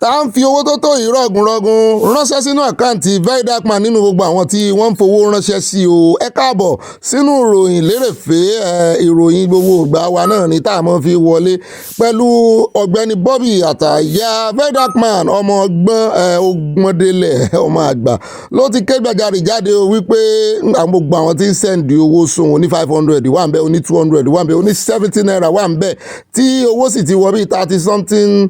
tá à ń fi owó tó tó yìí rọ̀gùnrọ̀gùn ránṣẹ́ sínú àkáǹtì very dark man nínú gbogbo àwọn tí wọ́n ń fowó ránṣẹ́ sí o. Ẹ káàbọ̀ sínú ìròyìn lérèfé ìròyìn gbogbo ìgbà wa náà ni tá a mọ̀ fi wọlé pẹ̀lú ọ̀gbẹ́ni Bobby àtàyà very dark man ọmọ ọgbọ́n ogbọ́ndélẹ̀ ọmọ àgbà ló ti ké gbàjarè jáde o wípé gbogbo àwọn tí ń sẹ́ndì owó sóhun ní 500 wà ń bẹ, oní 200 wà ń bẹ, oní 70 naira wà ń bẹ tí owó sì ti wọ bí 30 something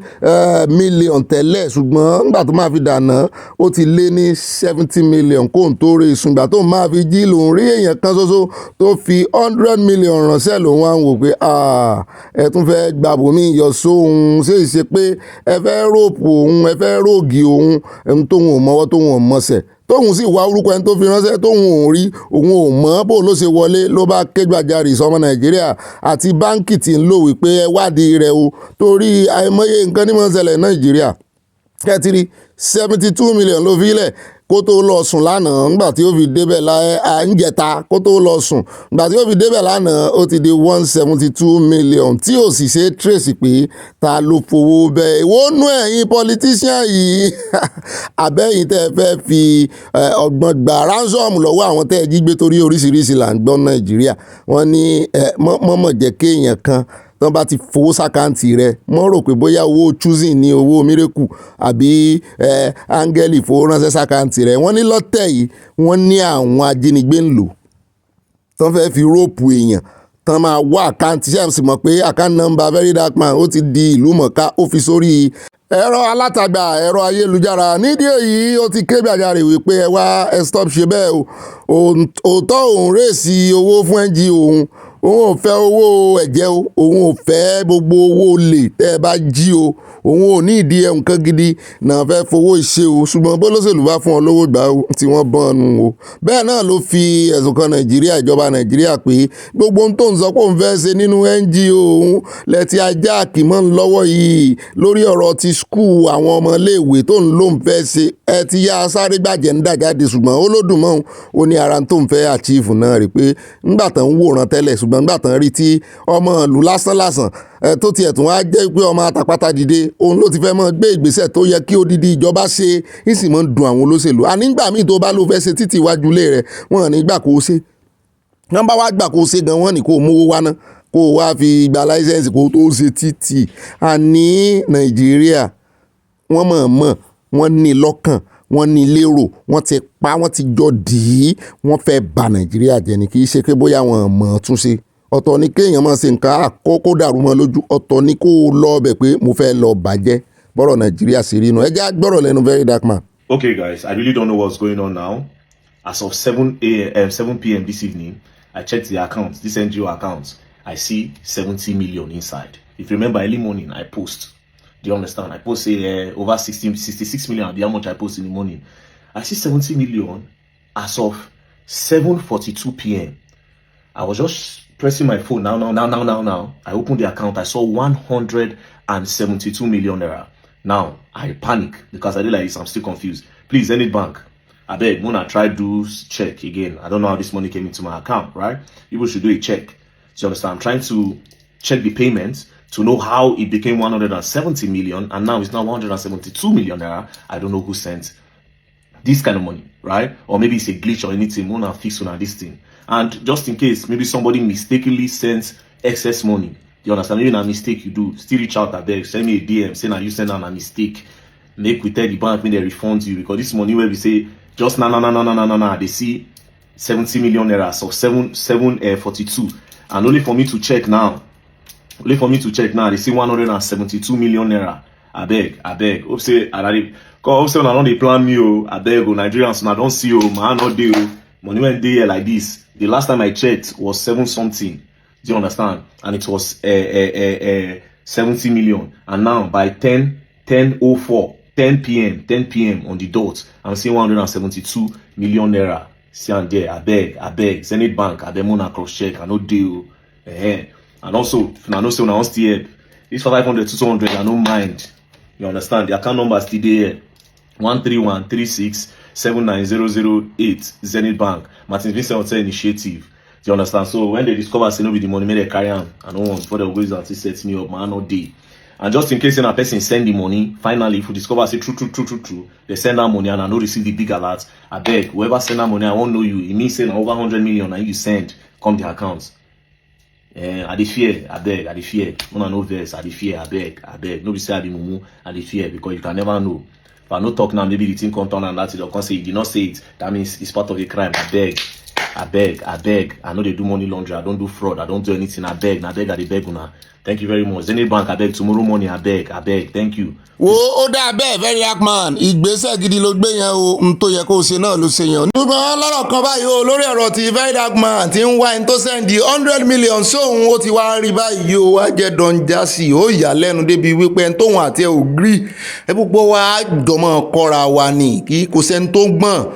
million tẹ́lẹ̀, ṣùgbọ́n nígbà tó máa fi dànà ó ti lé ní 70 million kó n tó rí ìsúngbà tó máa fi jí lòun rí èèyàn kan ṣoṣo tó fi 100 million ránṣẹ́ lòun wá ń wò pé ẹ tún fẹ́ gbàbọ̀ mí yọ sóhun ṣé ìṣe pé ẹ fẹ́ ròpù òun ẹ fẹ́ rògì òun tóun ò mọ́wọ́ tóun ò mọ́sẹ̀ tóun sì wá orúkọ ẹni tó fi ránṣẹ́ tóun ò rí òun ò mọ̀ bó ló ṣe wọlé ló bá ké gbàjarè sọmọ Nàìjíríà àti báńkì tí ń lò wípé ẹ wádìí rẹ̀ o torí àìmọye nǹkan ní mọ̀ ń ṣẹlẹ̀ Nàìjíríà kẹ́tìrì 72 million ló fi lẹ̀ kó tó lọ sùn lánàá nígbà tí ó fi débẹ̀ níjẹta kó tó lọ sùn nígbà tí ó fi débẹ̀ lánàá ó ti di 172 million tí ò sì ṣe trace pé ta ló fowó bẹ́ẹ̀ ìwọ nú ẹ̀yin politician yìí àbẹ́yìn tẹ́ ẹ fẹ́ fi ọgbọ́n gba ransom lọ́wọ́ àwọn tẹ́ ẹ jí gbé torí oríṣiríṣi là ń gbọ́ Nàìjíríà wọ́n ní mọ́mọ́ jẹ́ kéèyàn kan tán bá ti fowó sákàǹtì rẹ mọ́ rò pé bóyá owó choosing ní owó miracle àbí áńgẹ́lì fowó ránṣẹ́ sákàǹtì rẹ wọ́n ní lọ́tẹ̀ yìí wọ́n ní àwọn ajínigbé ń lò tán fẹ́ fi róòpù èèyàn tán máa wá àkáǹtì ṣe àmì mọ̀ pé àkáǹtì nọ́mbà very dark man ó ti di ìlú mọ̀ká ó fi sórí ẹ̀rọ alátagbà ẹ̀rọ ayélujára nídìí èyí ó ti ké gbàjarè wípé ẹ wá ẹ stop ṣe bẹ́ẹ̀ o òótọ́ òun rèsì owó fún NGO òun ò fẹ́ owó ẹ̀jẹ̀ o òun ò fẹ́ gbogbo owó olè tẹ́ ẹ bá jí o òun ò ní ìdí ẹ̀ nǹkan gidi náà fẹ́ fowó ìṣe o ṣùgbọ́n bólóṣèlú bá fún ọ lówó gbà tí wọ́n bọ́n nu o bẹ́ẹ̀ náà ló fi ẹ̀sùn kan Nàìjíríà ìjọba Nàìjíríà pé gbogbo ohun tó ń sọ pé òun fẹ́ ṣe nínú NGO òun lẹ́tí ajá àkìmọ́ ń lọ́wọ́ yìí lórí ọ̀rọ̀ ti skul àwọn ọmọléèwé tó ń lóun fẹ́ ṣe ẹ ti yá sáré gbàjẹ́ ń dàjáde ṣùgbọ́n ó lódùn mọ́ ó ní ara tó ń fẹ́ àchífù náà rí pé ńgbà tán ń wòran tẹ́lẹ̀ ṣùgbọ́n ńgbà tán rí tí ọmọ ìlú lásán tó tiẹ̀ tún wá jẹ́ pé ọmọ àtàpátá dìde òun ló ti fẹ́ mọ́ gbé ìgbésẹ̀ tó yẹ kí odidi ìjọba ṣe ìsìn mọ́ ń dun àwọn olóṣèlú ànígbà míì tó bá ló fẹ́ ṣe títì iwájú ilé rẹ̀ wọ́n ní gbà kó o ṣe wọ́n bá wá gbà kó o ṣe gan wọ́n ní kó o mówó wá ná kó o wá fi gba láísẹ̀nsì kó o tó ṣe títì àní Nàìjíríà wọ́n mọ̀ wọ́n ní lọ́kàn wọ́n ní lérò wọ́n ti pa wọ́n ti jọ dì í wọ́n fẹ́ bà Nàìjíríà jẹ́ ni kì í ṣe pé bóyá wọ́n mọ̀ tún ṣe ọ̀tọ̀ ni kéèyàn máa ṣe nǹkan àkókò dàrú mọ́ lójú ọ̀tọ̀ ni kó lọ ọbẹ̀ pé mo fẹ́ lọ bàjẹ́ bọ́rọ̀ Nàìjíríà sí rí inú ẹ jẹ́ gbọ́rọ̀ lẹ́nu very dark man. Okay guys, I really don't know what's going on now. As of 7 p.m. this evening, I checked the account, this NGO account. I see 70 million inside. If you remember early morning, I post. Do you understand? I post over 66 million. How much I post in the morning? I see 70 million as of 7:42 p.m. I was just pressing my phone now. I opened the account. I saw 172 million naira. Now I panic because I did like this. I'm still confused. Please, any bank, I beg, when I try to check again, I don't know how this money came into my account, right? People should do a check. Do you understand? I'm trying to check the payments to know how it became 170 million and now it's now 172 million naira. I don't know who sent this kind of money, right? Or maybe it's a glitch or anything. We'll not fix on this thing. And just in case, maybe somebody mistakenly sent excess money. You understand? Maybe a mistake you do. Still reach out at there. Send me a DM. Say now you send out a mistake. Make we tell the bank when they refund you. Because this money where we say, just no. They see 70 million naira. So 742. And only for me to check now. They see 172 million naira. I beg. Hope say, when I don't they plan me, I beg, Nigerians, and I don't see, man, not deal. Money went there like this. The last time I checked was 7 something. Do you understand? And it was 70 million. And now by 10 p.m. on the dot, I'm seeing 172 million naira. See and there, I beg. Zenith Bank, I beg Mona cross check, I no deal. And also, if I know say when I want to help, this for 500 to 200, I don't mind. You understand? The account number is still there. 13136790008 Zenith Bank, Martin Vincent Hotel Initiative. Do you understand? So when they discover say no be the money, may they carry on. I don't want before they go and set me up, man, no day. And just in case a person send the money, finally, if we discover, say, true, they send that money and I know receive the big alert, I beg, whoever send that money, I won't know you. It means saying over 100 million and you send, come the accounts. I dey fear, I beg, I dey fear. When I know this, I dey fear, I beg. Nobody say I dey mumu, I dey fear, because you can never know. If I no talk now, maybe the thing come turn and that's it. Or can say, you did not say it. That means it's part of the crime. I beg. I know they do money laundry. I don't do fraud. I don't do anything. I beg, I dey beg una. Thank you very much. Zenith Bank, I beg. Tomorrow morning, I beg. Thank you. wo ó dá bẹ́ẹ̀ very dark man ìgbésẹ̀ gidi ló gbé yẹn o n tó yẹ kó o ṣe náà ló ṣe yẹn. ṣùgbọ́n lọ́rọ̀ kan báyìí o lórí ọ̀rọ̀ tí very dark man ti ń wá ẹni tó sẹ́ndì 100 million sóhun ó ti wá rí báyìí o wá jẹ́ Don Jazzy ó yà lẹ́nu débi wípé ẹni tóhun àti ẹ̀ ò gírí ẹ púpọ̀ wá jọmọ́ kọ́ra wa ni kí kò sẹ́ni tó gbọ́n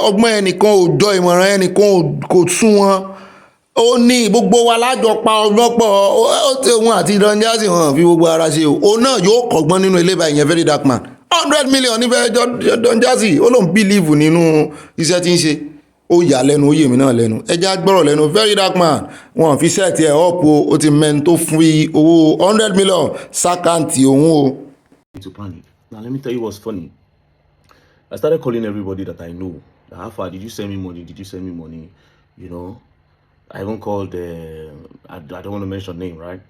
ọgbọ́n ẹnìkan ò jọ ìmọ̀ràn ẹnìkan kò sún wọn ó ní gbogbo wa lájọ pa ọlọ́pọ̀ ó ti òun àti Don Jazzy hàn fi gbogbo ara ṣe o náà yóò kọ́gbọ́n nínú ilé báyìí yẹn very dark man 100 million nífẹ̀ẹ́ Don Jazzy ó lóun bílíìfù nínú iṣẹ́ tí ń ṣe ó yà lẹ́nu ó yè mí náà lẹ́nu ẹja gbọ́rọ̀ lẹ́nu very dark man wọn fi sẹ́ẹ̀tì ẹ̀ ọ̀pọ̀ ó ti mẹ́ni tó fi owó 100 million sákàǹtì òun o. To panic. Now let me tell you what's funny. I started calling everybody that I know. How far did you send me money? Did you send me money? You know, I even called, I don't want to mention name, right?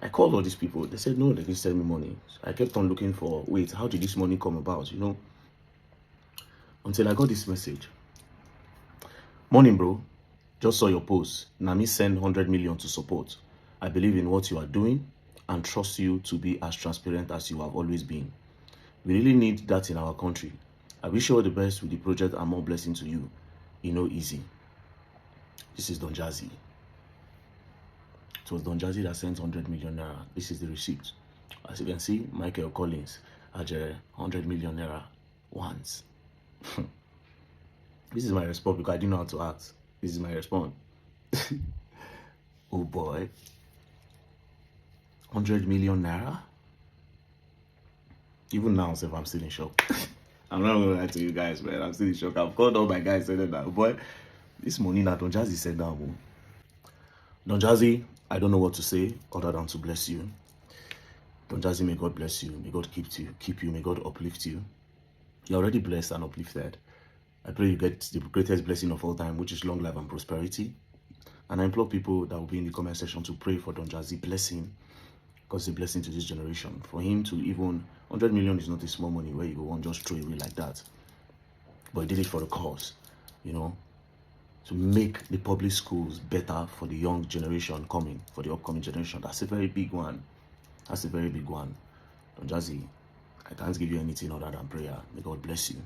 I called all these people. They said, no, they didn't send me money. So I kept on looking for, wait, how did this money come about, you know? Until I got this message. Morning, bro. Just saw your post. Nami send 100 million to support. I believe in what you are doing and trust you to be as transparent as you have always been. We really need that in our country. I wish you all the best with the project and more blessing to you. You know, easy. This is Don Jazzy. It was Don Jazzy that sent 100 million naira. This is the receipt. As you can see, Michael Collins had 100 million naira once. This is my response because I didn't know how to act. This is my response. Oh boy. 100 million naira? Even now, if I'm still in shock. I'm not going to lie to you guys, man. I'm still in shock. I've called all my guys saying that, boy, this money that Don Jazzy said that, boy. Don Jazzy, I don't know what to say other than to bless you. Don Jazzy, may God bless you. May God keep you. May God uplift you. You're already blessed and uplifted. I pray you get the greatest blessing of all time, which is long life and prosperity. And I implore people that will be in the comment section to pray for Don Jazzy, bless him, because it's a blessing to this generation. For him to even 100 million is not a small money where you go and just throw away like that. But he did it for the cause, you know, to make the public schools better for the young generation coming, for the upcoming generation. That's a very big one. That's a very big one. Don Jazzy, I can't give you anything other than prayer. May God bless you.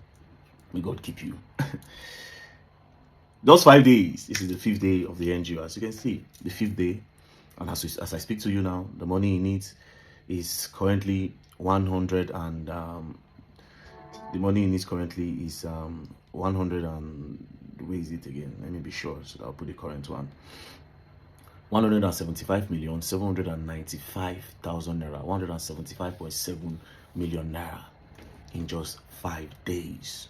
May God keep you. Those 5 days, this is the 5th day of the NGO. As you can see, the 5th day. And as I speak to you now, the money he needs is currently 100 and the money he needs currently is 100 and where is it again? Let me be sure, so I'll put the current one. 175,795,000 naira, 175.7 million naira in just 5 days.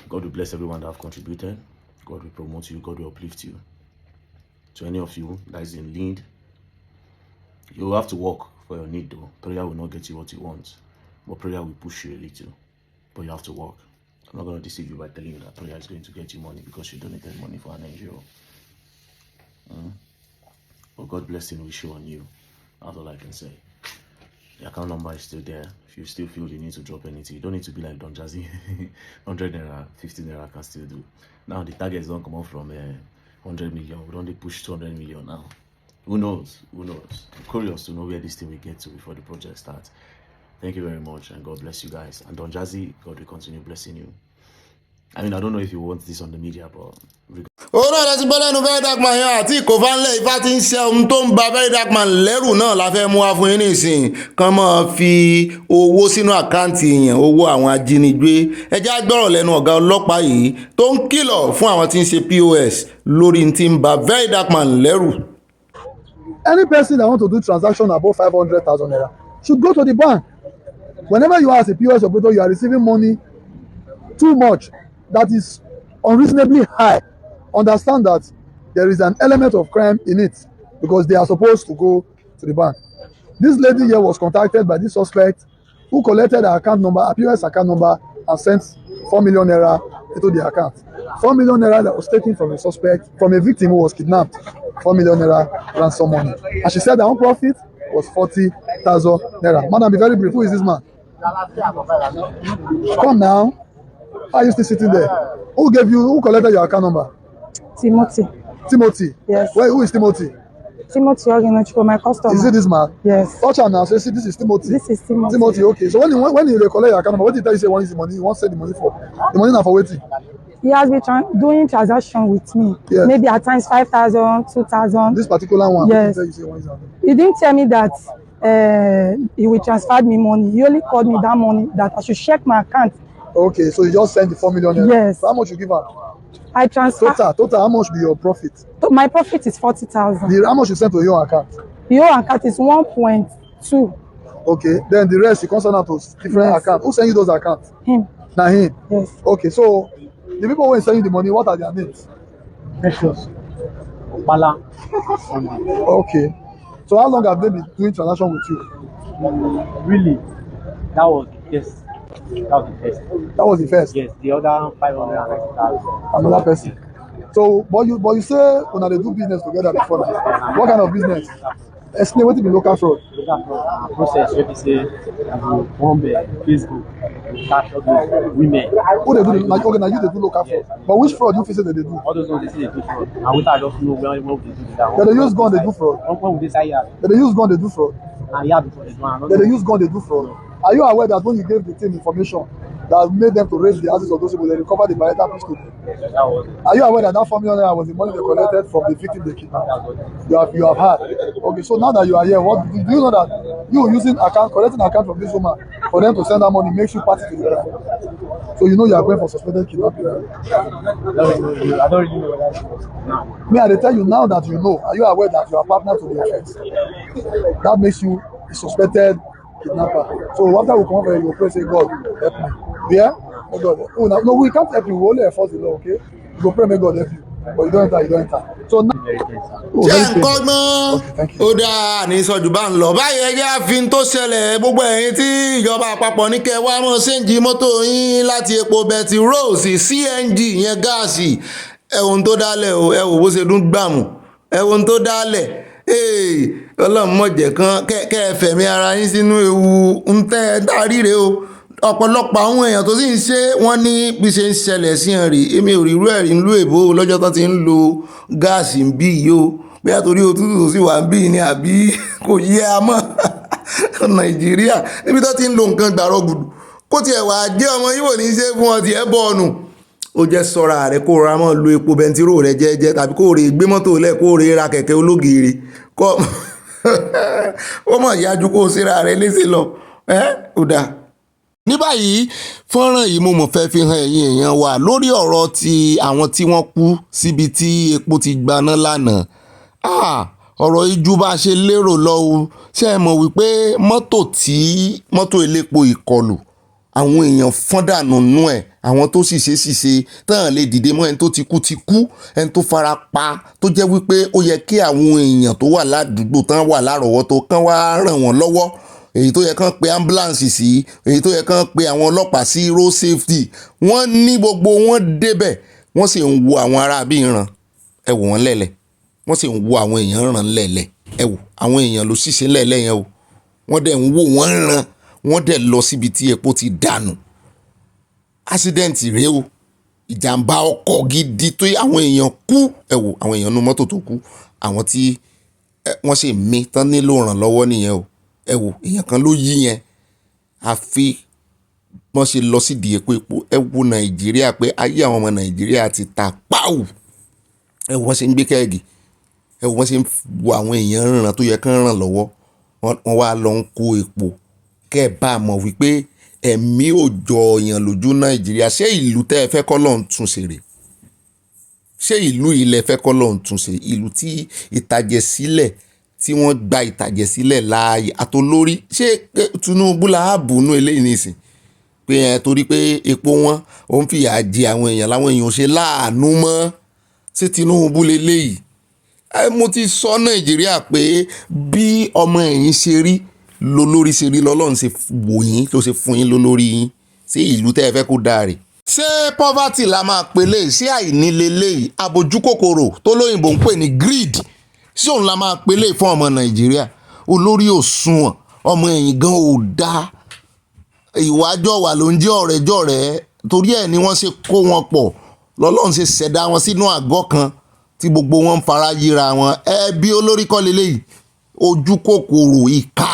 God will bless everyone that have contributed. God will promote you. God will uplift you. To any of you that is in need, you have to work for your need though. Prayer will not get you what you want, but prayer will push you a little. But you have to work. I'm not going to deceive you by telling you that prayer is going to get you money because you donated money for an NGO. But God blessing will show on you. That's all I can say. The account number is still there. If you still feel you need to drop anything, you don't need to be like Don Jazzy. 100 naira, 50 naira can still do. Now the targets don't come out from 100 million. We don't push 200 million now. Who knows? Who knows? I'm curious to know where this thing will get to before the project starts. Thank you very much, and God bless you guys. And Don Jazzy, God will continue blessing you. I mean, I don't know if you want this on the media, but ó náà lẹ́sìn bọ́lá ẹnu very dark man yẹn àti ìkófánlẹ̀ ifá tí ń ṣe ohun tó ń ba very dark man lẹ́rù náà la fẹ́ mú wá fún yín nísìn kàn máa fi owó sínú àkáǹtì èèyàn owó àwọn ajínigbé ẹjẹ́ gbọ́rọ̀ lẹ́nu ọ̀gá ọlọ́pàá yìí tó ń kìlọ̀ fún àwọn tí ń ṣe POS lórí tí ń ba very dark man lẹ́rù. Any person that want to do transaction above 500,000 naira should go to the bank. Whenever you are as a POS operator, you are receiving money too much that is unreasonably high. Understand that there is an element of crime in it because they are supposed to go to the bank. This lady here was contacted by this suspect who collected her account number, her POS account number, and sent 4 million naira into the account. 4 million naira that was taken from a suspect, from a victim who was kidnapped. 4 million naira ransom money. And she said her own profit was 40,000 naira. Madam, be very brief. Who is this man? Come now. Why are you still sitting there? Who collected your account number? Timothy. Yes. Who is Timothy? Timothy Ogenochukwu, my customer. Is it this man? Yes. Touch him now. Say, see, this is Timothy. This is Timothy. Timothy, okay. So when you collect your account number, what did he tell you say one is the money? You want to send the money for? The money now for waiting. He has been doing transaction with me. Yes. Maybe at times 5,000, 2,000. This particular one. Yes. What did he tell you say one is the money? He didn't tell me that he will transfer me money. He only called me that money that I should check my account. Okay, so you just send the 4 million naira. Yes. So how much you give her? I transfer. Total, how much be your profit? My profit is 40,000. How much you send to your account? Your account is 1.2. Okay, then the rest you can send out to different accounts. Who send you those accounts? Him. Now him. Yes. Okay, so the people who send you the money, what are their names? Precious. Bala. Okay. So how long have they been doing transaction with you? Really? That was the first. That was the first. Yes, the other 590,000. Another person. So, but you say when they do business together before now. What kind of business? Explain what it be local fraud. Process where they say bomb Facebook, cash all those women. Who they do like okay, now you they do local fraud. But which fraud you feel say they do? All those ones they say they do fraud. And we I just know when they do that. They use gun they do fraud. When would they say yeah? They use gun they do fraud. And yeah, before they do another. They use gun they do fraud. Are you aware that when you gave the team information that made them to raise the houses of those people, they recovered the Bayeta pistol? Are you aware that that 4 million naira was the money they collected from the victim they kidnapped? You have heard. Okay, so now that you are here, what do you know that you using collecting account from this woman for them to send that money makes you party to the crime? So you know you are going for suspected kidnapping. I don't really know what that is now. Me, I tell you now that you know. Are you aware that you are partner to the offense? That makes you a suspected kidnapper. So after we come over, you will pray, say, God, help me. Yeah? Oh, God. Oh, no, we can't help you. We only enforce the law, okay? You go pray, may God help you. But you don't enter. So now. jẹ́ nkọ́gbọ́n ó dáa ní sọ́jú bá ń lọ báyìí ẹjẹ́ àfin tó ṣẹlẹ̀ gbogbo ẹ̀yin tí ìjọba àpapọ̀ ní kẹ́ wá mọ́ ṣéǹjì mọ́tò yín láti epo bẹtiróò sí CNG yẹn gáàsì ẹ̀wọ̀n tó dálẹ̀ o ẹ̀wọ̀n bó ṣe dún gbàmù ẹ̀wọ̀n tó dálẹ̀ ọlọ́run mọ̀jẹ̀ kan kẹ́ ẹ fẹ̀mí ara yín sínú ewu ń tẹ́ ẹ dárí rèé o ọ̀pọ̀lọpọ̀ àwọn èèyàn tó sì ń ṣe wọ́n ní bí ṣe ń ṣẹlẹ̀ sí hàn rí èmi ò rí irú ẹ̀rí ńlú èbó lọ́jọ́ tó ti ń lo gáàsì ń bí yìí o bóyá torí òtútù tó sì wà ń bí ni àbí kò yẹ a mọ́ nàìjíríà níbi tó ti ń lo nǹkan gbàrọ̀ gùdù kó tiẹ̀ wà jẹ́ ọmọ yìí wò ní í ṣe fún ọ tiẹ̀ bọ̀ ọ̀nù ó jẹ́ sọ́ra rẹ̀ kó ra mọ́ lo epo bẹntiró rẹ̀ jẹ́jẹ́ tàbí kó rè gbé mọ́tò lẹ̀ kó rè ra kẹ̀kẹ́ ológìrì kọ́ ó mọ̀ yájú kó síra rẹ̀ léṣe lọ ó dáa. Ní báyìí fọ́nrán yìí mo mọ̀ fẹ́ fi hàn ẹ̀yin èèyàn wa lórí ọ̀rọ̀ ti àwọn tí wọ́n kú síbi tí epo ti gbaná lánàá ọ̀rọ̀ ijú bá ṣe lérò lọ́wọ́ ṣe é mọ̀ wípé mọ́tò elépo ìkọlù àwọn èèyàn fọ́n dànù nú ẹ̀ àwọn tó ṣìṣe tán lè dìde mọ́ ẹni tó ti kú ẹni tó fara pa tó jẹ́ wípé ó yẹ kí àwọn èèyàn tó wà ládùúgbò tán wà lárọ̀ọ́wọ́tó kán wá ràn wọ́n lọ́wọ́ èyí tó yẹ kán pe ambulance sí èyí tó yẹ kán pe àwọn ọlọ́pàá sí road safety wọ́n ní gbogbo wọn débẹ̀ wọ́n sì ń wo àwọn ará bí ìran ẹ wò wọ́n lẹ́lẹ̀ wọ́n sì ń wo àwọn èèyàn ràn lẹ́lẹ̀ ẹ wò àwọn èèyàn ló ṣìṣe lẹ́lẹ̀ yẹn o wọ́n dẹ̀ ń wo wọ́n ràn wọ́n dẹ̀ lọ síbi tí epo ti dànù accident rèé o ìjàmbá ọkọ̀ gidi tó àwọn èèyàn kú ẹ wò àwọn èèyàn nú mọ́tò tó kú àwọn tí wọ́n sì mí tán nílò ìrànlọ́wọ́ nìyẹn o ẹ wò èèyàn kan ló yí yẹn àfi wọ́n ṣe lọ sídìí epo ẹ wo nàìjíríà pé ayé àwọn ọmọ nàìjíríà ti ta páwù ẹ wò wọ́n ṣe ń gbé kẹ́ẹ̀gì ẹ wò wọ́n ṣe ń wo àwọn èèyàn ràn tó yẹ kán ràn lọ́wọ́ wọ́n wá lọ ń kó epo kẹ́ ẹ bá mọ̀ wípé ẹ̀mí ò jọ èèyàn lójú nàìjíríà ṣé ìlú tẹ́ ẹ fẹ́ kọ́ lọ́n tún ṣe rè ṣé ìlú ilẹ̀ fẹ́ kọ́ lọ́n tún ṣe ìlú tí ìtàjẹ̀sílẹ̀ tí wọ́n gba ìtàjẹ̀sílẹ̀ láàyè àtolórí ṣé Tinubu làábù nú eléyìí nìsín pé ẹ torí pé epo wọn ò ń fìyà jẹ àwọn èèyàn láwọn èèyàn ò ṣe láàánú mọ́ ṣé Tinubu leléyìí mo ti sọ Nàìjíríà pé bí ọmọ ẹ̀yìn ṣe rí lólórí ṣe rí lọ́lọ́run ṣe wò yín ló ṣe fún yín lólórí yín sí ìlú tẹ́ ẹ fẹ́ kó dáa rè. ṣé poverty la máa pèlè ṣé àìnílélẹ́yìí abojú kòkòrò tó lóyìnbó ń pè ní greed ṣé òun la máa pèlè fún ọmọ Nàìjíríà olórí òṣùwọ̀n ọmọ ẹ̀yìn gan ò dáa ìwájọ́ wà ló ń jẹ́ ọ̀rẹ́jọ̀rẹ́ torí ẹ̀ ni wọ́n ṣe kó wọn pọ̀ lọ́lọ́run ṣe ṣẹ̀dá wọn sínú àgọ́ kan tí gbogbo wọn ń fara yíra wọn ẹbí olórí kọ́ leléyìí ojú kòkòrò ìkà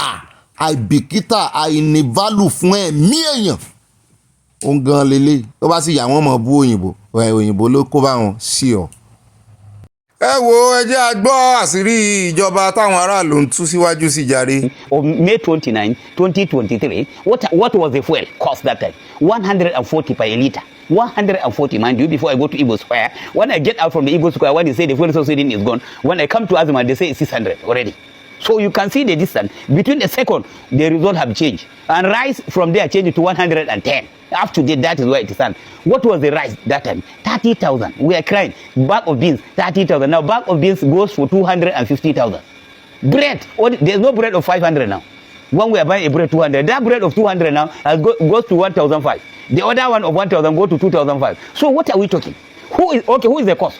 àìbìkítà àìnívalù fún ẹ̀mí èèyàn ó ń gan leléyìí tó bá sì yà wọ́n mọ̀ bú òyìnbó ló kó bá wọn sí ọ. ẹ wo ẹ jẹ́ a gbọ́ àṣírí ìjọba táwọn aráàlú ń tú síwájú sí jàre. Of May 29, 2023, what was the fuel cost that time? 140 per litre. 140, mind you, before I go to Igbo Square. When I get out from the Igbo Square, when they say the fuel subsidy is gone, when I come to Azuma, they say it's 600 already. So you can see the distance. Between the second, the result have changed. And rice from there changed to 110. Up to date, that is where it stands. What was the rice that time? 30,000. We are crying. Bag of beans, 30,000. Now bag of beans goes for 250,000. Bread, there's no bread of 500 now. When we are buying a bread 200, that bread of 200 now goes to 1,005. The other one of 1,000 go to 2,005. So what are we talking? Who is the cause?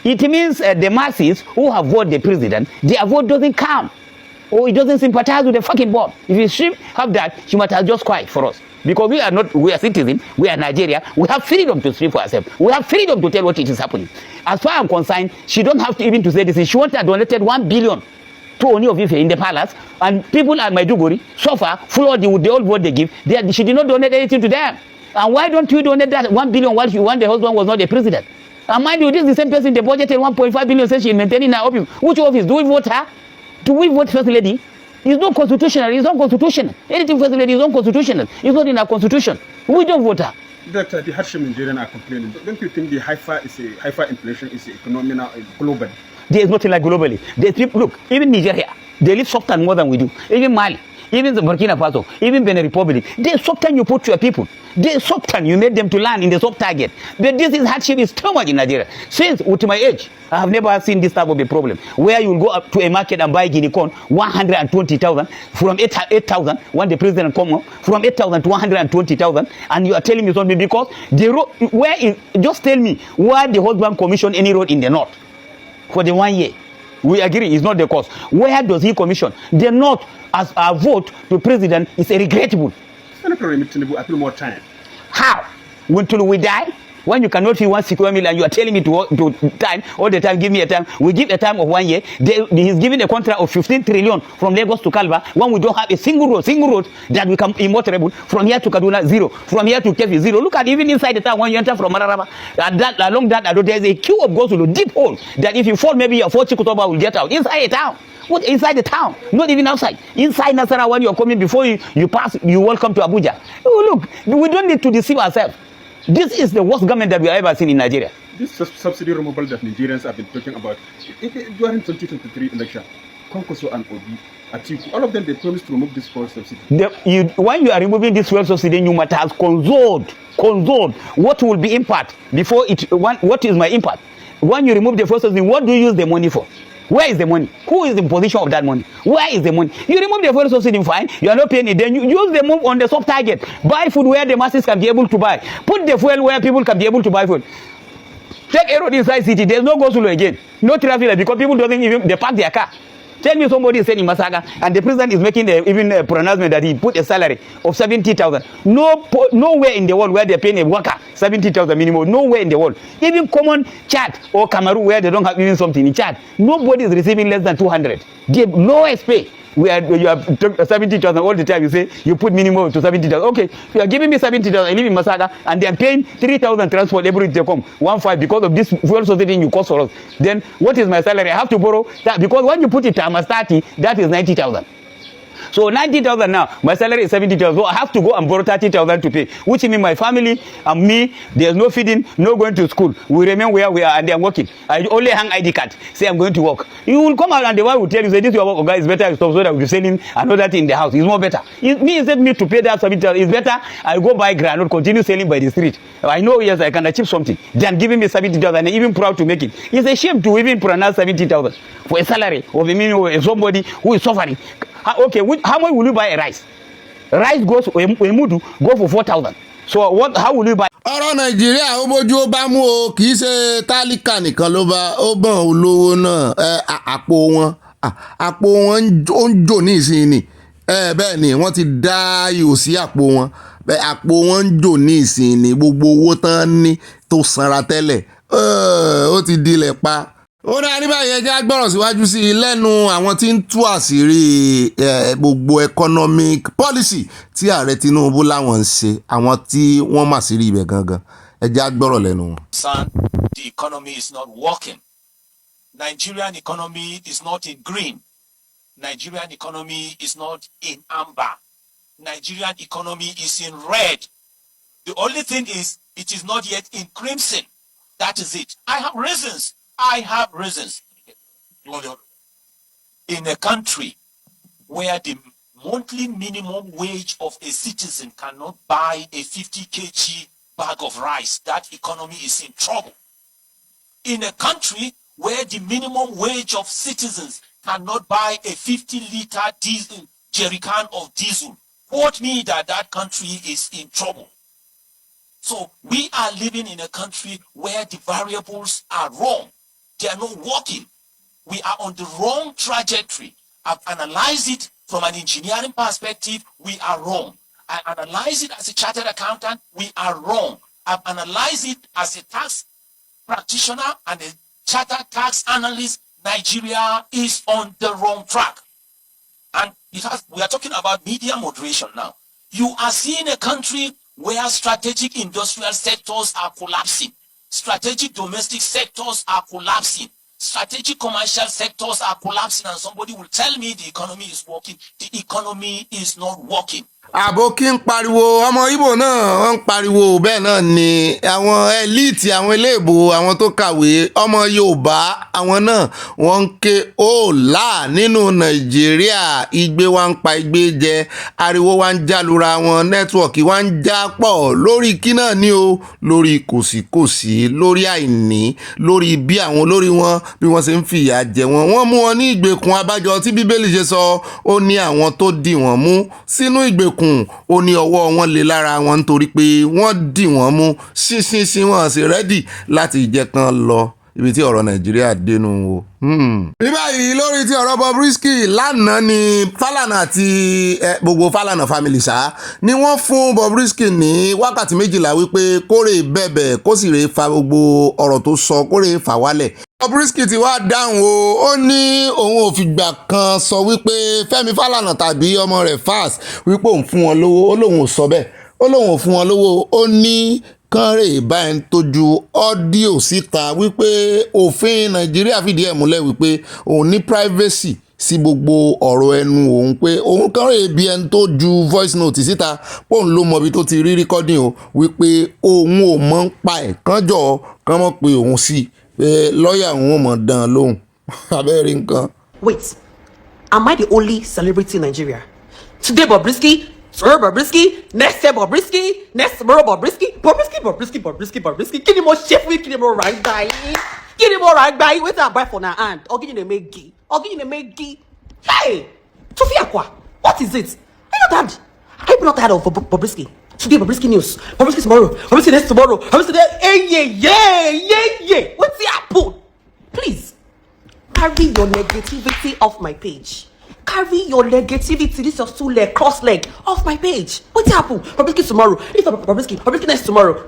It means the masses who have voted the president, their vote doesn't count. Or it doesn't sympathize with the fucking board. If she have that, she must have just quiet for us. Because we are citizens, we are Nigeria, we have freedom to speak for ourselves. We have freedom to tell what it is happening. As far as I'm concerned, she don't have to even to say this. She wanted donated 1 billion to Oni of Ife in the palace, and people at Maiduguri suffer, flood with the old vote they give. She did not donate anything to them. And why don't you donate that 1 billion while the husband was not the president? And mind you, this is the same person they budgeted 1.5 billion says she's maintaining her office. Which office? Do we vote her? Do we vote First Lady? It's not constitutional. It's not constitutional. Anything First Lady is not constitutional. It's not in our constitution. We don't vote her. Doctor, the hardship Nigerians are complaining. Don't you think the hyperinflation is economic globally? There is nothing like globally. Look, even Nigeria, they live softer more than we do. Even Mali, even the Burkina Faso, even Benin Republic, they soften you put to your people. They soften, you made them to land in the soft target. But this is hardship is too much in Nigeria. Since with my age, I have never seen this type of a problem. Where you will go up to a market and buy guinea corn, 120,000 from 8,000 when the president come up, from 8,000 to 120,000, and you are telling me something because the road, just tell me why the husband commissioned any road in the north for the 1 year. We agree, it's not the cause. Where does he commission? The north, as a vote to president, is regrettable. Senator Tinubu, I feel more time. How? Until we die? When you cannot feel 1 square meal and you are telling me to time, all the time, give me a time. We give a time of 1 year. He's giving a contract of 15 trillion from Lagos to Kalba when we don't have a single road that we can immortable. From here to Kaduna, zero. From here to Kefi, zero. Look at even inside the town when you enter from Mararaba. Along that, there's a queue of goes to the deep hole that if you fall, maybe your 4 Chikutoba will get out. Inside a town. What inside the town? Not even outside. Inside Nasarawa, when you're coming, before you pass, you welcome to Abuja. Oh, look, we don't need to deceive ourselves. This is the worst government that we have ever seen in Nigeria. This subsidy removal that Nigerians have been talking about during 2023 election, Konkoso and Obi, Atiku, all of them, they promised to remove this fuel subsidy. When you are removing this fuel subsidy, you must have consult what will be impact before it. What is my impact? When you remove the fuel subsidy, what do you use the money for? Where is the money? Who is in position of that money? Where is the money? You remove the fuel subsidy, fine. You are not paying it. Then you use the move on the soft target. Buy food where the masses can be able to buy. Put the fuel where people can be able to buy food. Take a road inside city. There's no go-slow again. No traffic because people don't even they park their car. Tell me somebody is saying in Masaga and the president is making even a pronouncement that he put a salary of 70,000. Nowhere in the world where they're paying a worker 70,000 minimum. Nowhere in the world. Even common Chad or Cameroon where they don't have even something in Chad. Nobody is receiving less than 200. The lowest pay. Where you have 70,000 all the time, you say you put minimum to 70,000. Okay, you are giving me 70,000. I live in Masaga, and they are paying 3,000 transport every day come 1.5 because of this fuel subsidy you cost for us. Then what is my salary? I have to borrow that because when you put it times 30, that is 90,000. So 90,000 now, my salary is 70,000. So I have to go and borrow 30,000 to pay, which means my family and me, there's no feeding, no going to school. We remain where we are and I'm working. I only hang ID card, say I'm going to work. You will come out and the wife will tell you, say this your work, guys, is better stop so that we'll be selling another thing in the house. It's more better. Instead me to pay that 70,000, it's better I go buy granite, continue selling by the street. I know, yes, I can achieve something than giving me 70,000 and even proud to make it. It's a shame to even pronounce 70,000 for a salary of somebody who is suffering. Okay, how much will you buy a rice? Rice goes a mudu go for 4,000. So what? How will you buy? ọ̀rọ̀ nàìjíríà ó bójú ó bá mú o kì í ṣe tálíkà nìkan ló bá ó bọ̀n olówó náà àpò wọn ó ń jò ní ìsinyìí bẹ́ẹ̀ ni wọ́n ti dá ihò sí àpò wọn àpò wọn ń jò ní ìsinyìí gbogbo owó tán ní tó sanra tẹ́lẹ̀ ó ti dilẹ̀ pa. ó dá ní báyìí ẹjẹ́ agbọ́rọ̀ síwájú sí i lẹ́nu àwọn tí ń tú àṣírí gbogbo economic policy tí ààrẹ Tinubu láwọn ń ṣe àwọn tí wọ́n mà sí rí ibẹ̀ gangan ẹjẹ́ agbọ́rọ̀ lẹ́nu wọn. Son, the economy is not working. Nigerian economy is not in green. Nigerian economy is not in amber. Nigerian economy is in red. The only thing is it is not yet in crimson. That is it. I have reasons. In a country where the monthly minimum wage of a citizen cannot buy a 50 kg bag of rice, that economy is in trouble. In a country where the minimum wage of citizens cannot buy a 50-liter diesel jerrycan of diesel, quote me that country is in trouble. So we are living in a country where the variables are wrong. They are not working. We are on the wrong trajectory. I've analyzed it from an engineering perspective. We are wrong. I analyze it as a chartered accountant. We are wrong. I've analyzed it as a tax practitioner and a chartered tax analyst. Nigeria is on the wrong track. And because we are talking about media moderation now. You are seeing a country where strategic industrial sectors are collapsing. Strategic domestic sectors are collapsing. Strategic commercial sectors are collapsing, and somebody will tell me the economy is working. The economy is not working. àbókí ń pariwo ọmọ Ìgbò náà wọ́n ń pariwo bẹ́ẹ̀ náà ni àwọn elite àwọn eléèbó àwọn tó kàwé ọmọ Yorùbá àwọn náà wọ́n ń ké òòlà nínú Nàìjíríà igbe wa ń pa igbe jẹ ariwo wa ń jálura wọn nẹ́tíwọ̀kì wa ń já pọ̀ lórí kí náà ni o lórí kòsíkòsí lórí àìní lórí bí àwọn olórí wọn bí wọ́n ṣe ń fìyà jẹ wọn wọ́n mú wọn ní ìgbèkùn abájọ tí Bíbélì ṣe sọ ó ní àwọn tó dì wọ́n mú sínú ìgbèkùn ó ní ọwọ́ wọn lè lára wọn nítorí pé wọ́n dì wọ́n mú ṣínṣínṣín wọn sì rẹ́dì láti jẹ́ kan lọ ibi tí ọ̀rọ̀ Nàìjíríà dénú o. ní báyìí lórí ti ọ̀rọ̀ bobrisky lánàá ni Fálànà àti gbogbo Fálànà family ṣá ni wọ́n fún bobrisky ní wákàtí 12 wípé kórè bẹ̀bẹ̀ kó sì rè fa gbogbo ọ̀rọ̀ tó sọ kórè fà wálẹ̀. bobrisky ti wá dáhùn o ó ní òun ò fìgbà kan sọ wípé Fẹ́mi Fálànà tàbí ọmọ rẹ̀ Falz wípé òun fún wọn lówó ó lóun ò sọ bẹ́ẹ̀ ó lóun ò fún wọn lówó ó ní kánrè báyìí tójú ọ́díò síta wípé òfin Nàìjíríà fìdí ẹ̀ múlẹ̀ wípé òun ní privacy sí gbogbo ọ̀rọ̀ ẹnu òun pé òun kánrè bí ẹni tó ju voice note síta pòun ló mọ ibi tó ti rí recording o wípé òun ò mọ̀ ń pa ẹ̀ kánjọ́ kán mọ̀ pé òun sí pé lọ́ọ̀yà òun ò mọ̀ dán lóhùn abẹ́rẹ́ nǹkan. Wait, am I the only celebrity in Nigeria? Today Bobrisky, tomorrow Bobrisky, next year Bobrisky, next tomorrow Bobrisky. Kí ni mo ṣe fún yín, kí ni mo rà gbà yín, kí ni mo rà gbà yín, wetin I buy for na hand, ọ̀gí yín dey make gi. Hey, Tufi Akwa, what is it? Are you not tired of Bobrisky? Today Bobrisky news, Bobrisky tomorrow, Bobrisky next tomorrow, Bobrisky there. Hey, yeah. What's happen? Please, carry your negativity off my page. Carry your negativity, this your two leg, cross leg, off my page. What's happen? Bobrisky tomorrow, Bobrisky next tomorrow.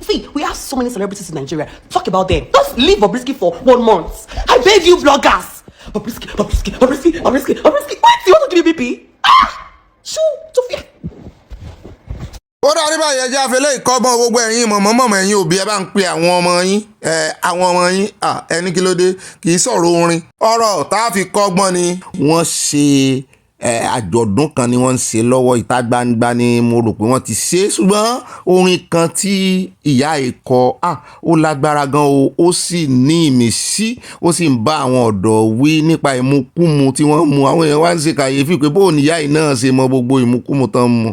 See, we have so many celebrities in Nigeria. Talk about them. Just leave Bobrisky for 1 month. I beg you, bloggers. Bobrisky. Wait, you want to give me BP? Shoo, Sophia. ó dárí báyìí ẹjẹ́ àfẹ́lẹ́ ìkọ́gbọ́n gbogbo ẹ̀yin mọ̀mọ́mọ́ ẹ̀yin òbí ẹ bá ń pe àwọn ọmọ yín ẹni kí ló dé kì í sọ̀rọ̀ orin ọ̀rọ̀ tá a fi kọ́gbọ́n ni wọ́n ṣe àjọ̀dún kan ni wọ́n ń ṣe lọ́wọ́ ìta gbangba ni mo rò pé wọ́n ti ṣe ṣùgbọ́n orin kan tí ìyá ẹ̀ kọ ó lágbára gan ó sì ní ìmísí ó sì ń bá àwọn ọ̀dọ́ wí nípa ìmukúmu tí wọ́n mu àwọn èèyàn wá ń ṣe kàyéfì pé bóun ni ìyá ẹ̀ náà ṣe mọ gbogbo ìmukúmu tán mu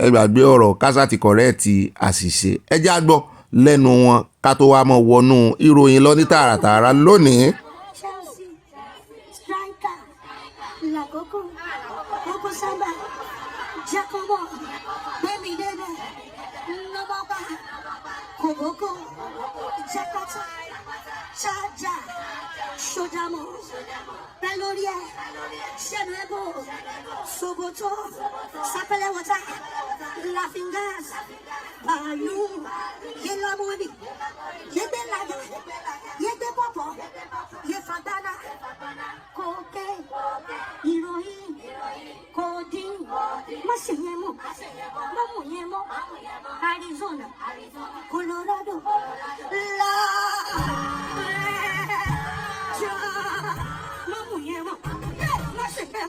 ẹ gbàgbé ọ̀rọ̀ kásá ti kọ̀rẹ́ẹ̀tì àṣìṣe ẹ já gbọ́ lẹ́nu wọn ká tó wá mọ̀ wọnú ìròyìn lọ ní tààràtààrà lónìí. Peloria, Shenuebo, Sogoto, Sapelewata, Laughing-Gas, Balu, Yelamubi, Yebelaga, Yebepopo, Yefadana, Koke, Heroin, Codeine, Masiyemo, Mamuyemo, Arizona, Colorado, La.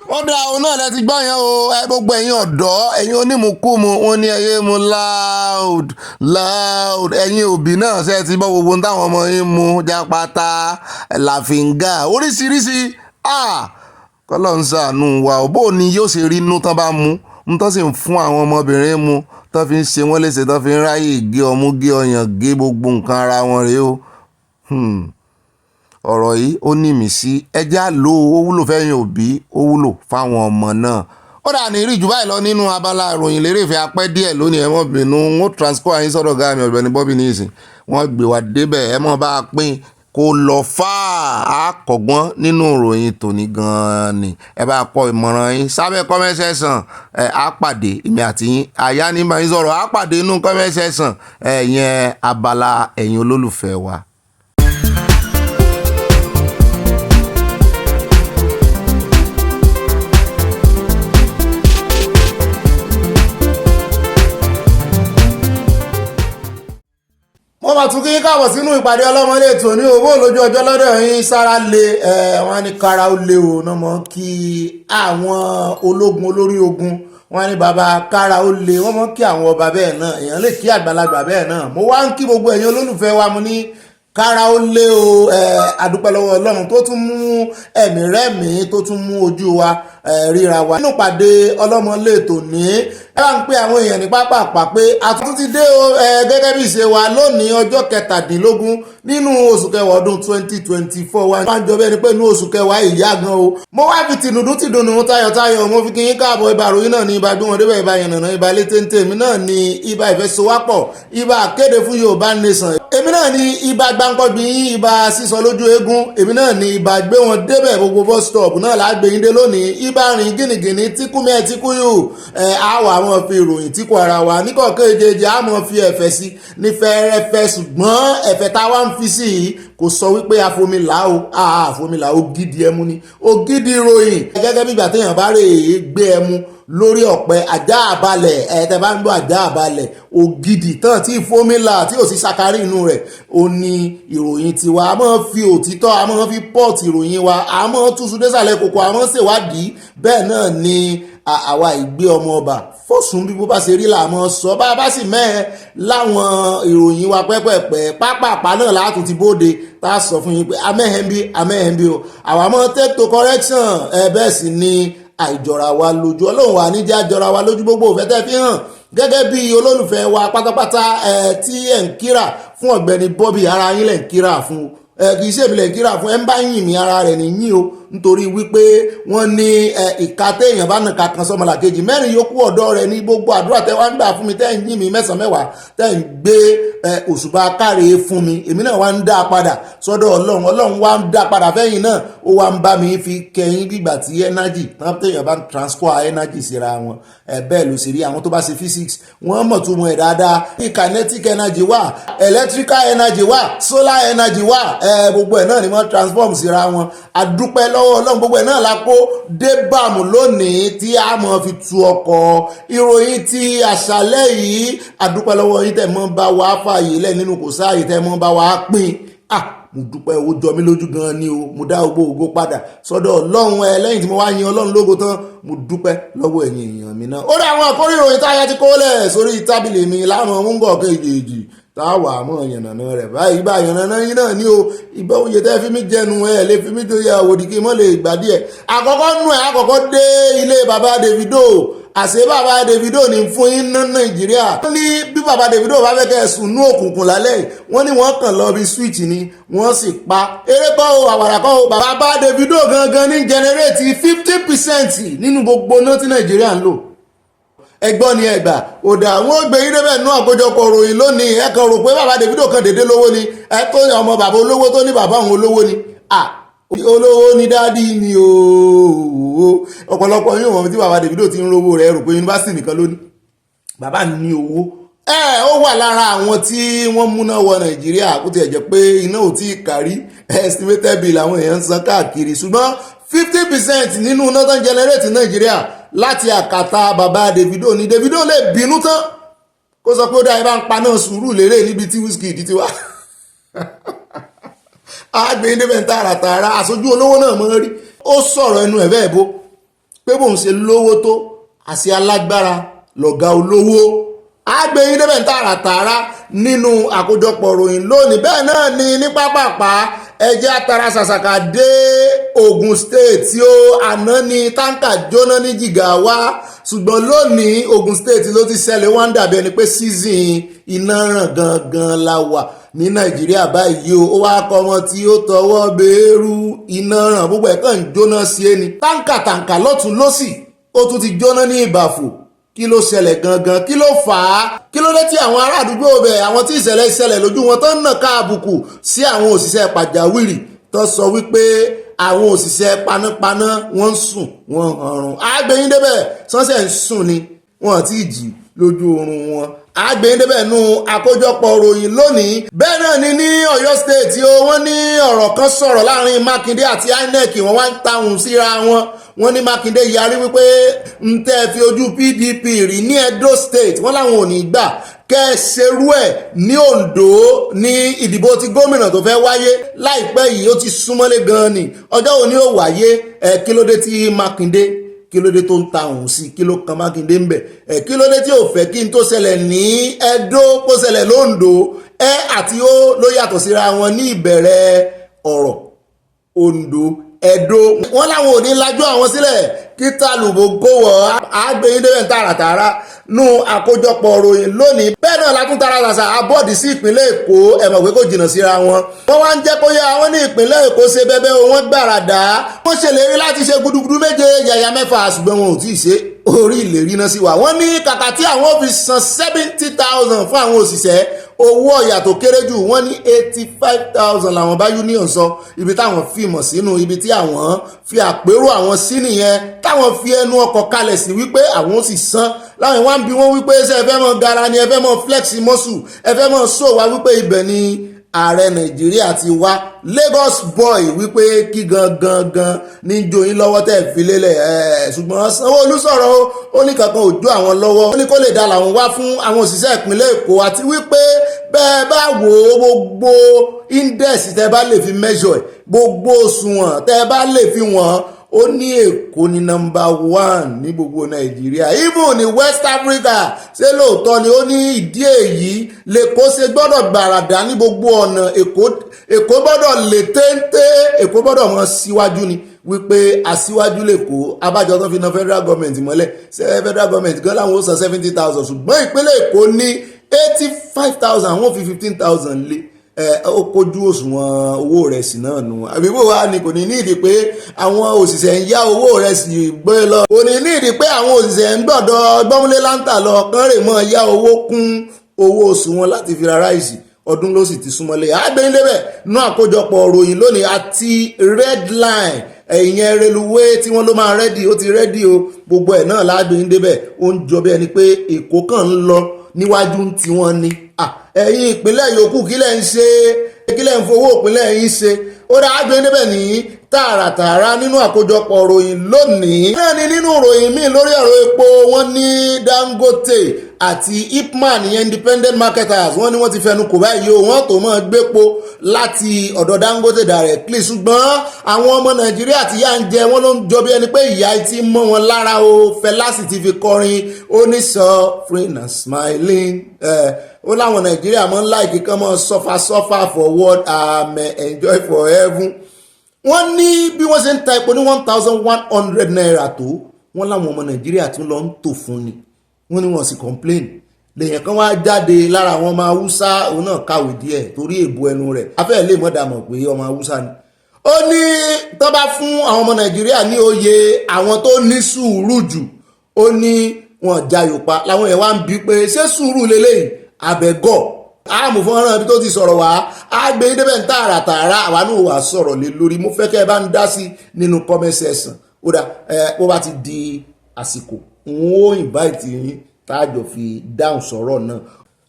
ó dá òun náà lẹ ti gbọ́ yẹn o gbogbo ẹ̀yin ọ̀dọ́ ẹ̀yin onímùkúmu wọn ní ẹyẹ mu loud ẹ̀yin òbí náà ṣe ti bọ́ gbogbo táwọn ọmọ yín mu jápátá làfíńgà oríṣiríṣi kọ́lọ́ ń ṣàánú wa ò bó ni yóò ṣe rí inú tán bá mú ń tán sì ń fún àwọn ọmọbìnrin mu tán fi ń ṣe wọ́n léṣe tán fi ń ráyè gé ọmú gé ọyàn gé gbogbo nǹkan ara wọn rèé o. ọ̀rọ̀ yìí ó ní ìmísí ẹjá lò ó wúlò fẹ́yìn òbí ó wúlò fáwọn ọmọ náà. ó dà ní ìrìjù báyìí lọ nínú abala ìròyìn lérèfé apẹ́ díẹ̀ lónìí ẹ mọ́ bínú wọ́n transfer àyín sọ́dọ̀ gáà mi Ọ̀gbẹ́ni Bobby ní ìsìn wọ́n gbé wa débẹ̀ ẹ mọ́ bá a pín kó lọ fà á kọ̀gbọ́n nínú ìròyìn tòní gan-an ni ẹ bá kọ ìmọ̀ràn yín sábẹ́ comment section á pàdé èmi àti yín àyá ní bá yín sọ̀rọ̀ á pàdé inú comment section yẹn abala ẹ̀yin olólùfẹ́ wa. wọ́n máa tún kí yín káàbọ̀ sínú ìpàdé ọlọ́mọlé ètò ní owó lójú ọjọ́ lọ́dọ̀ yín sára lé wọ́n ní kára ó lé o náà mọ́ kí àwọn ológun olórí ogun wọ́n ní bàbá kára ó lé wọ́n mọ́ kí àwọn ọba bẹ́ẹ̀ náà èèyàn lè kí àgbàlagbà bẹ́ẹ̀ náà mo wá ń kí gbogbo ẹ̀yin olólùfẹ́ wa mo ní kára ó lé o àdúpẹ́ lọ́wọ́ Ọlọ́run tó tún mú ẹ̀mí rẹ́mí tó tún mú ojú wa ríra wa nínú ìpàdé ọlọ́mọlé ètò ní ẹ bá ń pe àwọn èèyàn ní pápá pé àtúntò ti dé o gẹ́gẹ́ bí ìṣe wa lónìí ọjọ́ 17 nínú oṣù kẹwàá ọdún 2024 wa máa ń jọ bẹ́ẹ̀ ni pé inú oṣù kẹwàá ìyá gan o mo wá fi tìdùnnú tìdùnnú tayọ̀tayọ̀ mo fi kí yín káàbọ̀ ibà ròyìn náà ní ibà gbé wọn débẹ̀ ibà yànnàná ibà létéńté mi náà ní ibà ìfẹsowápọ̀ ibà kéde fún Yorùbá nation èmi náà ní ibà gbáǹkọ́gbì yín ibà sísọ lójú eégún èmi náà ní ibà gbé wọn débẹ̀ gbogbo bus stop náà lágbè yín dé lónìí ibà rìn gínìgínì tíkúmí ẹ̀ tíkúyù àwọ̀ àwọn fi ìròyìn tí kò ara wa ní kọ̀ọ̀kan èjèèjì a mọ̀ fi ẹ̀fẹ̀ sí ní fẹ́rẹ́fẹ́ ṣùgbọ́n ẹ̀fẹ̀ tá a wá ń fi sí yìí kò sọ wípé àfomìlà ògidì ẹmu ni ògidì ìròyìn gẹ́gẹ́ bí ìgbà téèyàn bá rè é gbé ẹmu lórí ọ̀pẹ ajá àbalẹ̀ ẹ̀ẹ́dẹ̀ bá ń gbọ́ ajá àbalẹ̀ ògidì tán tí fómìlà tí ò sí sakari inú rẹ̀ ó ní ìròyìn tiwa a máa fi òtítọ́ a máa fi pọ́ọ̀tì ìròyìn wa a máa túṣu désàlẹ̀ kòkó a máa ṣèwádìí bẹ́ẹ̀ náà ni àwa ìgbé ọmọ ọba fọ́sùn bí bó bá ṣe rí làmọ́ sọ bá bá sì mẹ́ẹ̀ láwọn ìròyìn wa pẹ́pẹ́pẹ́ pápápá náà látún ti bóde tá a sọ fún yín pé amẹ́hẹ̀nbí o àwa mọ́ take to correction bẹ́ẹ̀ sì ni àìjọra wa lójú ọlọ́run wà ní jẹ́ àjọra wa lójú gbogbo òfẹ́ tẹ́ fi hàn gẹ́gẹ́ bí olólùfẹ́ wa pátápátá tí ẹ̀ ń kíra fún Ọ̀gbẹ́ni Bobby ara yín lẹ̀ ń kíra fún kì í ṣèmi lẹ̀ ń kíra fún ẹ̀ ń bá yìn mí ara rẹ̀ nìyí o nítorí wípé wọ́n ní ìka téèyàn bá nàka kan sọmọlà kejì mẹ́rin yòókù ọ̀dọ́ rẹ̀ ní gbogbo àdúrà tẹ́ wá ń gbà fún mi tẹ́ ń yìn mí mẹ́sàn-án mẹ́wàá tẹ́ ń gbé òṣùbà káre fún mi èmi náà wá ń dá padà sọ́dọ̀ ọlọ́run wá ń dá padà fẹ́yìn náà ó wá ń bá mi fi kẹyìn gbígbà tí energy náà téèyàn bá ń transfer energy síra wọn bẹ́ẹ̀ ló sì rí àwọn tó bá ṣe physics wọ́n mọ̀ tó mọ̀ ẹ̀ dáadáa ní kinetic energy wà electrical energy wà solar energy wà gbogbo ẹ̀ náà ni wọ́n transform síra wọn adúpẹ́ lọ́wọ́ ọlọ́run gbogbo ẹ̀ náà la kó dé bàmù lónìí tí a mọ̀ fi tu ọkọ̀ ìròyìn ti àṣálẹ́ yìí adúpẹ́ lọ́wọ́ yín tẹ̀ mọ́ bá wa fààyè lẹ̀ nínú kò sáàyè tẹ̀ mọ́ bá wa pín mo dúpẹ́ owó jọ mí lójú gan ni o mo dá gbogbo ògo padà sọ́dọ̀ ọlọ́run lẹ́yìn tí mo wá yin ọlọ́run lógo tán mo dúpẹ́ lọ́wọ́ ẹ̀yin èèyàn mi náà. ó dá àwọn àkórí ìròyìn táyà ti kólẹ̀ sórí tábìlì mi láwọn múngọ̀ kejì táwà mọ́ yànnàná rẹ̀ báyìí bá yànnàná yín náà ní o ìgbà oúnjẹ tẹ́ fi mí jẹnu lè fi mí tó yẹ àwòdì kí mọ́ lè gbà díẹ̀. àkọ́kọ́ nù ẹ̀ àkọ́kọ́ dé ilé bàbá Davido àṣé bàbá Davido ní fún yín ná Nàìjíríà. wọ́n ní bí bàbá Davido bá fẹ́ kẹ́ sùn ní òkùnkùn lálẹ́ wọ́n ní wọ́n kàn lọ bí switch ni wọ́n sì pa eré kọ́ o àwàrà kọ́ o bàbá Davido gangan ní generate 50% nínú gbogbo náà tí Nàìjíríà ń lò. ẹgbọ́n ni ẹgbà òdà àwọn ògbé yìí débẹ̀ nú àkójọpọ̀ ròyìn lónìí ẹ kàn rò pé bàbá Davido kan dédé lówó ni ẹ tó ọmọ bàbá olówó tó ní bàbá òun olówó ni olówó ní dádì ni ooo ọ̀pọ̀lọpọ̀ yóò wọ́n tí bàbá Davido ti ń rówó rẹ̀ rò pé yunifásitì nìkan ló ní bàbá ní owó ó wà lára àwọn tí wọ́n múná wọ Nàìjíríà kó tiẹ̀ jẹ́ pé iná ò tí ì kárí estimated bill àwọn èèyàn ń san káàkiri ṣùgbọ́n 50% nínú northern generate Nàìjíríà láti àkàtà bàbá Davido ni Davido lè bínú tán kó sọ pé ó dá ẹ bá ń paná sùúrù lérè níbi tí Wizkid ti wá àgbẹ̀yìn débẹ̀ ń tààràtààrà àṣojú olówó náà mọ́ rí ó sọ̀rọ̀ ẹnu ẹ̀ bẹ́ẹ̀ bó pé bóun ṣe lówó tó àṣẹ alágbára lọ̀gá olówó àgbẹ̀yìn débẹ̀ ń tààràtààrà nínú àkójọpọ̀ ròyìn lónìí bẹ́ẹ̀ náà ni ní pápápá ẹjẹ́ atara ṣàṣàkà dé Ogun State tí ó àná ní táǹkà jóná ní Jigawa ṣùgbọ́n lónìí Ogun State ló ti ṣẹlẹ̀ wọ́n dàbí ẹni pé season iná ràn gangan la wà ní Nàìjíríà báyìí ó wá kọ́ ọmọ tí ó tọwọ́ bẹ̀rù iná ràn gbogbo ẹ̀ kàn ń jóná sí ẹni táǹkà lọ́tún lọ́sì ó tún ti jóná ní Ìbàfò kí ló ṣẹlẹ̀ gangan kí ló fà á kí ló dé tí àwọn ará àdúgbò bẹ̀ àwọn tí ìṣẹ̀lẹ̀ lójú wọn tó ń nà ká àbùkù sí àwọn òṣìṣẹ́ pàjáwìrì tó sọ wípé àwọn òṣìṣẹ́ panápaná wọ́n ń sùn wọ́n ọ̀run àgbẹ̀yìn débẹ̀ sọ́sẹ̀ ń sùn ni wọ́n ti jì lójú oorun wọn àgbẹ̀yìn débẹ̀ nú àkójọpọ̀ ròyìn lónìí bẹ́ẹ̀ náà ni ní Ọ̀yọ́ state wọ́n ní ọ̀rọ̀ kan sọ̀rọ̀ láàrin Mákindé àti INEC wọ́n wá ń tahùn síra wọn wọ́n ní Mákindé yarí wípé ń tẹ́ fi ojú PDP rí ní Edo state wọ́n láwọn ò ní gbà kẹ́ẹ̀ṣerú ẹ̀ ní Ondo ní ìdìbò tí gómìnà tó fẹ́ wáyé láìpẹ́ yìí ó ti súnmọ́lé gan-an ni ọjọ́ òní ó wáyé kí ló dé tí Mákindé kí ló dé tó ń ta òun sí kí ló kan Mákindé ń bẹ̀ kí ló dé tí ò fẹ́ kí n tó ṣẹlẹ̀ ní Edo kó ṣẹlẹ̀ lóńdó àti ó ló yàtọ̀ síra wọn ní ìbẹ̀rẹ̀ ọ̀rọ̀ Ondo Edo wọ́n láwọn ò ní lajú àwọn sílẹ̀ kí tàlùbò kówọ̀ àgbẹ̀yìn débẹ̀ tààràtààrà nú àkójọpọ̀ ròyìn lónìí bẹ́ẹ̀ náà látún tara ṣàṣà abọ́ọ̀dì sí ìpínlẹ̀ Èkó ẹ̀mọ̀ pé kò jìnnà síra wọn wọ́n wá ń jẹ́ kó yá àwọn ní ìpínlẹ̀ Èkó ṣe bẹ́bẹ́ wọn gbàràdà wọ́n ṣèlérí láti ṣe gudugudu méje yàyà mẹ́fà ṣùgbọ́n wọn ò tí ì ṣe orí ìlérí náà sí wa wọ́n ní kàkà tí àwọn fi san 70,000 fún àwọn òṣìṣẹ́ owó ọ̀yà tó kéré jù wọ́n ní 85,000 làwọn bá union sọ ibi táwọn fìmọ̀ sínú ibi tí àwọn fi àpérò àwọn sí nìyẹn táwọn fi ẹnu ọkọ̀ kalẹ̀ sí wípé àwọn sì san láwọn wá ń bi wọ́n wípé ṣé ẹ fẹ́ mọ gara ni ẹ fẹ́ mọ flex muscle ẹ fẹ́ mọ show wa wípé ibẹ̀ ni ààrẹ Nàìjíríà ti wá Lagos boy wípé kí gangan ní joyin lọ́wọ́ tẹ̀ fi lélẹ̀ ṣùgbọ́n Sanwó-Olú sọ̀rọ̀ ó ní kankan ò jó àwọn lọ́wọ́ ó ní kó lè dá làwọn wá fún àwọn òṣìṣẹ́ ìpínlẹ̀ Èkó àti wípé bẹ́ẹ̀ bá wò ó gbogbo index tẹ́ bá lè fi measure gbogbo òṣùwọ̀n tẹ́ bá lè fi wọ̀n ó ní Èkó ní number 1 ní gbogbo Nàìjíríà even ní West Africa ṣé lóòótọ́ ni ó ní ìdí èyí lèkó ṣe gbọ́dọ̀ gbàràdà ní gbogbo ọ̀nà Èkó gbọ́dọ̀ lè téńté Èkó gbọ́dọ̀ mọ́ síwájú ni wípé aṣíwájú lèkó abájọ tó fi na federal government mọ́lẹ̀ ṣé federal government gan láwọn ó san 70,000 ṣùgbọ́n ìpínlẹ̀ Èkó ní 85,000 wọ́n fi 15,000 lé ó kojú òṣùwọ̀n owó rẹ̀ sí náà nù àbíbò wa ni kò ní ní ìdí pé àwọn òṣìṣẹ́ ń yá owó rẹ̀ sí gbé lọ kò ní ní ìdí pé àwọn òṣìṣẹ́ ń gbọ́dọ̀ gbọ́múlé láǹtà lọ kán rè mọ́ yá owó kún owó oṣù wọn láti fi ra ráìsì ọdún ló sì ti súnmọ́lé àgbẹ̀yìn débẹ̀ nú àkójọpọ̀ ròyìn lónìí àti red line ẹ̀yìn reluwé tí wọ́n ló máa rẹ́dì ó ti rẹ́dì o gbogbo ẹ̀ náà lágbẹ̀yìn débẹ̀ ó ń jọ bí ẹni pé Èkó kàn ń lọ níwájú tí wọ́n ní ẹ̀yin ìpínlẹ̀ yòókù kílẹ̀ ń ṣe kílẹ̀ ń fowó ìpínlẹ̀ yín ṣe ó dá àgbẹ̀ níbẹ̀ ní tààràtààrà nínú àkójọpọ̀ ròyìn lónìí náà ni nínú ròyìn míì lórí ọ̀rọ̀ epo wọ́n ní Dangote àti ipman ìyẹn independent marketers wọ́n ní wọ́n ti fẹnu kò báyìí o wọ́n tó mọ́ gbépo láti ọ̀dọ̀ Dangote directly ṣùgbọ́n àwọn ọmọ Nàìjíríà tí yà ń jẹ wọ́n ló ń jọ bí ẹni pé ìyà ti mọ́ wọn lára o Fẹlásì ti fi kọrin ó ní suffering and smiling ó láwọn Nàìjíríà mọ́ láìkí kan mọ́ suffer for what enjoy for heaven. Wọ́n ní bí wọ́n ṣe ń ta epo ní 1,100 naira tó wọ́n láwọn ọmọ Nàìjíríà tún lọ ń tò fún ni wọ́n ní wọ́n sì complain lèyàn kan wá jáde lára àwọn ọmọ Haúsá òun náà kàwé díẹ̀ torí èbú ẹnu rẹ̀ afẹ́ lè mọ́ dàmọ̀ pé ọmọ Haúsá ni ó ní tó bá fún àwọn ọmọ Nàìjíríà ní oyè àwọn tó ní sùúrù jù ó ní wọn jayò pa láwọn èèyàn wá ń bí pé ṣé sùúrù lélẹ́yìn àbẹ̀gọ̀ àmù fọ́nrán ibi tó ti sọ̀rọ̀ wá àgbè débẹ̀ ń tààràtààrà àwa náà wà sọ̀rọ̀ lé lórí mo fẹ́ kẹ́ ẹ bá ń dá sí nínú comment section ó dá bó bá ti di àsìkò n ó invite yín tájọ fi dáhùn sọ̀rọ̀ náà.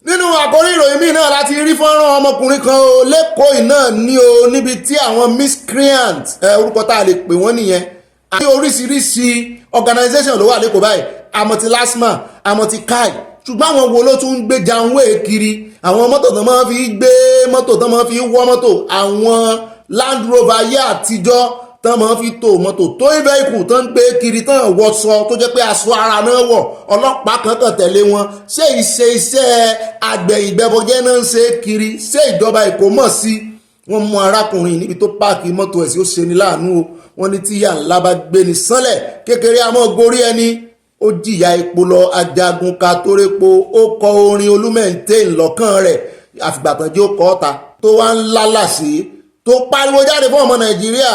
Nínú àkórí ìròyìn míì náà láti rí fọ́nrán ọmọkùnrin kan o lẹ́kọ̀ọ́ náà ní o níbi tí àwọn miscreant orúkọ tá a lè pè wọ́n nìyẹn àti oríṣiríṣi organisation ló wà lẹ́kọ̀ọ́ báyìí àmọ́ ti LASTMA àmọ́ ti kai ṣùgbọ́n àwọn wo ló tún ń gbé janwé kiri àwọn mọ́tò tó máa fi gbé mọ́tò tó máa fi wọ́ mọ́tò àwọn Land Rover ayé àtijọ́ tó máa fi tó mọ́tò tó vehicle tó ń gbé kiri tó ń wọṣọ tó jẹ́ pé aṣọ ara náà wọ̀ ọlọ́pàá kankan tẹ̀lé wọn ṣé iṣẹ́ àgbẹ̀ ìgbẹ́bọjẹ́ náà ń ṣe kiri ṣé ìjọba Èkó mọ̀ sí wọ́n mú arákùnrin níbi tó páàkì mọ́tò ẹ̀ sí ó ṣe ní láàánú o wọ́n ní tíyà ńlá bá gbé ní sánlẹ̀ kékeré àmọ́ gorí ẹni ó jìyà epo lọ ajagun ka torépo ó kọ orin olúmẹ̀ǹtẹ́ ńlọ́kàn rẹ̀ àfìgbàtànjẹ́ ó kọ́ ọ́ta tó wá ń lálàsí tó pariwo jáde fún ọmọ Nàìjíríà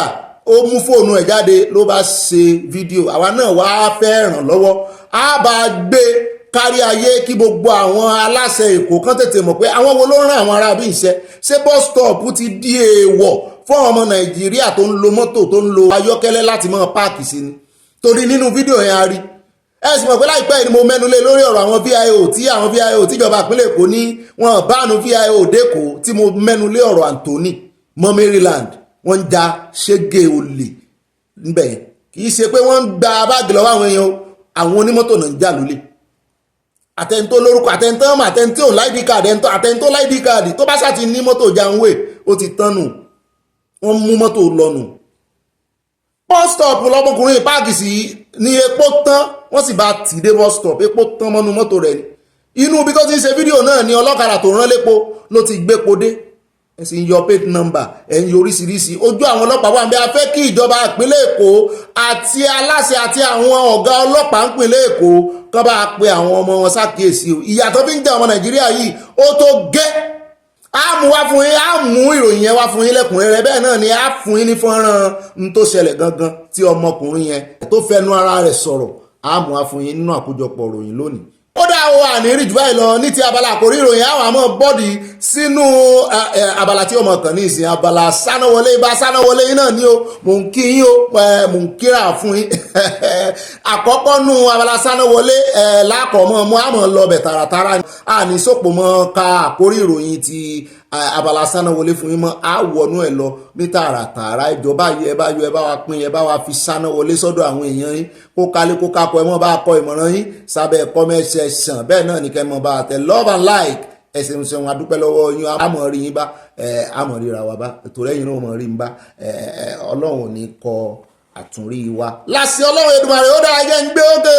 ó mú fóònù ẹ̀ jáde ló bá ṣe fídíò àwa náà wá fẹ́ ràn lọ́wọ́ á bá gbé kárí ayé kí gbogbo àwọn aláṣẹ Èkó kan tètè mọ̀ pé àwọn wo ló rán àwọn ará bí iṣẹ́ ṣé bus stop ti di èèwọ̀ fún ọmọ Nàìjíríà tó ń lo mọ́tò tó ń lo ayọ́kẹ́lẹ́ láti máa páàkì sí ni torí nínú fídíò yẹn a rí ẹ sì mọ̀ pé láìpẹ́ yìí ni mo mẹ́nulé lórí ọ̀rọ̀ àwọn VIO tíjọba ìpínlẹ̀ Èkó ní wọn bánu VIO dẹ́kọ̀ tí mo mẹ́nulé ọ̀rọ̀ Anthony mọ́ Maryland wọ́n ń ja ṣége olè níbẹ̀ yẹn kì í ṣe pé wọ́n ń gba báàgì lọ́wọ́ àwọn èèyàn àwọn onímọ́tò náà ń jà lólè àtẹ̀ntó lórúkọ àtẹ̀ntó ọmọ àtẹ̀ntó láìdí káàdì àtẹ̀ntó láìdí káàdì tó bá ṣáà ti ní mọ́tò janwé ó ti tán nù wọ́n mú mọ́tò lọ́nù bus stop lọ́mọkùnrin páàkì sí ní epo tán wọ́n sì bá tì dé bus stop epo tán mọ́nú mọ́tò rẹ̀ ni inú ibi tó ti ń ṣe fídíò náà ni ọlọ́kadà tó rán lépo ló ti gbépo dé ẹ̀sìn yọ plate number ẹ̀yìn oríṣiríṣi ojú àwọn ọlọ́pàá wà ń bẹ a fẹ́ kí ìjọba ìpínlẹ̀ Èkó àti aláṣẹ àti àwọn ọ̀gá ọlọ́pàá ìpínlẹ̀ Èkó kán bá pe àwọn ọmọ wọn ṣàkíyèsí o ìyàtọ̀ fi ń jẹ ọmọ Nàìjíríà yìí ó tó gẹ́ á mú wá fún yín á mú ìròyìn yẹn wá fún yín lẹ́kùnrẹ́rẹ́ bẹ́ẹ̀ náà ni á fún yín ní fọ́nrán n tó ṣẹlẹ̀ gangan tí ọmọkùnrin yẹn tó fẹnu ara rẹ̀ sọ̀rọ̀ á mú wá fún yín nínú àkójọpọ̀ ìròyìn lónìí ó dá o àníríì jù báyìí lọ ní ti abala àkórí ìròyìn àwọn àmọ́ bọ́ọ̀dì sínú abala tí ó mọ̀ kàn ní ìsìn abala sánáwọlé ibà sánáwọlé yín náà ní o mò ń kí yín o mò ń kíra fún yín àkọ́kọ́ nù abala sánáwọlé lákọ̀ọ́mọ́ mọ́ àmọ́ lọ́bẹ̀ tààràtàrà àní sòpò mọ́ ka àkórí ìròyìn ti abala sánáwọlé fún yín mọ́ àwọnú ẹ̀ lọ ní tààràtàrà ìjọba yìí ẹ bá yọ ẹ bá wa pín ẹ bá wa fi sánáwọlé sọ́dọ̀ àwọn èèyàn yín kó kálé kó kákọ ẹ mọ́ bá kọ ìmọ̀ràn yín sábẹ́ comment section bẹ́ẹ̀ náà ní kẹ́ mọ́ bá tẹ love and like ẹsẹ̀ ń sẹ́wọ̀n adúpẹ́ lọ́wọ́ yín àmọ̀ rí yín bá àmọ̀ ríra wa bá torí ẹ̀yin náà mọ̀ rí yín bá ọlọ́run ò ní kọ àtúnrí wa láti ọlọ́run Èdùmàrè ó dára jẹ́ ń gbé òkè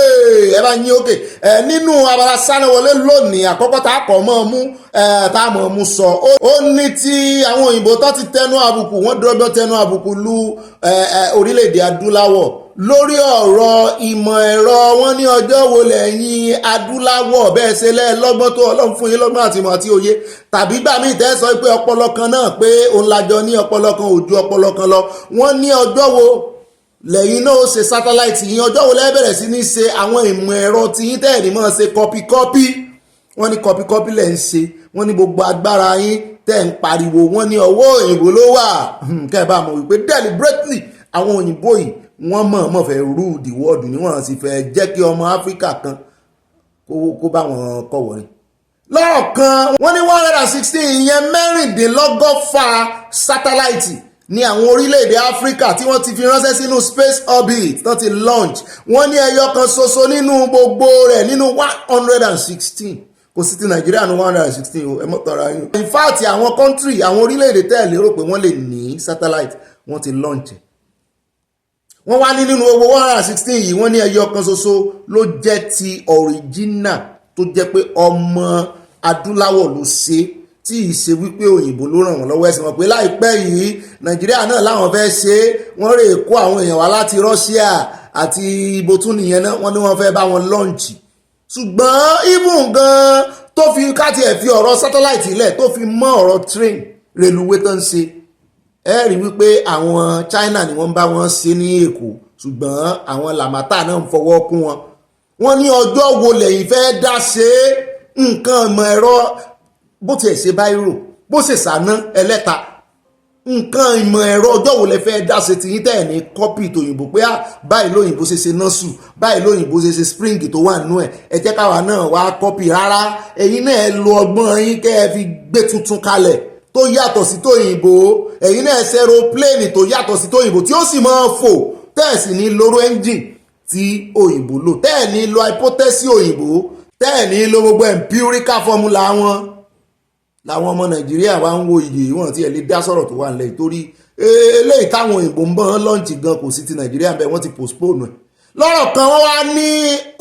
ẹ bá yín òkè nínú abala sánáwọlé lónìí àkọ́kọ́ tá a kọ̀ mọ́ mú tá a mọ̀ mú sọ ó ní tí àwọn òyìnbó tó ti tẹnu àbùkù wọ́n dọ́gbọ́n tẹnu àbùkù lu orílẹ̀-èdè adúláwọ̀ lórí ọ̀rọ̀ ìmọ̀ ẹ̀rọ wọn ní ọjọ́ wo lẹ́yìn adúláwọ̀ bẹ́ẹ̀ ṣe lọ́gbọ́n tó ọlọ́run fún yín lọ́gbọ́n àti ìmọ̀ àti òye tàbí gbà mí tẹ́ sọ pé ọpọlọ kan náà pé òun lájọ ní ọpọlọ kan ò ju ọpọlọ kan lọ wọ́n ní ọjọ́ wo lẹ́yìn náà ó ṣe sátáláìtì yín ọjọ́ wo lẹ́ bẹ̀rẹ̀ sí ní ṣe àwọn ìmọ̀ ẹ̀rọ tí yín tẹ́ẹ̀rí mọ́ ṣe kọpikọ́pì wọ́n ní kọpikọ́pì lẹ́ ń ṣe wọ́n ní gbogbo agbára yín tẹ́ ń pariwo wọ́n ní ọwọ́ òyìnbó ló wà kẹ́ ẹ bá mọ̀ wípé deliberately àwọn òyìnbó yìí wọ́n mọ̀ fẹ́ rule the world ni wọ́n sì fẹ́ jẹ́ kí ọmọ Áfíríkà kan kó bá wọn kọ́ wọ̀nyí. lọ́rọ̀ kan wọ́n ní 116 ìyẹn mẹ́rìndínlọ́gọ́fà sátáláìtì ní àwọn orílẹ̀-èdè Áfíríkà tí wọ́n ti fi ránṣẹ́ sínú space orbit tó ti launch wọ́n ní ẹyọ kan ṣoṣo nínú gbogbo rẹ̀ nínú 116 kò sí ti Nàìjíríà ní 116 o ẹ mọ́ tọ́ra yín. in fact àwọn country àwọn orílẹ̀-èdè tẹ́ lérò pé wọ́n lè ní satellite wọ́n ti launch wọ́n wá ní nínú owó 116 yìí wọ́n ní ẹyọ kan ṣoṣo ló jẹ́ ti original tó jẹ́ pé ọmọ adúláwọ̀ ló ṣe tí ìṣe wípé òyìnbó ló ràn wọ́n lọ́wọ́ ẹ̀sìn wọn pé láìpẹ́ yìí Nàìjíríà náà láwọn fẹ́ ṣe wọ́n rè kó àwọn èèyàn wá láti Russia àti ibo tún nìyẹn náà wọ́n ní wọ́n fẹ́ bá wọn launch ṣùgbọ́n even gan tó fi káti ẹ̀ fi ọ̀rọ̀ satellite ilẹ̀ tó fi mọ́ ọ̀rọ̀ train reluwé tó ń ṣe ẹ rí wípé àwọn China ni wọ́n bá wọn ṣe ní Èkó ṣùgbọ́n àwọn làmátà náà ń fọwọ́ kún wọn wọ́n ní ọjọ́ wo lẹ́yìn fẹ́ dá ṣe nǹkan ìmọ̀ ẹ̀rọ bó tiẹ̀ ṣe báírò bó ṣe ṣàná ẹlẹ́ta nǹkan ìmọ̀ ẹ̀rọ ọjọ́ wo lẹ fẹ́ dá ṣe tiyín tẹ̀ ní kọ́pì tòyìnbó pé báyìí lóyìnbó ṣe ṣe nọ́ọ̀sù báyìí lóyìnbó ṣe ṣe spring tó wà nínú ẹ̀ ẹ jẹ́ káwa náà wá kọ́pì rárá ẹ̀yin náà ẹ lo ọgbọ́n yín kẹ́ ẹ fi gbé tuntun kalẹ̀ tó yàtọ̀ sí tòyìnbó ẹ̀yin náà ṣe aeroplane tó yàtọ̀ sí tòyìnbó tí ó sì máa fò tẹ́ẹ̀sì ní lóró engine tí òyìnbó lò tẹ́ẹ̀ ní lo hypothesis òyìnbó tẹ́ẹ̀ ní lo gbogbo empirical formula wọn làwọn ọmọ Nàìjíríà wá ń wo iye wọn tí ẹ lè dá sọ̀rọ̀ tó wà nílẹ̀ torí eléyìí táwọn òyìnbó ń bọ́n lọ́ǹtì gan kò sí ti Nàìjíríà bẹ́ẹ̀ wọ́n ti postpone ẹ̀ lọ́rọ̀ kan wọ́n wá ní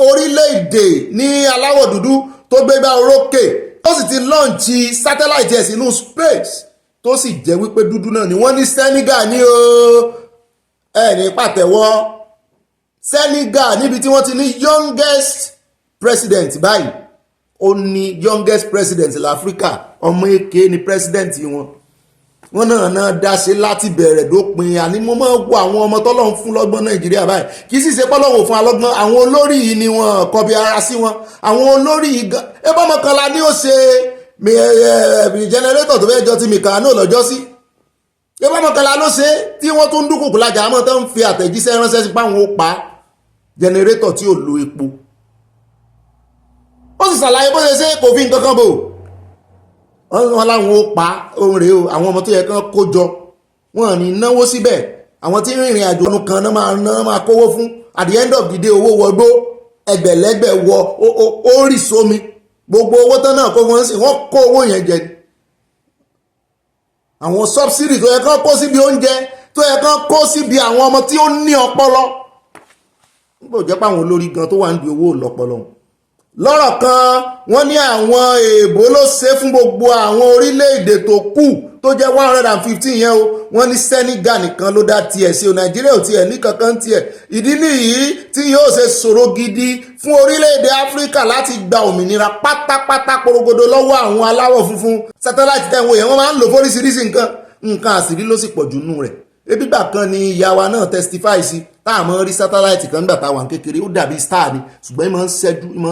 orílẹ̀-èdè ní aláwọ̀ dúdú tó gbégbá orókè ó sì ti lọ́ǹtì satellite ẹ̀ sínú space tó sì jẹ́ wípé dúdú náà ni wọ́n ní Senegal ní o ní pàtẹ́wọ́ Senegal níbi tí wọ́n ti ní youngest president báyìí ó ní youngest president l'Africa ọmọ èké ni president wọn náà dá ṣe láti bẹ̀rẹ̀ dópin àní mo máa wo àwọn ọmọ tọ́lọ́run fún lọ́gbọ́n Nàìjíríà báyìí kì í sì ṣe pọ́lọ́wọ́ fún alọ́gbọ́n àwọn olórí yìí ni wọ́n kọbi ara sí wọn àwọn olórí yìí gan ẹbọ́ mọ́kànlá ni ó ṣe jẹnẹrétọ̀ tó fẹ́ jọ ti mìkànú lọ́jọ́ sí ẹbọ́ mọ́kànlá ló ṣe tí wọ́n tún dúnkùkù lájà àmọ́ tó ń fi àtẹ̀jíṣẹ́ ránṣẹ́ sí páwọn ó pa jẹnẹrétọ̀ tí ò lo epo ó sì ṣàlàyé bó ṣe ṣe kò fi nǹkan kan bò wọ́n láwọn ó pa ohun rèé o àwọn ọmọ tó yẹ kán kó jọ wọ́n ní náwó síbẹ̀ àwọn tí rìnrìn àjò ọdún kan náà máa kówó fún at the end of the day owó wọgbó ẹgbẹ̀lẹ́gbẹ̀ wọ ó rì sómi gbogbo owó tán náà kó wọ́n sì wọ́n kó owó yẹn jẹ àwọn subsidy tó yẹ kán kó síbi oúnjẹ tó yẹ kán kó síbi àwọn ọmọ tí ó ní ọpọlọ nígbà jẹ́ pé àwọn olórí gan tó wà níbi owó lọ́pọlọ lọ́rọ̀ kan wọ́n ní àwọn èèbó ló ṣe fún gbogbo àwọn orílẹ̀-èdè tó kù tó jẹ́ 115 yẹn o wọ́n ní Senegal nìkan ló dá tiẹ̀ sí o Nàìjíríà ò tiẹ̀ ní kankan tiẹ̀ ìdí nìyí tí yóò ṣe ṣòro gidi fún orílẹ̀-èdè Áfíríkà láti gba òmìnira pátápátá porogodo lọ́wọ́ àwọn aláwọ̀ funfun satellite tẹ̀wọ̀n yẹn wọ́n máa ń lò fóríṣiríṣi nǹkan àṣírí ló sì pọ̀ jù nù rẹ̀ ebi gbà kan ni ìyá wa náà testify sí táà mọ́ rí satellite kan nígbà táwọn kékeré ó dàbí star ni ṣùgbọ́n ìmọ̀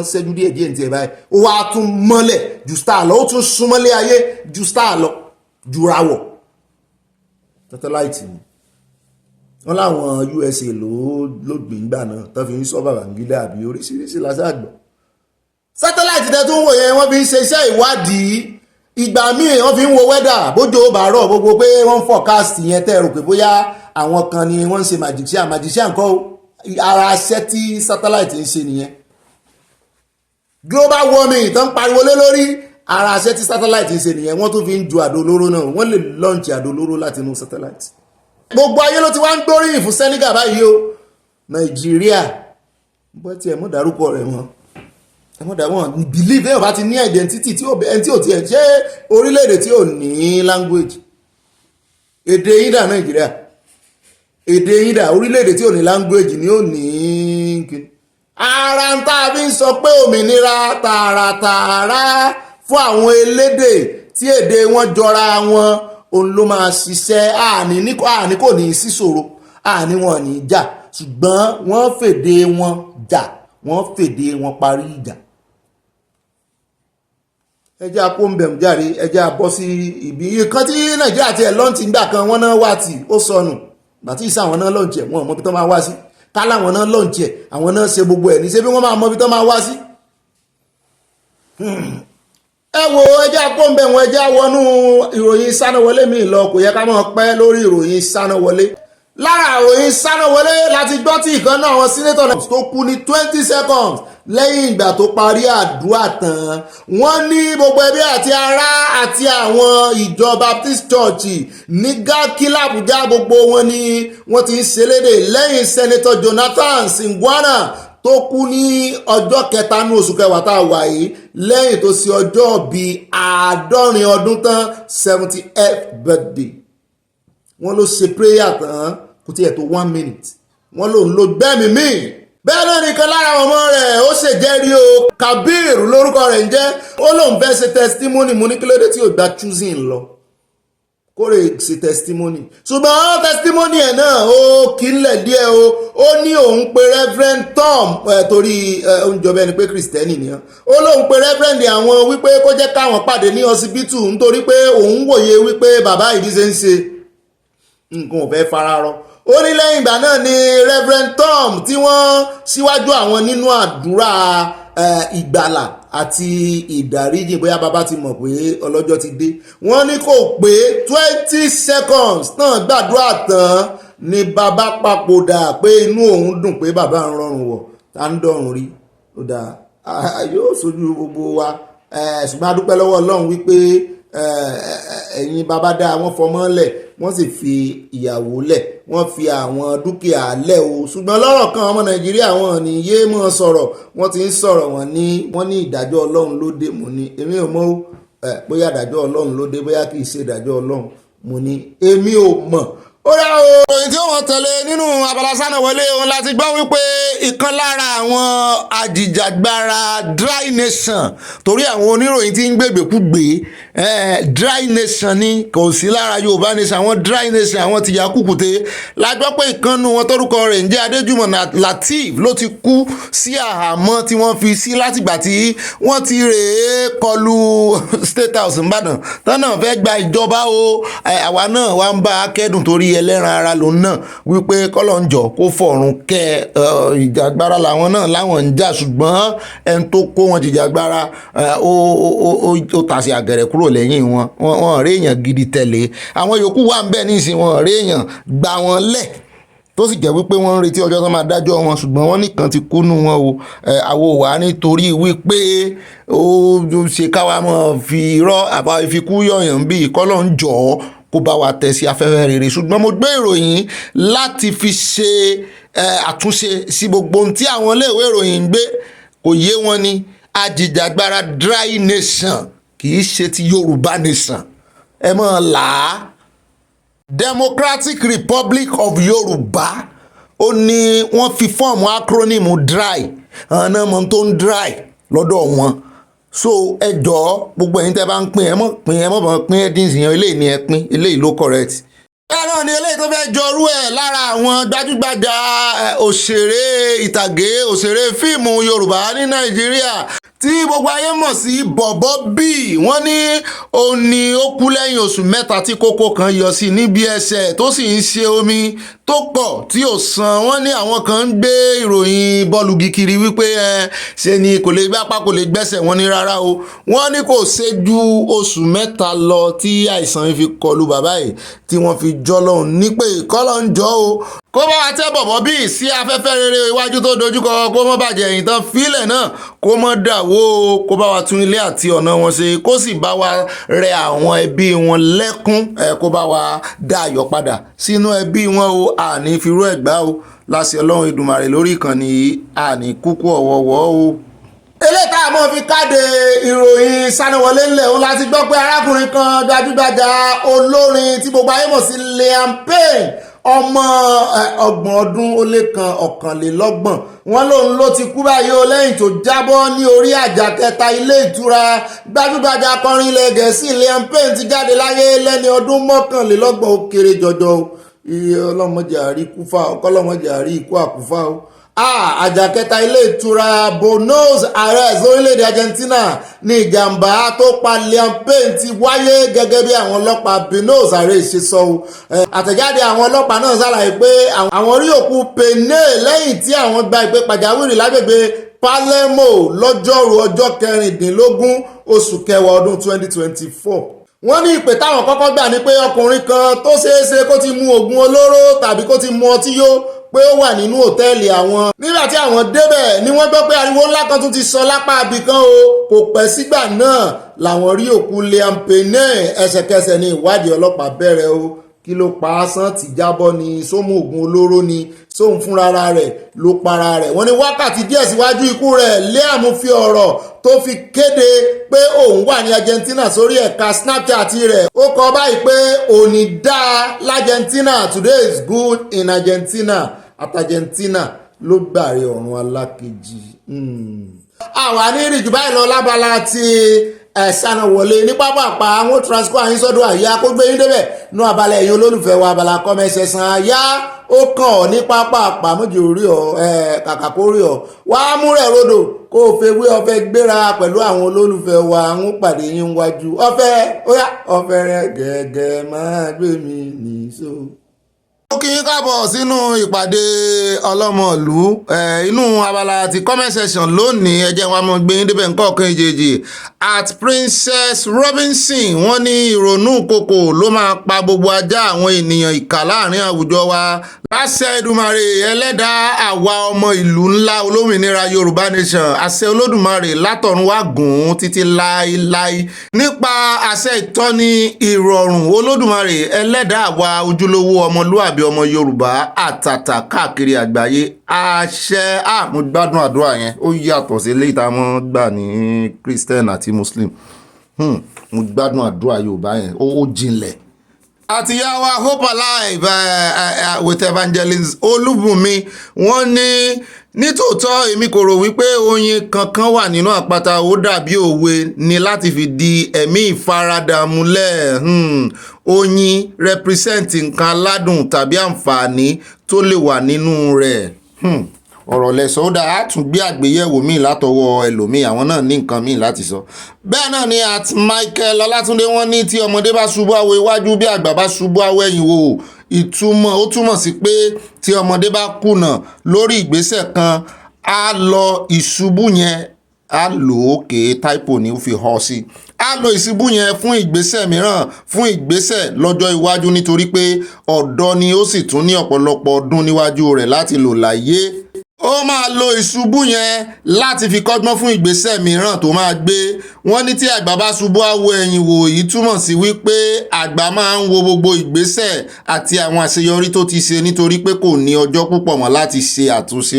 ń ṣẹ́jú díẹ̀ díẹ̀ ní tiẹ̀ báyìí ó wá tún mọ́lẹ̀ ju star lọ ó tún súnmọ́lé ayé ju star lọ ju rawọ̀ satellite ni wọ́n láwọn USA ló gbìngbà náà tó fi ń sọ Babangida àbí oríṣiríṣi lásàgbọ̀ satellite tẹ́ tún wò yẹn wọ́n fi ń ṣe iṣẹ́ ìwádìí ìgbà míì wọ́n fi ń wo wẹ́dà bójò bàárọ̀ gbogbo pé wọ́n forecast yẹn tẹ́ rò pé bóyá àwọn kan ni wọ́n ń ṣe magician kọ́ ara iṣẹ́ tí satellite ń ṣe nìyẹn global warming tó ń pariwo lé lórí ara iṣẹ́ tí satellite ń ṣe nìyẹn wọ́n tún fi ń ju àdó olóró náà wọ́n lè launch àdó olóró láti inú satellite gbogbo ayé ló ti wá ń gbóríyìn fún Senegal báyìí o Nàìjíríà bó tiẹ̀ mọ́ dárúkọ rẹ̀ wọn wọn believe ẹ̀ bá ti ní identity tí ò tiẹ̀ ṣe orílẹ̀-èdè tí ò ní language èdè yín dà Nàìjíríà èdè yín dà orílẹ̀-èdè tí ò ní language ni ò ní ara ń tá a fi ń sọ pé òmìnira tààràtààrà fún àwọn elédè tí èdè wọn jọra wọn òun ló máa ṣiṣẹ́ àní kò ní síṣòro àní wọn ní jà ṣùgbọ́n wọ́n fèdè wọn jà wọ́n fèdè wọn parí ìjà ẹjẹ́ akó ń bẹ̀rù járe ẹjẹ́ abọ́ sí ibi kan tí Nàìjíríà ti ẹ̀ lọ́ǹtì nígbà kan wọ́n náà wà tí ó sọnù bàtí ìsá àwọn náà lọ́ǹtì ẹ̀ wọ́n mọ̀ bí tán máa wá sí kálá àwọn náà lọ́ǹtì ẹ̀ àwọn náà ṣe gbogbo ẹ̀ ní ṣe bí wọ́n máa mọ̀ bí tán máa wá sí ẹ wo ẹjẹ́ àkóńbẹ̀wọ̀n ẹjẹ́ wọnú ìròyìn sánáwọlé mi lọ kò yẹ ká máa pẹ́ lórí ìròyìn sánáwọlé. lára ìròyìn sánáwọlé láti gbọ́ tí ìkan náà àwọn sínétọ̀ náà tó kú ní 20 seconds lẹ́yìn ìgbà tó parí àdúrà tán. wọ́n ní gbogbo ẹbí àti ará àti àwọn ìjọ Baptist Church ní Garki l'Abuja gbogbo wọn ni wọ́n ti ń ṣẹlẹ́dẹ̀ lẹ́yìn sẹ́nétọ̀ Jonathan Singwana tó kú ní ọjọ́ kẹta ní oṣù kẹwàá tá a wà yìí lẹ́yìn tó ṣe ọjọ́ bíi 70 ọdún tán 78th birthday. wọ́n ló ṣe prayer tán kò tiẹ̀ tó 1 minute wọ́n lòun ló gbẹ́mí mì. bẹ́ẹ̀ náà nìkan lára ọmọ rẹ̀ ó ṣèjẹ́rí o Kabir lórúkọ rẹ̀ ń jẹ́ ó lóun fẹ́ ṣe testimony mo ní kí ló dé tí ò gba choosing lọ kórè sí testimony ṣùgbọ́n testimony ẹ̀ náà ó kílẹ̀ díẹ̀ ó ní òun pe Reverend Tom torí oúnjẹ bẹ́ẹ̀ ni pé Kristẹni ni ó lóun pe Reverend àwọn wípé kó jẹ́ káwọn pàdé ní ọsibítù nítorí pé òun wòye wípé bàbá ìdíje ń ṣe nǹkan ò fẹ́ fararọ. ó ní lẹ́yìn ìgbà náà ni Reverend Tom tí wọ́n síwájú àwọn nínú àdúrà ìgbàlà àti ìdáríjì bóyá bàbá ti mọ̀ pé ọlọ́jọ́ ti dé. wọ́n ní kò pé 20 seconds náà gbàdúrà tán ni bàbá papòdà pé inú òun dùn pé bàbá ń rọrùn wọ̀ tá ń dọ̀rùn rí. ó dáa yóò sojú gbogbo wa ṣùgbọ́n a dúpẹ́ lọ́wọ́ Ọlọ́run wípé ẹ̀yin bàbá dá wọn fọmọ́ lẹ̀ wọ́n sì fi ìyàwó lẹ̀ wọ́n fi àwọn dúkìá lẹ̀ o. ṣùgbọ́n lọ́rọ̀ kan ọmọ Nàìjíríà wọn ní yé mọ́ sọ̀rọ̀ wọ́n ti ń sọ̀rọ̀ wọ́n ní ìdájọ́ Ọlọ́run ló dé mo ní èmi ò mọ̀ bóyá ìdájọ́ Ọlọ́run ló dé bóyá kì í ṣe ìdájọ́ Ọlọ́run mo ní èmi ò mọ̀. ó dá òròyìn tí wọ́n tẹ̀lé nínú abala sánáwọlé òun láti gbọ́ wípé ìkan lára àwọn ajìjàgbara Dry Nation torí àwọn oníròyìn tí ń gbègbèkúgbè Dry Nation ni kò sí lára Yorùbá Nation àwọn Dry Nation àwọn tìyà kukute la gbọ́ pé ìkànnù wọn tórúkọ rẹ̀ ń jẹ́ Adéjùmọ̀ Lateef ló ti kú sí àhámọ́ tí wọ́n fi sí látìgbà tí wọ́n ti rèé kọlu State House Ìbàdàn tán náà fẹ́ gba ìjọba o. àwa náà wá ń bá a kẹ́dùn torí ẹlẹ́ran ara lòun náà wípé kọ́lọ́njọ́ kó fọ̀run kẹ́ ìjàgbara làwọn náà láwọn ń jà ṣùgbọ́n ẹni tó kó wọn jìjàgbara ó tàṣì àgẹ̀rẹ̀ kúrò lẹ́yìn wọn rí èèyàn gidi tẹ̀lé àwọn yòókù wà ń bẹ̀ nísìn wọn rí èèyàn gbà wọn lẹ̀ tó sì jẹ́ wípé wọ́n ń retí ọjọ́ tó máa dájọ́ wọn ṣùgbọ́n wọ́n nìkan ti kúnnú wọn o. àwo wà nítorí wípé ó ṣe káwa mọ̀ fi irọ́ àbá ìfikú yọ̀yàn bíi kọ́lọ́njọ́ kó bá wa tẹ̀ sí afẹ́fẹ́ rere ṣùgbọ́n mo gbé ìròyìn láti fi ṣe àtúnṣe sí gbogbo ohun tí àwọn iléèwé ìròyìn ń gbé kò yé wọn ni ajìjàgbara Dry Nation kì í ṣe ti Yorùbá Nation ẹ mọ̀ là á Democratic Republic of Yorùbá ó ní wọ́n fi fọ́ọ̀mù acronym dry ọ̀nà mọ̀ tó ń dry lọ́dọ̀ wọn so ẹjọ́ gbogbo ẹ̀yin tẹ́ bá ń pín ẹ mọ̀ bọ̀ pín headings yẹn eléyìí ni ẹ pín eléyìí ló correct. bẹ́ẹ̀ náà ni eléyìí tó fẹ́ jọrú ẹ̀ lára àwọn gbajúgbajà òṣèré ìtàgé òṣèré fíìmù Yorùbá ní Nàìjíríà tí gbogbo ayé mọ̀ sí Bobrisky wọ́n ní òun ni ó kú lẹ́yìn oṣù mẹ́ta tí kókó kan yọ sí níbi ẹsẹ̀ tó sì ń ṣe omi tó pọ̀ tí ò san. wọ́n ní àwọn kan ń gbé ìròyìn bọ́ọ̀lù gíkiri wípé ṣe ni kò lè gbápá kò lè gbẹ́sẹ̀ wọ́n ní rárá o. wọ́n ní kò ṣe ju oṣù mẹ́ta lọ tí àìsàn yìí fi kọlu bàbá yìí tí wọ́n fi jọ́ lọ́hùn ní pé kọ́lọ́ ń jọ́ o kó bá wa tẹ́ Bobrisky sí afẹ́fẹ́ rere iwájú tó dojúkọ kó mọ́ bàjẹ́ ẹ̀yìn tán fílẹ̀ náà kó mọ́ dàwó kó bá wa tún ilé àti ọ̀nà wọn ṣe kó sì bá wa rẹ àwọn ẹbí wọn lẹ́kún kó bá wa dá ayọ̀ padà sínú ẹbí wọn o àní firú ẹ̀gbá o láṣẹ Ọlọ́run Èdùmàrè lórí ìkànnì àní kúkú ọ̀wọ̀wọ̀ o. eléyìí tá a mọ̀ fi káde ìròyìn sánáwọlé ńlẹ̀ òun láti gbọ́ pé arákùnrin kan gbajúgbajà olórin tí gbogbo ayé mọ̀ sí Liam Payne ọmọ 21 wọ́n lòun ló ti kú báyìí o lẹ́yìn tó jábọ́ ní orí àjà kẹta ilé ìtura. gbajúgbajà akọrin ilẹ̀ Gẹ̀ẹ́sì Liam Payne ti jáde láyé lẹ́ni ọdún 21 ó kéré jọjọ o. ọlọ́mọdé àrí ikú fà ó kọ́lọ́mọdé àrí ikú àkúfà o. àjàkẹta ilé ìtura Buenos Aires orílẹ̀-èdè Argentina ní ìjàmbá tó pa Liam Payne ti wáyé gẹ́gẹ́ bí àwọn ọlọ́pàá Buenos Aires ṣe sọ. Àtẹ̀jáde àwọn ọlọ́pàá náà ṣàlàyé pé àwọn rí òkú Payne lẹ́yìn tí àwọn gba ìpè pàjáwìrì lágbègbè Palermo lọ́jọ́rú ọjọ́ 16 oṣù kẹwàá ọdún 2024. Wọ́n ní ìpè táwọn kọ́kọ́ gbà ní pé ọkùnrin kan tó ṣeéṣe kó ti mu oògùn olóró tàbí kó ti mu ọtí yó pé ó wà nínú òtẹ́ẹ̀lì àwọn. Nígbà tí àwọn débẹ̀ ni wọ́n gbọ́ pé ariwo ńlá kan tún ti sọ lápá abìkan o. Kò pẹ́ sígbà náà làwọn rí òkú Liam Payne. Ẹsẹ̀kẹsẹ̀ ni ìwádìí ọlọ́pàá bẹ̀rẹ̀ o. Kí ló pa á sán tí jábọ́ ni? Sómú oògùn olóró ni? Sóhun fúnra rẹ̀ ló para rẹ̀? Wọ́n ní wákàtí díẹ̀ síwájú ikú rẹ̀ Liam fi ọ̀rọ̀ tó fi kéde pé òun wà ní Argentina sórí ẹ̀ka Snapchat rẹ̀. Ó kọ báyìí pé òní dáa l'Argentina, today is good in Argentina. At Argentina ló gbàre ọ̀run alákejì. Àwa ní ìrìjù báyìí lọ lábala ti ẹ̀sánà wọlé ní pápápá àwọn transfer àyín sọ́dọ̀ àyà kó gbé yín débẹ̀ nú abala ẹ̀yin olólùfẹ́ wa abala kọ́mẹ́sẹ̀ san àyà ó kàn ọ́ ní pápápá méjì orí ọ̀ kàkà kó rí ọ̀ wá múrẹ̀ rodò kó o fẹ́ wé ọfẹ́ gbéra pẹ̀lú àwọn olólùfẹ́ wa ń pàdé yín wájú ọfẹ́ óyá ọfẹ́ rẹ̀ gẹ́gẹ́ máa gbé mi nìṣó. Ó kí yín káàbọ̀ sínú ìpàdé ọlọ́mọ̀lú inú abala ti comment section lónìí ẹ jẹ́ wa mọ́ gbé yín débẹ̀ nǹkan ìjèjì at Princess Robinson wọ́n ní ìrònú kòkò ló máa pa gbogbo ajá àwọn ènìyàn ìkà láàrin àwùjọ wa láṣẹ Èdùmàrè ẹlẹ́dàá àwa ọmọ ìlú ńlá olómìnira Yorùbá nation àṣẹ Olódùmarè látọ̀run wá gùn títí láéláé nípa àṣẹ ìtọ́ni ìrọ̀rùn Olódùmarè ẹlẹ́dàá àwa ojúlówó ọmọlúàbí ọmọ Yorùbá àtàtà káàkiri àgbáyé àṣẹ mo gbádùn àdúrà yẹn ó yàtọ̀ sí eléyìí tá a mọ́ gbà ní Christian àti Muslim mo gbádùn àdúrà Yorùbá yẹn ó jinlẹ̀. Àtìyáwá Hope Alive with Evangelist Olúbùnmi wọ́n ní nítòótọ́ èmi kò rò wípé oyin kankan wà nínú àpáta ó dàbí òwe ni láti fi di ẹ̀mí ìfaradà múlẹ̀ oyin represent nǹkan aládùn tàbí àǹfààní tó lè wà nínú rẹ̀ ọ̀rọ̀ lẹ́sọ̀ ó dáa tún gbé àgbéyẹ̀wò míì látọwọ́ ẹlòmíì àwọn náà ní nǹkan míì láti sọ. Bẹ́ẹ̀ náà ni at Michael Ọlátúndé wọ́n ní tí ọmọdé bá ṣubú àwọ̀ iwájú bí àgbà bá ṣubú àwọ̀ ẹ̀yìn wò ó túmọ̀ sí pé tí ọmọdé bá kùnà lórí ìgbésẹ̀ kan á lọ ìṣubú yẹn á lò ó ké typo ní ó fi họ sí á lo ìṣubú yẹn fún ìgbésẹ̀ mìíràn fún ìgbésẹ̀ lọ́jọ́ iwájú nítorí pé ọ̀dọ́ ni ó sì tún ní ọ̀pọ̀lọpọ̀ ọdún níwájú rẹ̀ láti lò láyé. Ó máa lo ìṣubú yẹn láti fi kọ́gbọ́n fún ìgbésẹ̀ mìíràn tó máa gbé. Wọ́n ní tí àgbà bá ṣubú àwo ẹ̀yìn wò yìí túmọ̀ sí wípé àgbà máa ń wo gbogbo ìgbésẹ̀ àti àwọn àṣeyọrí tó ti ṣe nítorí pé kò ní ọjọ́ púpọ̀ mọ́ láti ṣe àtúnṣe.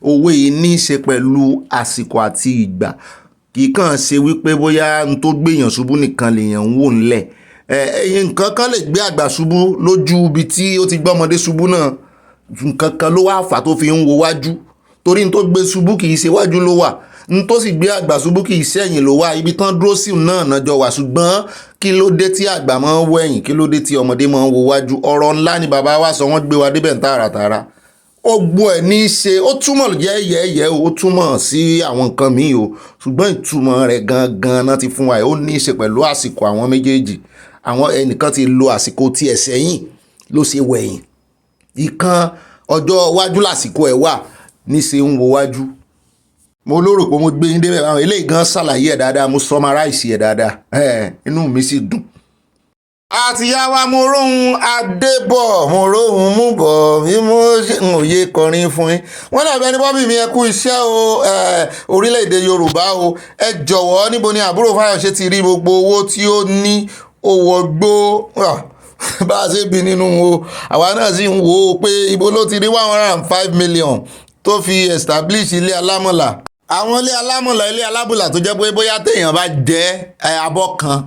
Òwe yìí ní í ṣe pẹ̀lú àsìkò àti ìgbà kì í kàn ṣe wípé bóyá n tó gbéyàn ṣubú nìkan lèèyàn ń wò ńlẹ̀. Nǹkan kan lè gbé àgbà ṣubú lójú ibi tí ó ti gbọ́mọdé ṣubú náà nǹkan kan ló wá fà tó fi ń wo wájú torí n tó gbé ṣubú kì í ṣe wájú ló wà n tó sì gbé àgbà ṣubú kì í ṣẹ̀yìn ló wà ibi tán dúró sí náà nájọ wà ṣùgbọ́n kí ló dé tí àgbà máa ń wo ẹ̀yìn kí ló dé tí ọmọdé máa ń wo wájú ọ̀rọ̀ ńlá ni bàbá wa sọ wọ́n gbé wa débẹ̀ tààràtààrà ogbó ẹ̀ ní í ṣe ó túmọ̀ yẹ́yẹ́ ó túmọ̀ sí àwọn nǹkan míì o ṣùgbọ́n ìtumọ̀ rẹ̀ gangan náà ti fún wa ó ní í ṣe pẹ̀lú àsìkò àwọn méjèèjì àwọn ẹnìkan ti lo àsìkò tiẹ̀ sẹ́yìn ló ṣe wẹ̀yìn ìkan ọjọ́ iwájú lásìkò ẹ̀ wà níṣe ń wo wájú. Mo lérò pé mo gbé yín débẹ̀ àwọn eléyìí gan ṣàlàyé ẹ̀ dáadáa mo summarize ẹ̀ dáadáa inú mi sì dùn. Àtìyáwá mo róhun adébọ̀ mo róhun mú bọ̀ bí mo ṣe ń òye kọrin fún yín. Wọ́n dàbí ẹni bọ́bí mi ẹ kú iṣẹ́ o orílẹ̀-èdè Yorùbá o ẹ jọ̀wọ́ níbo ni àbúrò Fáyọ̀ṣe ti rí gbogbo owó tí ó ní owó gbó bá a ṣe bí nínú o àwa náà sì ń wo pé ibo ló ti rí 105 million tó fi establish ilé alámọ̀là. Àwọn ilé alámọ̀là ilé alábùlà tó jẹ́ pé bóyá téèyàn bá jẹ abọ́ kan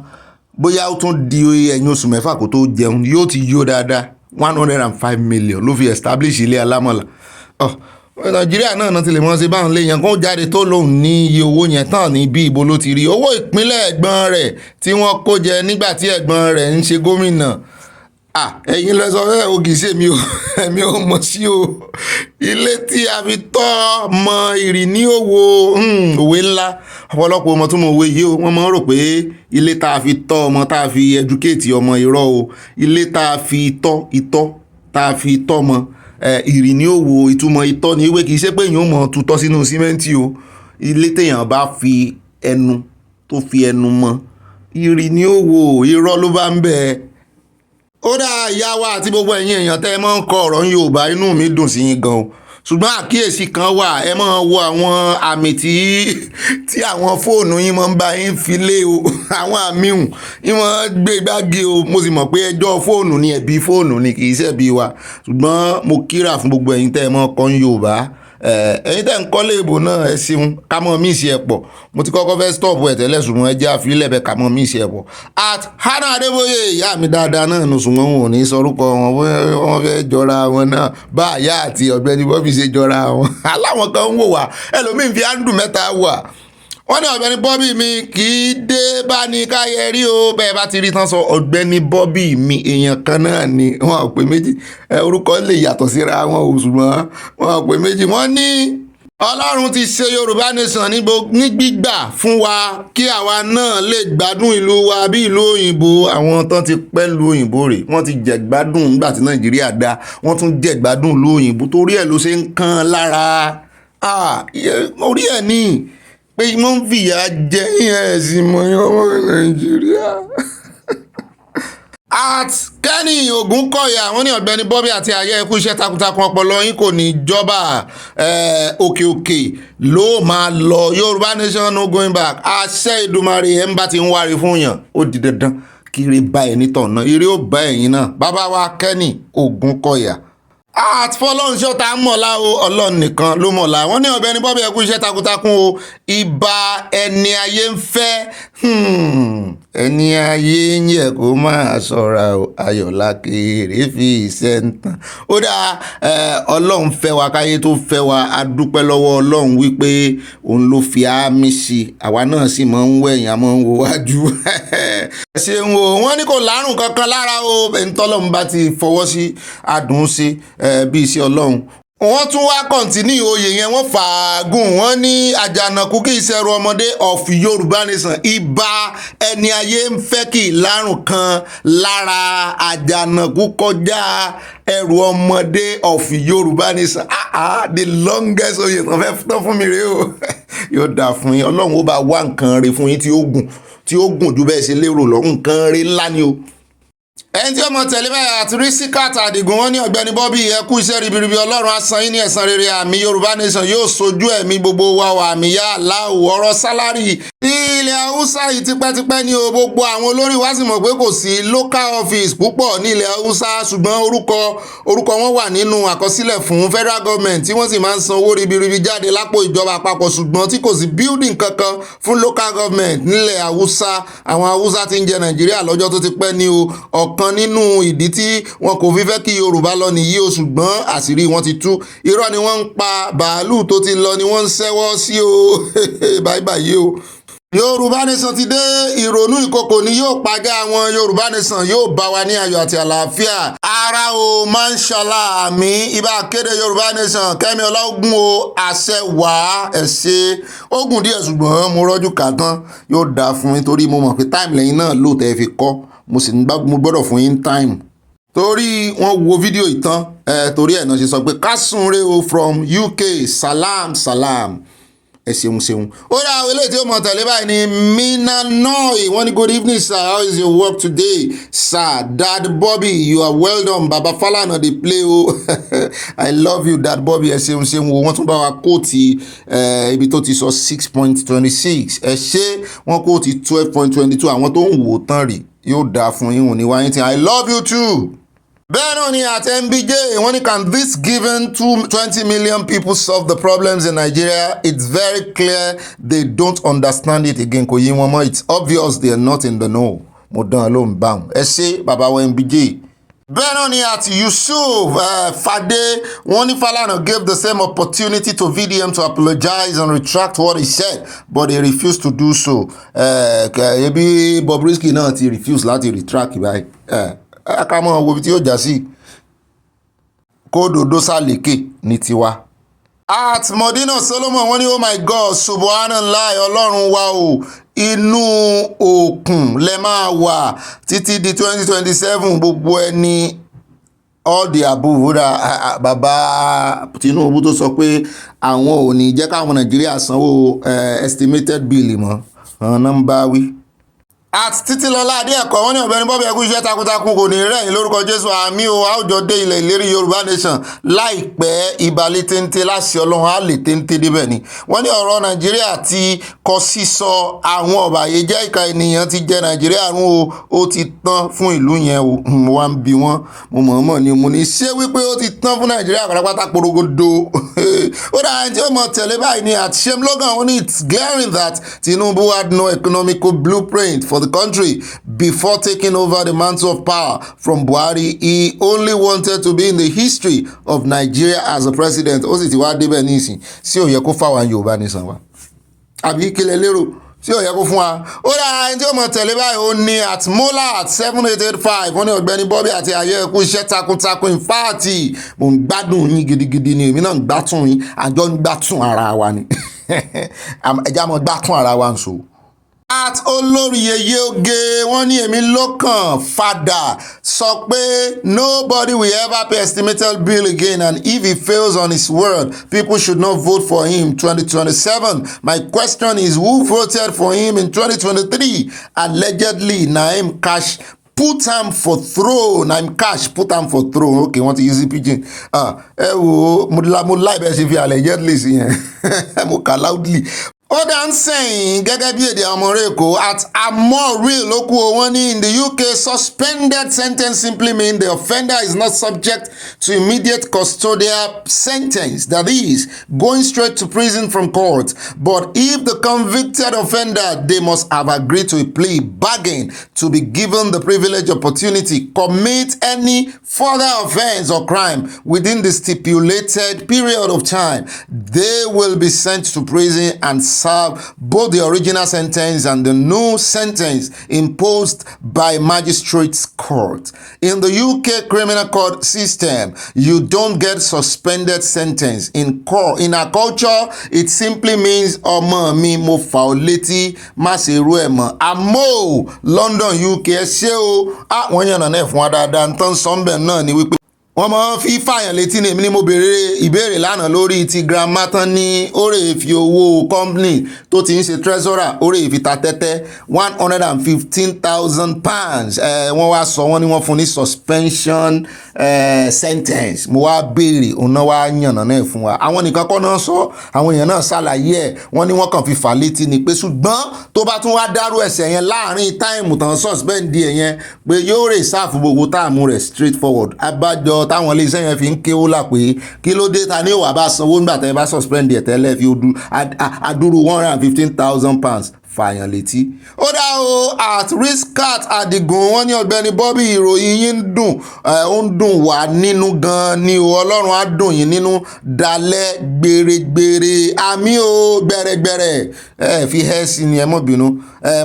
bóyá ó tún di ẹ̀yìn oṣù mẹ́fà kó tó jẹun yóò ti yó dáadáa 105 million ló fi establish ilé alámọ̀là. Nàìjíríà náà ti lè mọ́ sí báwọn léèyàn kó jáde tó lòun ní iye owó yẹn tán ní bí ibo ló ti rí owó ìpínlẹ̀ ẹ̀gbọ́n rẹ̀ tí wọ́n kó jẹ nígbà tí ẹ̀gbọ́n rẹ̀ ń ṣe gómìnà ẹ̀yin lẹ sọ fẹ́ o kì í ṣe mi o èmi ò mọ̀ sí o ilé tí a fi tọ́ ọmọ ìrì ní òwò òwe ńlá ọ̀pọ̀lọpọ̀ ọmọ tó mọ òwe yìí o wọ́n máa ń rò pé ilé tá a fi tọ́ ọmọ tá a fi educate ọmọ irọ́ o ilé tá a fi tọ́ ìtọ́ tá a fi tọ́ ọmọ ìrì ní òwò ìtumọ̀ ìtọ́ ni wípé kì í ṣe pé èèyàn ò mọ̀ tutọ́ sínú símẹ́ǹtì o ilé téèyàn bá fi ẹnu tó fi ẹnu mọ ìrì ní òwò irọ́ ló bá ń bẹ. Ó dá ìyá wa àti gbogbo ẹ̀yin èèyàn tẹ́ ẹ máa ń kọ ọ̀rọ̀ Yorùbá inú mi dùn sí yín gan o ṣùgbọ́n àkíyèsí kan wà ẹ máa wo àwọn àmì tí àwọn fóònù yín máa ń bá yín fi lé o àwọn àmì hùn yín máa ń gbé gbági o mo sì mọ̀ pé ẹjọ́ fóònù ni ẹ̀bi fóònù ni kì í ṣẹ̀bi wa ṣùgbọ́n mo kíra fún gbogbo ẹ̀yin tẹ́ ẹ máa kọ́ Yorùbá ẹ̀yin tẹ́ ń kọ́ léèbò náà ẹ ṣeun ká mọ́ mí ìṣe ẹ̀pọ̀ mo ti kọ́kọ́ fẹ́ stop ẹ̀ tẹ́lẹ̀ ṣùgbọ́n ẹ jẹ́ àfilẹ̀ bẹ́ẹ̀ ká mọ́ mí ìṣe ẹ̀pọ̀ at Hannah Adébóyè ìyá mi dáadáa náà nù ṣùgbọ́n wọn ò ní sọrúkọ wọn wọ́n fẹ́ jọra wọn náà bá àyà àti Ọ̀gbẹ́ni Bobby ṣe jọra wọn aláwọn kan ń wò wá ẹlòmíín fi áńdù mẹ́ta wà wọ́n ní Ọ̀gbẹ́ni Bobby mi kì í dé bá ní káyẹ rí o bẹ́ẹ̀ bá ti rí tán sọ Ọ̀gbẹ́ni Bobby mi èèyàn kan náà ni wọ́n á pè méjì orúkọ lè yàtọ̀ síra wọn ò ṣùgbọ́n wọ́n á pè méjì wọ́n ní Ọlọ́run ti ṣe Yorùbá nation ní gbígbà fún wa kí àwa náà lè gbádùn ìlú wa bí ìlú òyìnbó àwọn tán ti pẹ́ lu òyìnbó rẹ̀ wọ́n ti jẹ gbádùn nígbà tí Nàìjíríà dá wọ́n tún jẹ gbádùn ìlú òyìnbó torí ẹ̀ ló ṣe ń kàn lára orí ẹ̀ ní pé mo ń fìyà jẹ ẹ̀sìn mọ́ ọmọ Nàìjíríà. at Kenny Ogunkoya wọ́n ní Ọ̀gbẹ́ni Bobby àti ayé ẹkú iṣẹ́ takuntakun ọpọlọ yín kò ní jọba òkè òkè ló máa lọ Yorùbá nation no going back àṣẹ Èdùmàrè ẹ̀ ń bá ti ń wárí fún yàn ó di dandan kiri bá ẹ̀ nítọ̀nà eré ó bá ẹ̀yìn náà bàbá wa Kenny Ogunkoya àtfọlọ́nṣọ́ ta mọ̀lá o Ọlọ́run nìkan ló mọ̀lá wọ́n ní Ọ̀gbẹ́ni Bobby ẹkú iṣẹ́ takuntakun o ìbà ẹni ayé ń fẹ́ ẹni ayé ń yẹ kó máa ṣọ́ra o ayọ̀lá kéré fi iṣẹ́ ń tàn ó dá Ọlọ́run fẹ́ wa káyé tó fẹ́ wa a dúpẹ́ lọ́wọ́ Ọlọ́run wípé òun ló fi àmì sí àwa náà sì máa ń wẹ̀yìn a máa ń wo wájú ṣeun o wọ́n ní kò lárùn kankan lára o ẹ̀ńtọ́lọ́run bá ti fọwọ́ sí adùn sí bí iṣẹ́ Ọlọ́run wọ́n tún wá kọ̀ǹtínì oyè yẹn wọ́n fàágùn wọ́n ní àjànàkú kì í ṣẹrù ọmọdé of Yorùbá nation ìbà ẹni ayé ń fẹ́ kí ìlárùn kan lára àjànàkú kọjá ẹrù ọmọdé of Yorùbá nation the longest oyè tán fẹ́ tán fún mi rèé o yóò dà fún yín Ọlọ́run ó bá wá nǹkan rẹ̀ fún yín tí ó gùn ju bẹ́ẹ̀ ṣe lérò lọ nǹkan rẹ̀ ńlá ni o. ẹni tí ó mọ tẹ̀lé báyìí àti rí síkàtà àdìgún wọn ní Ọ̀gbẹ́ni Bobby ẹ kú iṣẹ́ ribiribi Ọlọ́run á san yín ní ẹ̀san rere àmì Yorùbá nation yóò sojú ẹ̀mí gbogbo wa wà àmì yá aláwọ̀ ọ̀rọ̀ sálárì ilẹ̀ Haúsá yìí tipẹ́tipẹ́ ní o gbogbo àwọn olórí wa sì mọ̀ pé kò sí local office púpọ̀ ní ilẹ̀ Haúsá ṣùgbọ́n orúkọ wọn wà nínú àkọsílẹ̀ fún federal government tí wọ́n sì máa ń san owó ribiribi jáde lápò ìjọba àpapọ̀ ṣùgbọ́n tí kò sí building kankan fún local government nílẹ̀ Haúsá àwọn Haúsá ti ń jẹ Nàìjíríà lọ́jọ́ tó ti pẹ́ ní o ọ̀kan nínú ìdí tí wọn kò fi fẹ́ kí Yorùbá lọ nìyí o ṣùgbọ́n àṣírí wọn ti tú irọ́ ni wọ́n ń pa bàálù tó ti lọ ni wọ́n ń ṣẹ́wọ́ sí o báyìí o. Yorùbá nation ti dé ìrònú ìkòkò ni yóò pàgẹ́ àwọn Yorùbá nation yóò bá wa ní ayọ̀ àti àlàáfíà ara o mashallah àmì ibà kéde Yorùbá nation Kẹ́mi Ọláògùn o àṣẹ wà ẹ̀ṣẹ̀ ogun díẹ̀ ṣùgbọ́n mo rọ́jú kà tán yóò dáa fún mi torí mo mọ̀ pé táìmù lẹ́yìn náà ló tẹ́ fi kọ́ mo sì mo gbọ́dọ̀ fún yín táìmù torí wọ́n wo fídíò ìtàn torí ẹ̀ náà ṣe sọ pé kásùnre o from UK salam ẹ ṣeun ó dá àwọn eléyìí tí ó mọ̀ tẹ̀lé báyìí ni Minanoy wọ́n ní good evening sir how is your work today sir Dad Bobby you are well done Baba Falana dey play o I love you Dad Bobby ẹ ṣeun o wọ́n tún bá wa kóòtì ibi tó ti sọ 6.26 ẹ ṣe wọ́n kóòtì 12.22 àwọn tó ń wò tán rí yóò dáa fún yín òní wáyé tí I love you too. bẹ́ẹ̀ náà ni àti MBJ wọ́n ní can this given 20 million people solve the problems in Nigeria? It's very clear they don't understand it again kò yé wọn mọ́ it's obvious they are not in the know mo dán ló ń bá wọn ẹ ṣe bàbá wọn MBJ. bẹ́ẹ̀ náà ni àti Yusuf Fade wọ́n ní Falana gave the same opportunity to VDM to apologize and retract what he said but he refused to do so. ebi bobrisky náà ti refuse láti retract báyìí. ká mọ̀ wo ibi tí yóò já sí kódòdó sàlékè ní tiwa. At Modina Solomon wọ́n ní oh my God subhanallah ọlọ́run wa o inú òkun lẹ máa wà títí di 2027 gbogbo ẹni all the above bàbá Tinubu tó sọ pé àwọn ò ní jẹ́ káwọn Nàìjíríà sanwó estimated bill mọ́ nọ́mbà wí. At Títílọlá Adéẹ̀kọ́ wọ́n ní Ọ̀gbẹ́ni Bobby ẹkú iṣẹ́ takuntakun kò ní rẹ̀yìn lórúkọ Jésù àmì o àwùjọ dé ilẹ̀ ìlérí Yorùbá nation láìpẹ́ ìbàlẹ̀ téńté láṣẹ Ọlọ́run á lè téńté débẹ̀ ni. Wọ́n ní ọ̀rọ̀ Nàìjíríà ti kọ sísọ àwọn ọ̀bàyéjẹ́ ìka ènìyàn ti jẹ Nàìjíríà run o ó ti tán fún ìlú yẹn o mo wá ń bi wọ́n mo mọ̀ọ́mọ̀ ni mo ní ṣé wípé ó ti tán fún Nàìjíríà pátápátá porogodo ó dáa ẹni tí ó mọ̀ tẹ̀lé báyìí ni at Shem Logan wọ́n ní it's glaring that Tinubu had no economical blueprint for the country before taking over the mantle of power from Buhari. He only wanted to be in the history of Nigeria as a president. Ó sì ti wá débẹ̀ nísìn sí ó yẹ kó fáwọn Yorùbá nìsan wa àbí kílẹ̀ lérò sí ó yẹ kó fún wa. Ó dára ẹni tí ó mọ̀ tẹ̀lé báyìí ó ní at mola at 7885 wọ́n ní Ọ̀gbẹ́ni Bobby àti ayé ẹ̀kú iṣẹ́ takuntakun in fact mo ń gbádùn yín gidigidi ni èmi náà ń gbádùn yín àjọ ń gbádùn ara wa ni ẹja mọ̀ gbádùn ara wa ń so. At Olóriyeye Oge wọ́n ní èmi lọ́kàn fada sọ pé nobody will ever pay estimated bill again and if he fails on his word people should not vote for him 2027. My question is who voted for him in 2023? Allegedly Naim Cash put am for throne. Naim Cash put am for throne. Okay, wọ́n ti use pidgin. Ẹ wo mo láì bẹ́ẹ̀ ṣe fi allegedly sí yẹn mo kà loudly. Ó dá ń sẹ́yìn gẹ́gẹ́ bí èdè ọmọ rẹ̀ kó at Amoril ló kú wọn ní in the UK suspended sentence simply mean the offender is not subject to immediate custodial sentence, that is going straight to prison from court. But if the convicted offender, they must have agreed to a plea bargain to be given the privileged opportunity commit any further offense or crime within the stipulated period of time, they will be sent to prison and serve both the original sentence and the new sentence imposed by magistrates court. In the UK criminal court system, you don't get suspended sentence. In our culture, it simply means ọmọ mi mo fà ọ́ létí má ṣe rú ẹ̀ mọ́. Àmọ́ London UK ṣé o àwọn yànnà náà fún wa dáadáa ń tán sọ́ńbẹ̀ náà ni wípé wọ́n mọ̀ fi fàyàn létí ní èmi ni mo béèrè ìbéèrè lánàá lórí ti grandma tán ní oore fi owó company tó ti ń ṣe treasurer oore fi ta tẹ́tẹ́ £115,000 wọ́n wá sọ wọ́n ní wọ́n fún ní suspension sentence mo wá béèrè òun náà wá yànnà náà fún wa àwọn nìkan kọ́ náà sọ àwọn èèyàn náà ṣàlàyé ẹ̀ wọ́n ní wọ́n kàn fi fà létí ni pé ṣùgbọ́n tó bá tún wá dárú ẹ̀ṣẹ̀ yẹn láàrin táìmù tán suspend ẹ̀ yẹn pé yóò rè sáàfù gbogbo táàmù rẹ̀ straight forward abájọ táwọn ilé iṣẹ́ yẹn fi ń kéwó là pé kí ló dé ta ní ìwà bá sanwó nígbà tẹ́ bá suspend ẹ̀ tẹ́lẹ̀ fi adúrú £115,000 fàyàn létí. Ó dá o at Riskat Adigun wọ́n ní Ọ̀gbẹ́ni Bobby ìròyìn yín ń dùn ó ń dùn wá nínú gan ni o Ọlọ́run á dùn yín nínú dalẹ̀ gbèrègbèrè àmì o gbẹ̀rẹ̀gbẹ̀rẹ̀ fi hẹ́ sí ni ẹ mọ̀ bínú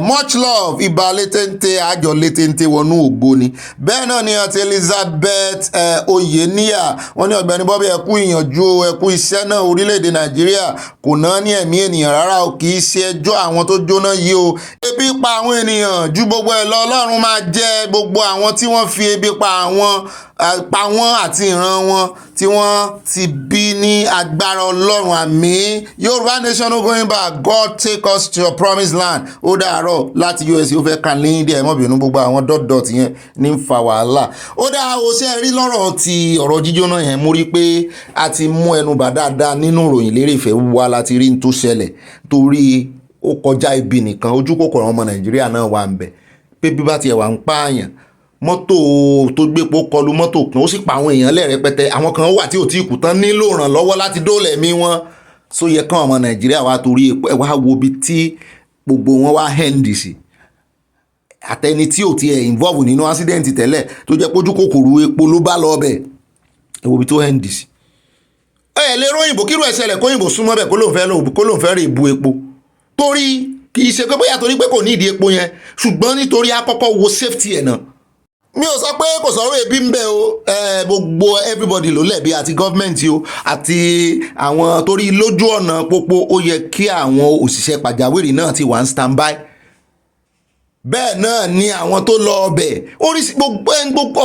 much love ibà létéńté àjọ létéńté wọnú ògbó ni. Bẹ́ẹ̀ náà ni àti Elizabeth Oyeniya wọ́n ní Ọ̀gbẹ́ni Bobby ẹkú ìyànjú ẹkú iṣẹ́ náà orílẹ̀-èdè Nàìjíríà kò náà ní ẹ̀mí ènìyàn rárá o kì í ṣe ẹjọ́ àwọn tó jóná yìí o ebi pa àwọn ènìyàn ju gbogbo ẹ̀ lọ Ọlọ́run máa jẹ gbogbo àwọn tí wọ́n fi ebi pa wọ́n àti ìran wọn tí wọ́n ti bí ní agbára Ọlọ́run àmín. Yorùbá nation no going back, God take us to your promised land. Ó dàárọ̀ láti US ó fẹ́ kan lẹ́yìn díẹ̀ mọ́bìnú gbogbo àwọn dot yẹn ní fa wàhálà. Ó dá o ṣe rí lọ́rọ̀ ti ọ̀rọ̀ jíjóná yẹn mo rí pé a ti mú ẹnu bà dáadáa nínú ìròyìn lérè ìfẹ́ wa láti rí n tó ṣẹlẹ̀ torí ó kọjá ibi nìkan ojú kòkòrò ọmọ Nàìjíríà náà wà ń bẹ̀ pé bí bá tiẹ̀ wà ń pààyàn mọ́tò tó gbépo kọlu mọ́tò kan ó sì pa àwọn èèyàn lẹ́rẹ̀pẹ̀tẹ̀ àwọn kan wà tí ò tí kù tán nílò ìrànlọ́wọ́ láti dóòlà ẹ̀mí wọn só yẹ kán ọmọ Nàìjíríà wá torí epo ẹ̀ wá wo ibi tí gbogbo wọn wá hẹ́ndì sí àtẹni tí ò tiẹ̀ involve nínú accident tẹ́lẹ̀ tó jẹ́ pójú kòkòrò epo ló bá lọ bẹ̀ ẹ̀ wo ibi tó hẹ́ndì sí. ẹ̀ lè ròyìnbó kírú ẹ̀ ṣẹlẹ̀ kóyìnbó súnmọ́ bẹ̀ kó lóun fẹ́ rè bu epo torí kì í ṣe pé bóyá torí pé kò ní ìdí epo yẹn ṣùgbọ́n nítorí àkọ́kọ́ wo safety ẹ̀ náà mi ò sọ pé kò sọ̀rọ̀ ebi ń bẹ o gbogbo everybody ló lẹ̀bi àti gọ́ọ̀mẹ̀ntì o àti àwọn torí lójú ọ̀nà pópó ó yẹ kí àwọn òṣìṣẹ́ pàjáwìrì náà ti wà ń standby bẹ́ẹ̀ náà ni àwọn tó lọ ọbẹ̀ oríṣi gbogbo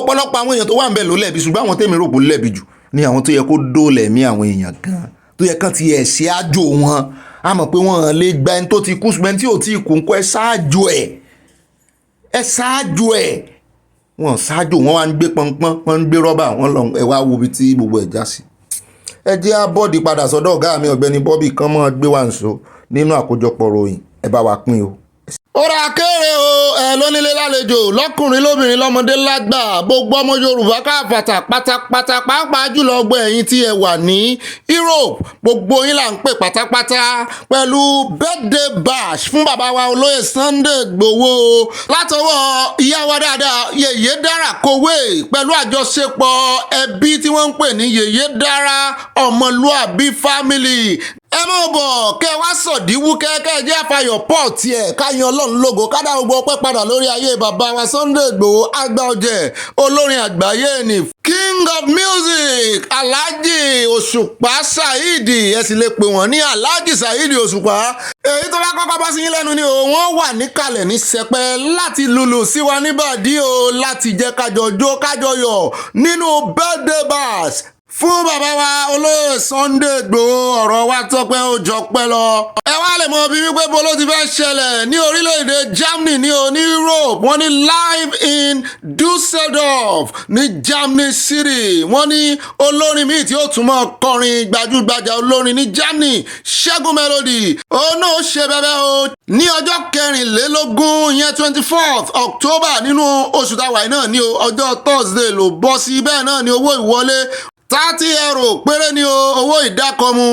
ọ̀pọ̀lọpọ̀ àwọn èèyàn tó wà ń bẹ̀ ló lẹ̀bi ṣùgbọ́n àwọn tèmi rò pé lẹ̀bi jù ni àwọn tó yẹ kó dóòlà ẹ̀mí àwọn èèyàn gan tó yẹ kán ti ẹ̀ ṣe àjò wọn a mọ̀ pé wọ́n lè gba ẹni tó ti kú ṣùgbọ́n tí ò tí ì kú ńkọ́ ẹ ṣáájú ẹ̀ wọ́n ṣáájú wọn wá ń gbé pọnpọ́n wọ́n ń gbé rọ́bà wọ́n lọ ẹ wá wo ibi tí gbogbo ẹ̀ já sí. ẹ jẹ́ abọ́ọ̀dì padà sọ́dọ̀ ọ̀gá mi ọ̀gbẹ́ni Bobby kan mọ́ gbé wá nṣó nínú àkójọpọ̀ ròyìn ẹ bá wa pín o. ó ra kéré o lónílé lálejò lọ́kùnrin lóbìnrin lọ́mọdé lágbà gbogbo ọmọ Yorùbá káfàtà pátápátá pàápàá jùlọ ọgbọ́n ẹ̀yin tí ẹ wà ní Europe gbogbo yín là ń pè pátápátá pẹ̀lú birthday bash fún bàbá wa olóyè Sunday Igboho látọwọ́ ìyá wa dáadáa Yèyé Dára Kowé pẹ̀lú àjọṣepọ̀ ẹbí tí wọ́n ń pè ní Yèyé Dára Ọmọlúàbí family ẹ mọ̀ bọ̀ kẹ́ wá sọ̀díwú kẹ́kẹ́ jẹ́ àfàyọ̀ pọ̀ tiẹ̀ káyan Ọlọ́run lógo kádà gbogbo ọpẹ́ padà lórí ayé bàbá wa Sunday Igboho àgbà ọ̀jẹ̀ olórin àgbáyé ni King of Music Alhaji Òṣùpá Saheed ẹ sì lè pè wọ́n ní Alhaji Saheed Òṣùpá èyí tó bá kọ́kọ́ bọ́ sí yín lẹ́nu ni o wọ́n wà níkàlẹ̀ ní sẹpẹ́ láti lùlù sí wa níbàdí o láti jẹ́ kájọ jó kájọ yọ̀ nínú birthday bash fún bàbá wa olóyè Sunday Igboho ọ̀rọ̀ wa tọ́pẹ́ ó jọpẹ́ lọ. ẹ wá lè mọ bí wípé bolo ti fẹ́ ṣẹlẹ̀ ní orílẹ̀-èdè Germany ní Europe wọ́n ní live in Düsseldorf ní Germany city wọ́n ní olórin míì tí ó tún mọ́ kọrin gbajúgbajà olórin ní Germany Ṣẹ́gun Melody òun náà ṣe bẹ́bẹ́ o ní ọjọ́ 24 ìyẹn 24th October nínú oṣù táwa yìí náà ní ọjọ́ Thursday ló bọ́ sí bẹ́ẹ̀ náà ní owó ìwọlé €30 péré ni owó ìdákọ̀mù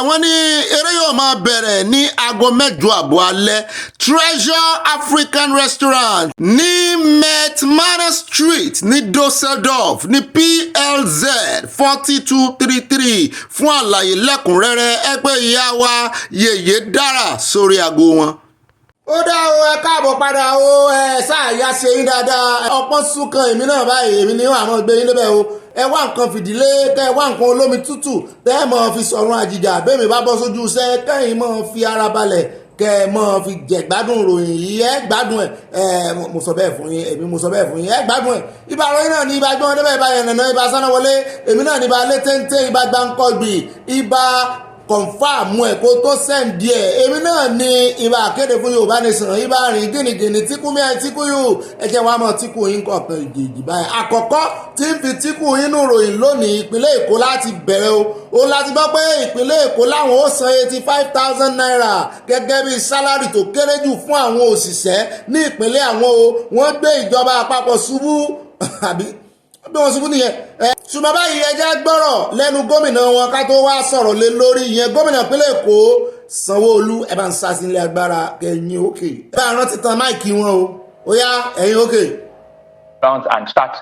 wọ́n ní eré yóò máa bẹ̀rẹ̀ ní aago 8:30 alẹ́ Treasure African Restaurant ní Metmana Street ní Düsseldorf ní PLZ 4233 fún àlàyé lẹ́kùnrẹ́rẹ́ ẹ pè ìyá wa Yèyé Dára sórí aago wọn. ó dá o ẹ káàbọ̀ padà o sáàyà ṣe yín dáadáa ọpọ́n súnkan èmi náà báyìí èmi ní àwọn gbé yín lébẹ̀ o ẹ wá nǹkan fìdílé kẹ ẹ wá nǹkan olómi tútù tẹ́ ẹ mọ̀ fi sọ̀rùn àjìjà bẹ́ẹ̀ mi bá bọ́ sójú iṣẹ́ kẹ́yìn mọ̀ fi ara balẹ̀ kẹ ẹ mọ̀ fi jẹ gbádùn ròyìn yìí ẹ gbádùn ẹ mo sọ bẹ́ẹ̀ fún yín èmi mo sọ bẹ́ẹ̀ fún yín ẹ gbádùn ẹ ibà ròyìn náà ní ibà gbọ́n débẹ̀ ibà yẹ̀nàná ibà sánáwọlé èmi náà ní ibà létéńté ibà gbáǹkọ́gbì ibà kọ̀nfàmù ẹ̀ kó tó sẹ́ǹdì ẹ̀ èmi náà ni ìbá kéde fún Yorùbá Nation ìbá rìn gìnìgìnì tíkúmí ẹ̀ tíkú yóò ẹ̀jẹ̀ wa mọ̀ tíkú yín kọ̀ọ̀kan ìgègì báyìí àkọ́kọ́ tí ń fi tíkú yín nù ròyìn lónìí ìpínlẹ̀ Èkó láti bẹ̀rẹ̀ o láti gbọ́ pé ìpínlẹ̀ Èkó láwọn ó san 85,000 naira gẹ́gẹ́ bí sálárì tó kéré jù fún àwọn òṣìṣẹ́ ní ìpínlẹ̀ àwọn o wọ́n gbé ìjọba àpapọ̀ ṣubú àbí bí wọ́n ṣubú nìyẹn ṣùgbọ́n báyìí ẹ jẹ́ gbọ́rọ̀ lẹ́nu gómìnà wọn ká tó wá sọ̀rọ̀ lé lórí ìyẹn gómìnà ìpínlẹ̀ Èkó Sanwó-Olú ẹ bá ń sá sí ilé agbára kẹyìn òkè ẹ bá rántí tan máìkì wọn ó yá ẹ̀yin òkè. And start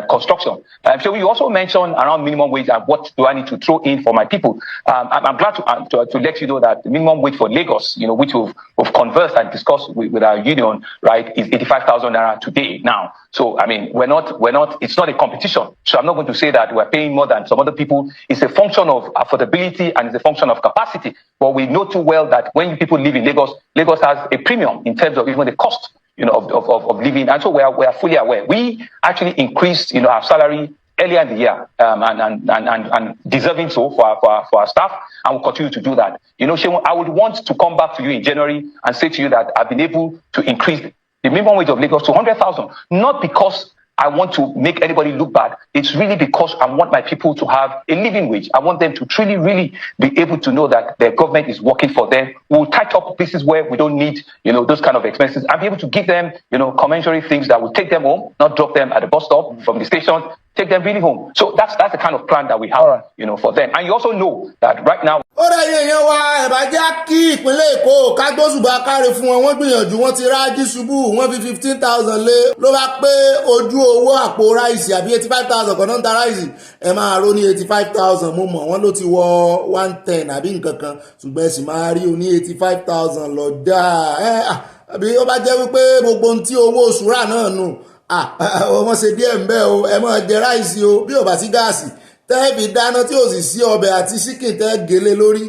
construction. So you also mentioned around minimum wage and what do I need to throw in for my people. I'm glad to let you know that the minimum wage for Lagos, which we've conversed and discussed with our union, right, is 85,000 naira today now. So, I mean, we're not, it's not a competition. So I'm not going to say that we're paying more than some other people. It's a function of affordability and it's a function of capacity. But we know too well that when people live in Lagos, Lagos has a premium in terms of even the cost of living. And so we are fully aware. We actually increased, our salary earlier in the year, and deserving so for our staff, and we'll continue to do that. Ṣewọn, I would want to come back to you in January and say to you that I've been able to increase the minimum wage of Lagos to 100,000, not because I want to make anybody look bad. It's really because I want my people to have a living wage. I want them to truly, really be able to know that their government is working for them. We'll tight up places where we don't need, those kind of expenses, and be able to give them, commensurate things that will take them home, not drop them at the bus stop from the station, take them really home. So that's the kind of plan that we have, for them. And you also know that right now. ó rẹ̀ yẹn wá ẹ̀bá já kí ìpínlẹ̀ Èkó kágbóṣùbà káre fún wọn wọ́n gbìyànjú wọ́n ti rájí ṣubú wọ́n fi 15,000 lé ló bá pé ojú owó àpò ráìsì àbí 85,000 kan náà ń ta ráìsì ẹ máa rò ní 85,000 mo mọ̀ wọ́n ló ti wọ 110 àbí nǹkan kan ṣùgbọ́n ẹ sì máa rí o ní 85,000 lọ dáa àbí ó bá jẹ́ wípé gbogbo ohun tí owó oṣù rà náà nù wọ́n ṣe díẹ̀ ń bẹ́ o ẹ máa jẹ ráìsì o bí ò bá sí gáàsì tẹ́ẹ̀bì dáná tí ò sì sí ọbẹ̀ àti síkìn tẹ́ gèlè lórí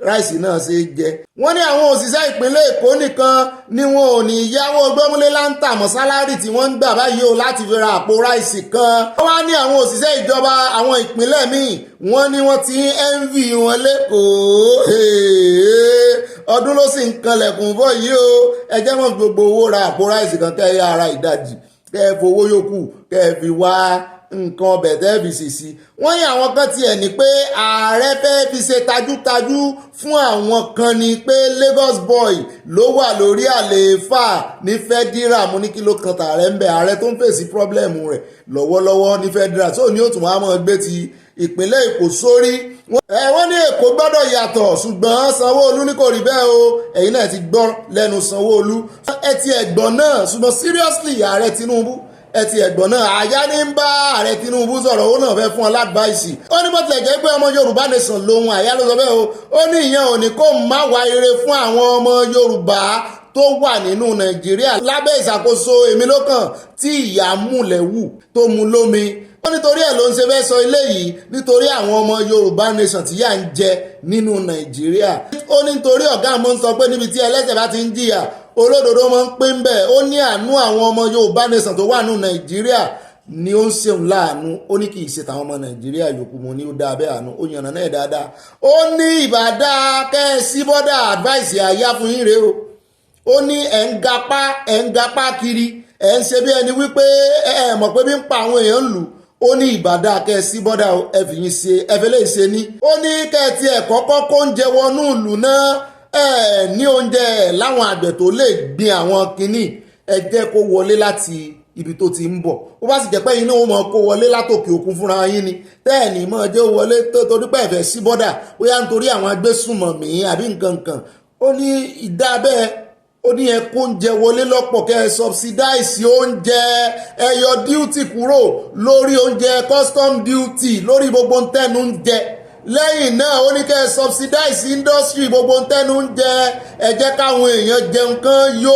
ráìsì náà ṣe é jẹ. wọ́n ní àwọn òṣìṣẹ́ ìpínlẹ̀ Èkó nìkan ni wọn ò ní yáwó gbọ́múlé láǹtà mọ́ sálárì tí wọ́n ń gbà báyìí o láti fi ra àpò ráìsì kan. wọ́n wá ní àwọn òṣìṣẹ́ ìjọba àwọn ìpínlẹ̀ míì wọ́n ní wọ́n ti ń envy wọn lẹ́kọ̀ọ́ ọdún ló sì ń kanlẹ̀kùn bọ̀ yìí o ẹ jẹ́ mọ́ gbogbo owó ra àpò ráìsì kan kẹ́ ẹ yá ara ìdajì kẹ́ ẹ fowó yòókù kẹ́ ẹ fi wá nǹkan ọbẹ̀ tẹ́ẹ̀bì sì. wọ́n ní àwọn kan tiẹ̀ ní pé ààrẹ fẹ́ fi ṣe tajútajú fún àwọn kan ni pé Lagos boy ló wà lórí àlééfà ní federal mú ní kí ló kan tààrẹ ń bẹ ààrẹ tó ń fèsì pọ́blẹ́mù rẹ̀ lọ́wọ́lọ́wọ́ ní federal tó ní òtún wàá mọ̀ gbé ti ìpínlẹ̀ Èkó sórí. wọ́n ní Èkó gbọ́dọ̀ yàtọ̀ ṣùgbọ́n Sanwó-Olú ní kò rí bẹ́ẹ̀ o ẹ̀yin náà ti gbọ́ lẹ́nu Sanwó-Olú ẹ ti ẹ̀gbọ́n náà ṣùgbọ́n seriously ààrẹ Tinubu ẹtì ẹ̀gbọ́n náà àyá ní ń bá ààrẹ Tinubu sọ̀rọ̀ ó náà fẹ́ fún ọ ládùbáìsì ó ní bó tilẹ̀ jẹ́ pé ọmọ Yorùbá nation lòun àyá ló sọ bẹ́ẹ̀ o ó ní ìyẹn ò ní kó má wá ire fún àwọn ọmọ Yorùbá tó wà nínú Nàìjíríà lábẹ́ ìṣàkóso èmi lókàn tí ìyá múlẹ̀wù tó mu lómi ó nítorí ẹ̀ ló ń ṣe fẹ́ sọ eléyìí nítorí àwọn ọmọ Yorùbá nation tí yà ń jẹ nínú Nàìjíríà ó ní nítorí ọ̀gá àmọ́ ń sọ pé níbi tí ẹlẹ́ṣẹ̀ bá ti ń jìyà olódodo máa ń pín bẹ́ẹ̀ ó ní àánú àwọn ọmọ Yorùbá nation tó wà nínú Nàìjíríà ni ó ń ṣeun láàánú ó ní kì í ṣe tàwọn ọmọ Nàìjíríà yòókù mo ní ó dáa bẹ́ẹ̀ àánú ó yànnà náà dáadáa ó ní ìbàdá kẹ́ẹ̀sì bọ́dà advice àyà fún yín rèé o ó ní ẹ̀ ń gapá kiri ẹ̀ ń ṣe bí ẹni wípé ẹ̀ mọ̀ pé bí ń pa àwọn èèyàn lù ó ní ìbàdá kẹ́ẹ̀sì bọ́dà ẹ̀fìyín ṣe ẹ̀fẹ́lẹ́ ṣe ní ó ní kẹ́ẹ̀tì ẹ̀kọ́ kọ́kọ́ ń jẹ wọnú ìlú náà ní oúnjẹ láwọn àgbẹ̀ tó lè gbin àwọn kinní ẹ jẹ́ kó wọlé láti ibi tó ti ń bọ̀ ó bá sì jẹ́ pé yín náà ó mọ̀ kó wọlé látòkè òkun fúnra yín ni tẹ́ẹ̀nì mọ̀ jẹ́ wọlé torí pé ẹ̀fẹ̀ sí bọ́dà bóyá nítorí àwọn agbésùnmọ̀mí àbí nǹkan kan ó ní ìdá bẹ́ẹ̀ ó ní ẹ kó oúnjẹ wọlé lọ́pọ̀ kẹ́ ẹ subsidize oúnjẹ ẹ yọ duty kúrò lórí oúnjẹ custom duty lórí gbogbo ntẹ́nu ń jẹ lẹ́yìn náà ó ní kẹ́ ẹ subsidize industry gbogbo tẹ́nu ń jẹ ẹ jẹ́ káwọn èèyàn jẹun kan yó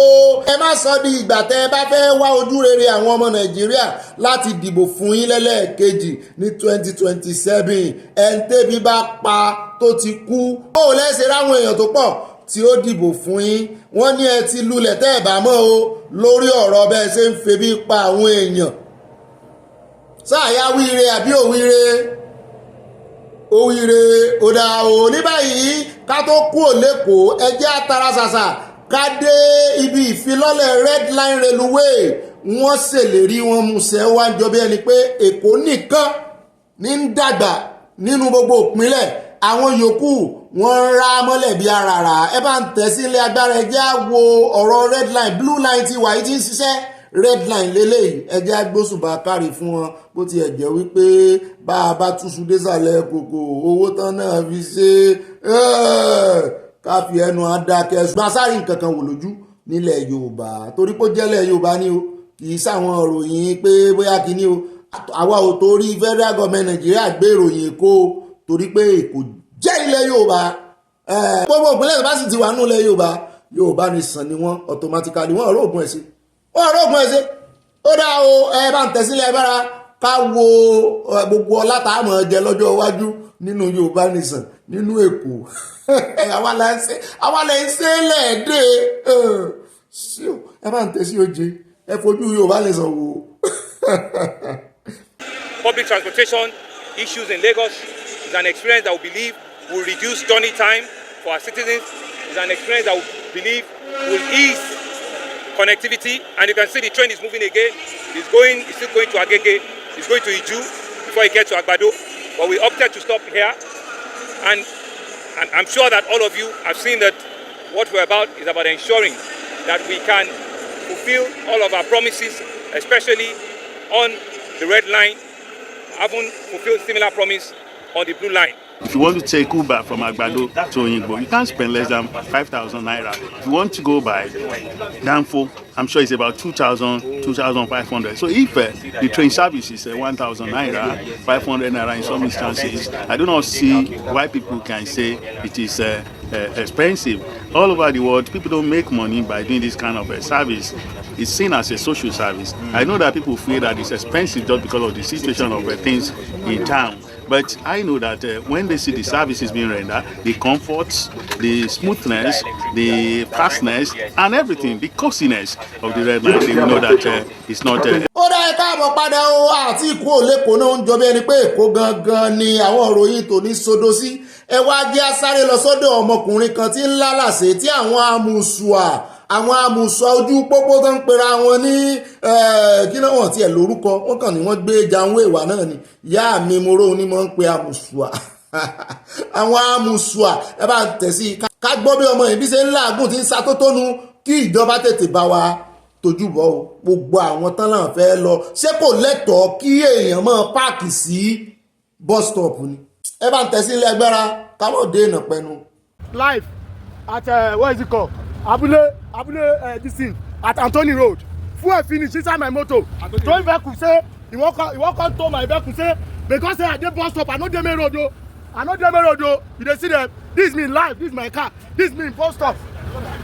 ẹ má sọ di ìgbà tẹ́ ẹ bá fẹ́ wá ojú rere àwọn ọmọ Nàìjíríà láti dìbò fún yín lẹ́lẹ́ẹ̀kejì ní 2027 ẹ̀ńtẹ́bí bá pa tó ti kú ó lẹ́sẹ̀ ráwọn èèyàn tó pọ̀ tí ó dìbò fún yín wọ́n ní ẹ ti lulẹ̀ tẹ́ ẹ̀ bá mọ́ o lórí ọ̀rọ̀ bẹ́ẹ̀ ṣe ń febi pa àwọn èèyàn sáàyà wíire àbí òwíire òwìrè òdà ò ní báyìí ká tó kú òlẹ́kọ̀ọ́ ẹjẹ́ àtàrà ṣàṣà ká dé ibi ìfilọ́lẹ̀ red line railway wọ́n ṣèlérí wọn musẹ̀ wá ń jọ bí ẹni pé Èkó nìkan ní ń dàgbà nínú gbogbo ìpínlẹ̀ àwọn yòókù wọ́n ń ra mọ́lẹ̀ bí aràrà ẹ bá ń tẹ̀ sí ilé agbára ẹjẹ́ àwo ọ̀rọ̀ red line blue line ti wà yìí ti ń ṣiṣẹ́ red line lélẹ́yìí ẹjẹ́ agbósùnbà kárì fún wọn bó ti ẹ̀ jẹ́ wípé bá a bá túṣu désàlẹ̀ kòkò owó tán náà fi ṣe ká fi ẹnu adákẹ́ ṣùgbọ́n sáré nǹkan kan wò lójú nílẹ̀ Yorùbá torí pé ó jẹ́lẹ̀ Yorùbá ni o kì í sáwọn ìròyìn pé bóyá kìíní o àwa ò torí federal government Nàìjíríà gbé ìròyìn Èkó torí pé Èkó jẹ́ ilẹ̀ Yorùbá gbogbo ìpínlẹ̀ tó bá sì ti wà nínú ilẹ̀ Yorùbá nìsan ni wọ́n automatically wọ́n ọ̀rọ̀ ògùn ẹ̀sìn ó dá o ẹ bá ń tẹ̀sílẹ̀ bára ká wo gbogbo ọlá tá a mọ̀ jẹ lọ́jọ́ iwájú nínú Yorùbá nìsan nínú Èkó àwa lẹ́ ń ṣe lẹ́ẹ̀dẹ́ ẹ bá ń tẹ̀sí oje ẹ fojú Yorùbá nìsan wò. Public transportation issues in Lagos is an experience that we believe will reduce journey time for our citizens. It's an experience that we believe will ease connectivity, and you can see the train is moving again. It's still going to Agege, it's going to Iju before it gets to Agbado. But we opted to stop here, and I'm sure that all of you have seen that what we're about is about ensuring that we can fulfill all of our promises, especially on the red line. I haven't fulfilled similar promise on the blue line. If you want to take Uber from Agbado to Oyingbo, you can't spend less than 5,000 naira. If you want to go by Danfo, I'm sure it's about 2,000, 2,500. So if the train service is 1,000 naira, 500 naira in some instances, I do not see why people can say it is expensive. All over the world, people don't make money by doing this kind of service. It's seen as a social service. I know that people feel that it's expensive just because of the situation of things in town. But I know that when they see the services being rendered, the comfort, the smoothness, the fastness, and everything, the coziness of the red line, they will know that it's not. Ó dá ẹ káàbọ̀ padà o àti ìkú òlékòó náà ń jọ bí ẹni pé Èkó gangan ni àwọn òròyìn tòní sodo sí. Ẹ wá jẹ́ asáré lọ sọ́dọ̀ ọmọkùnrin kan tí ń lálàsè tí àwọn amùsùà ojú pópó tó ń pera wọn ní kí náà wọ́n tiẹ̀ lórúkọ wọ́n kàn ní wọ́n gbé janwó ìwà náà ni ìyá mi mo róhun ní mọ́ ń pe amùsùà àwọn amùsùà ẹ bá tẹ̀ sí ká gbọ́ bí ọmọ yìí bí ṣe ń làágùn tí ń satótónu kí ìjọba tètè bá wa tójú bọ́ o gbogbo àwọn tán náà fẹ́ lọ ṣé kò lẹ́tọ̀ọ́ kí èèyàn máa páàkì sí bus stop ni ẹ bá ń tẹ̀ sí ilé agbára káwọ́ dé ìnà pẹnu. Live at what is it called? Abule this thing at Anthony Road. Fuel finish inside my motor. Towing vehicle say he won't come tow my vehicle say because say I dey bus stop I no dey main road o. I no dey main road o. You dey see them? This is me live. This is my car. This is me in bus stop.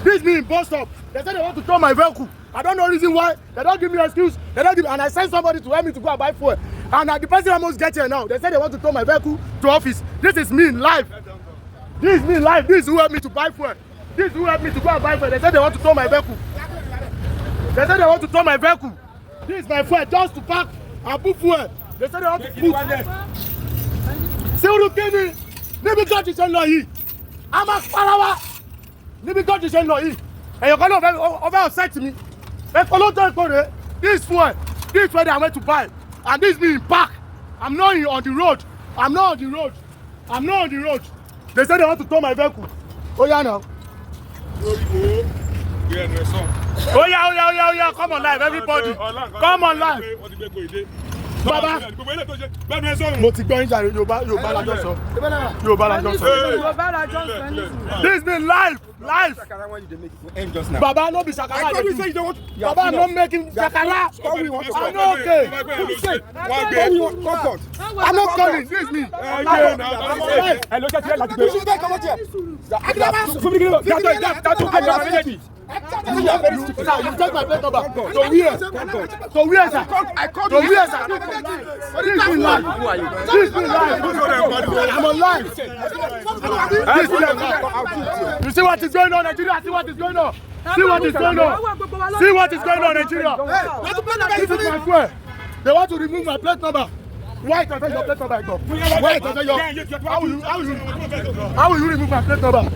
This is me in bus stop. They say they want to tow my vehicle. I don't know reason why. They don't give me excuse. They don't give me, and I send somebody to help me to go and buy fuel. And the person almost get here now. They say they want to tow my vehicle to office. This is me live. This is me live. This is who helped me to buy fuel. This is who helped me to go and buy fuel. They said they want to tow my vehicle. They said they want to tow my vehicle. This is my fuel just to park and put fuel. They said they want to put. See who look at me? Níbi God is saying no yìí. I'm a parawa. Níbi God is saying no yìí. And you're going to upset me. This fuel that I went to buy. And this being parked. I'm not on the road. I'm not on the road. I'm not on the road. They said they want to tow my vehicle. Oh yeah now. Oh yeah. Come on live, everybody. Come on live. Baba. Mo ti gbọ́ ìjà Yorùbá la jọ sọ. Yorùbá la jọ sọ. This been live. Baba no be shakara. I told you say you don't want. Baba I'm not making shakara. I'm not okay. I'm not calling. This is me. Hello, just here like this. You take my plate number. So where, sir? To where, sir? This is live. I'm on live. You see what is going on, Nigeria? See what is going on. See what is going on, Nigeria. This is my fuel. They want to remove my plate number. Why can't your plate number go? Why can't your? How will you remove my plate number?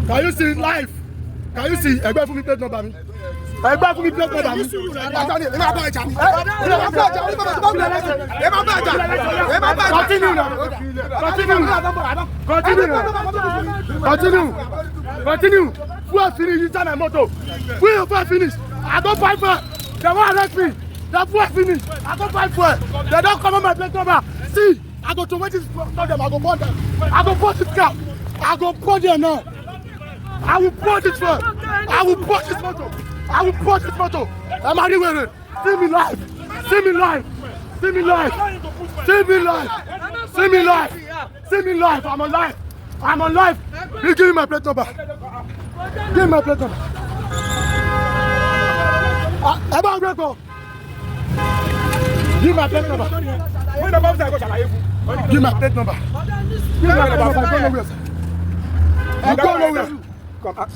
Can you see live? Can you see? Ẹgbẹ́ fún mi plate number mi. Ẹgbẹ́ fún mi plate number mi. Continue. Fuel finish inside my motor. Fuel finish. I don't buy fuel. They won't arrest me. The fuel finish. I don't buy fuel. They don't come on my plate number. See, I go to wait this for them. I go burn them. I go burn this car. I go burn them now. I will burn this one. I will burn this photo. I'm anywhere. See me live. I'm alive. You give me my plate number. Give me my plate number. Give me my plate number. Give me my plate number. I go nowhere. Come on,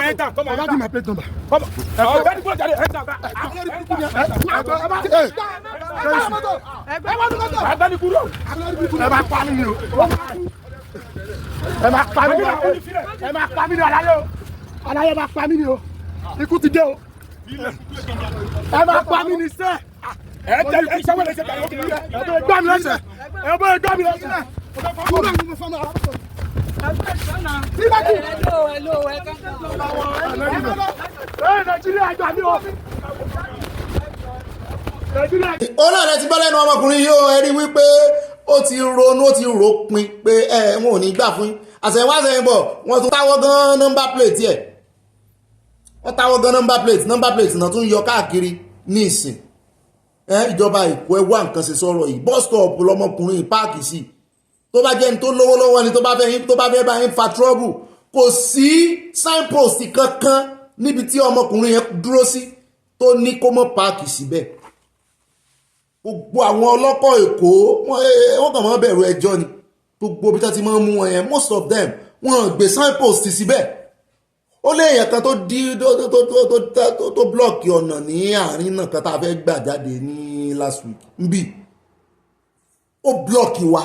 enter. Give my plate number. ó náà lẹ ti gbọ́ lẹ́nu ọmọkùnrin yìí ó ẹ rí wípé ó ti ronú ó ti rò pin pé wọn ò ní gbà fún yín àṣẹ̀wá àṣẹ̀yìnbọ̀ wọ́n tún táwọ́ gan nọ́mbà plate yẹ̀ wọ́n táwọ́ gan nọ́mbà plate náà tún yọ káàkiri ní ìsìn ìjọba Èkó ẹ wá nǹkan ṣe sọ̀rọ̀ yìí bus stop lọmọkùnrin páàkì sí tó bá jẹ́ ní tó lówó lọ́wọ́ ni tó bá fẹ́ bá yín fa trouble kò sí signpost kankan níbi tí ọmọkùnrin yẹn dúró sí tó ní kó mọ́ páàkì síbẹ̀ gbogbo àwọn ọlọ́kọ̀ Èkó wọ́n kàn máa bẹ̀rù ẹjọ́ ni gbogbo bí tá ti máa mú wọn yẹn most of them wọ́n gbé signpost síbẹ̀ ó lé èèyàn kan tó blọ́ọ̀kì ọ̀nà ní àárín náà kan tá a fẹ́ gbà jáde ní last week nbí ó blọ́ọ̀kì wa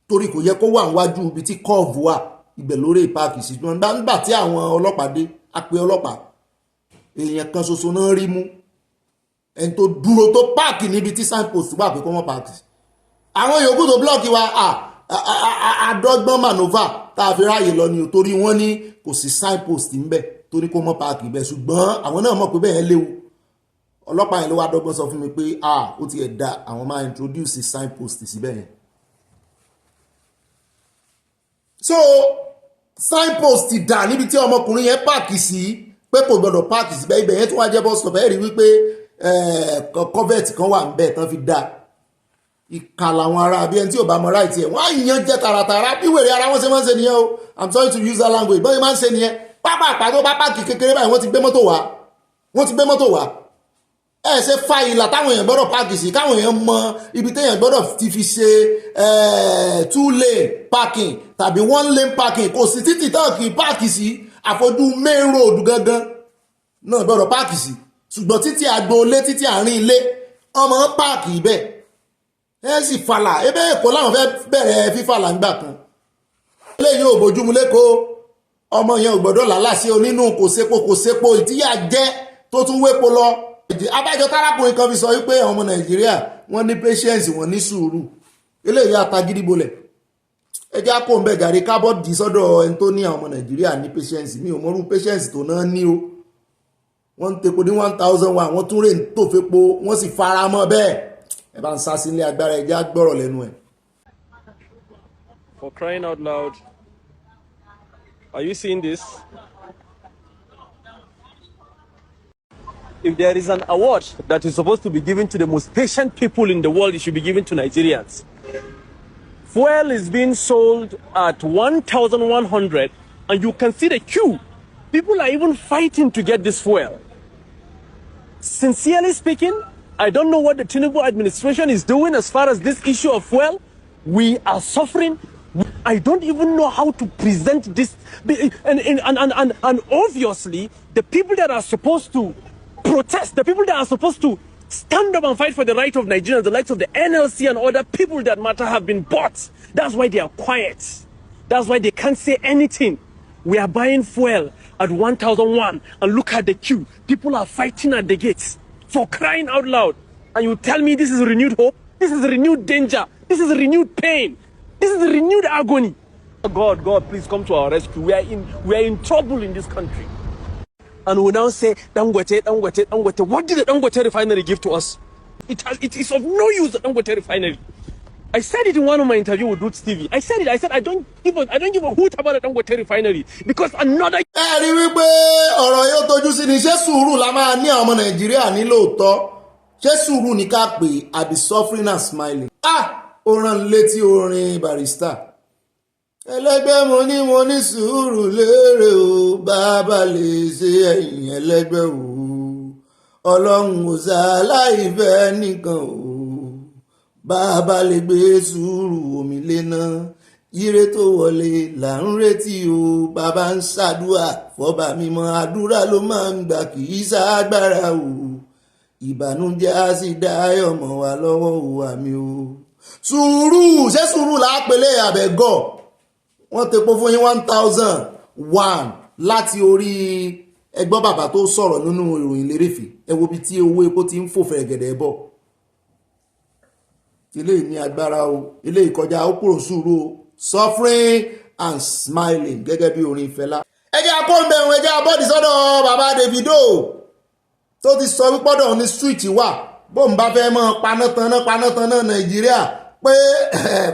torí kò yẹ kó wà níwájú ibi tí curve wà ibẹ̀ lórí ìpáàkì sí nígbà tí àwọn ọlọ́pàá dé a pè ọlọ́pàá èèyàn kan ṣoṣo náà rí mú ẹni tó dúró tó páàkì níbi tí signpost wà pé kó wọ́n páàkì àwọn yòókù tó blọ́ọ̀kì wa àdọ́gbọ́n manova tá a fi ráàyè lọ ni torí wọ́n ní kò sí signpost ńbẹ̀ torí kó mọ́ páàkì bẹ́ẹ̀ ṣùgbọ́n àwọn náà mọ̀ pé bẹ́ẹ̀ léwu ọlọ́pàá yẹn ló wá dọ́gbọ́n sọ fún mi pé ó ti ẹ̀ da àwọn máa introduce signpost síbẹ̀ yẹn so signpost ti dà níbi tí ọmọkùnrin yẹn páàkì sí pé kò gbọdọ̀ páàkì síbẹ̀ ibẹ̀ yẹn tó wá jẹ́ bus stop ẹ̀ rí wípé covert kan wà ńbẹ̀ tán fi dá ìkà làwọn ará bí ẹni tí ò bá mọ ráìtì ẹ̀ wọ́n á yan jẹ́ tààràtààrà bí wèrè ara wọn ṣe máa ń ṣe nìyẹn o I'm sorry to use that language bọ́n ṣe máa ń ṣe nìyẹn pápá àpàtó bá páàkì kékeré báyìí wọ́n ti gbé mọ́tò wá ẹ ṣe fa ìlà táwọn èèyàn gbọ́dọ̀ páàkì sí káwọn èèyàn mọ ibi téèyàn gbọ́dọ̀ ti fi ṣe 2 lane parking tàbí 1 lane parking kò sí títì táwọn kì í páàkì sí àfojú main road gangan náà gbọ́dọ̀ páàkì sí ṣùgbọ́n títì àgbòlé títì àárín ilé ọmọ páàkì ibẹ̀ ẹ sì falà ebe Èkó láwọn fẹ́ bẹ̀rẹ̀ fífàlà ńgbà kan eléyìí ò bójúmu lẹ́kọ̀ọ́ ọmọ yẹn ò gbọ́dọ̀ làlàsí onínú kò sépo ìtìyà jẹ́ tó tún wépo lọ abájọ tárákùnrin kan fi sọ wípé àwọn ọmọ Nàìjíríà wọ́n ní patience wọ́n ní sùúrù eléyìí àtagídí bolẹ̀ ẹjẹ́ àkó ń bẹ̀ jàre kábọ́ọ̀dì sọ́dọ̀ ẹni tó ní àwọn ọmọ Nàìjíríà ní patience mi ò mọ̀rú patience tó náà ní o wọ́n ń tepo ní 1001 wọ́n tún rè ń tòfepo wọ́n sì fara mọ́ bẹ́ẹ̀ ẹ bá ń sá sílé agbára ẹjẹ́ àgbọ̀rọ̀ lẹ́nu ẹ̀. For crying out loud, are you seeing this? If there is an award that is supposed to be given to the most patient people in the world, it should be given to Nigerians. Fuel is being sold at 1,100 and you can see the queue. People are even fighting to get this fuel. Sincerely speaking, I don't know what the Tinubu administration is doing as far as this issue of fuel. We are suffering. I don't even know how to present this. And obviously, the people that are supposed to protest, the people that are supposed to stand up and fight for the right of Nigerians, the likes of the NLC and other people that matter have been bought. That's why they are quiet. That's why they can't say anything. We are buying fuel at 1,001 and look at the queue. People are fighting at the gates for crying out loud. And you tell me this is renewed hope? This is renewed danger. This is renewed pain. This is renewed agony. God, please come to our rescue. We are in trouble in this country. And we now say, Dangote. What did the Dangote refinery give to us? It is of no use, the Dangote refinery. I said it in one of my interviews with Dupe TV. I said I don't give a hoot about the Dangote refinery because another. ẹ rí wípé ọ̀rọ̀ yóò tójú sí ni ṣé sùúrù la máa ní àwọn ọmọ Nàìjíríà ní lóòótọ́ ṣé sùúrù ní ká pè àbí suffering and smiling. Ó rán létí orin Barrister. ẹlẹgbẹ́ mo ní sùúrù lérè o bàbá lè ṣe ẹ̀yìn ẹlẹgbẹ́ o ọlọ́run ò ṣàláìfẹ́ nìkan o bàbá lè gbé sùúrù omi léná ire tó wọlé là ń retí o bàbá ń ṣàdúrà fọba mímọ́ àdúrà ló máa ń gbà kì í ṣàgbára o ìbànújẹ́ á sì dáyọ̀ mọ́ wa lọ́wọ́ o àmì o. sùúrù ṣé sùúrù lápẹlẹ àbẹ̀gọ́ wọ́n tepo fún yín 1,001 láti orí ẹgbọ́n bàbá tó sọ̀rọ̀ nínú ìròyìn lérèfé ẹ wo bí tí owó epo ti ń fò fẹ̀rẹ̀gẹ̀dẹ̀ bọ̀ ilé ní agbára o ilé ìkọjá ó kúrò sùúrù o suffering and smiling gẹ́gẹ́ bí orin Fẹlá. ẹjẹ́ akóńbẹ̀rún ẹjẹ́ abọ́dì sọ́dọ̀ bàbá Davido tó ti sọ wípọ́dọ̀ ní street wà bóun bá fẹ́ mọ́ panátaná Nàìjíríà pé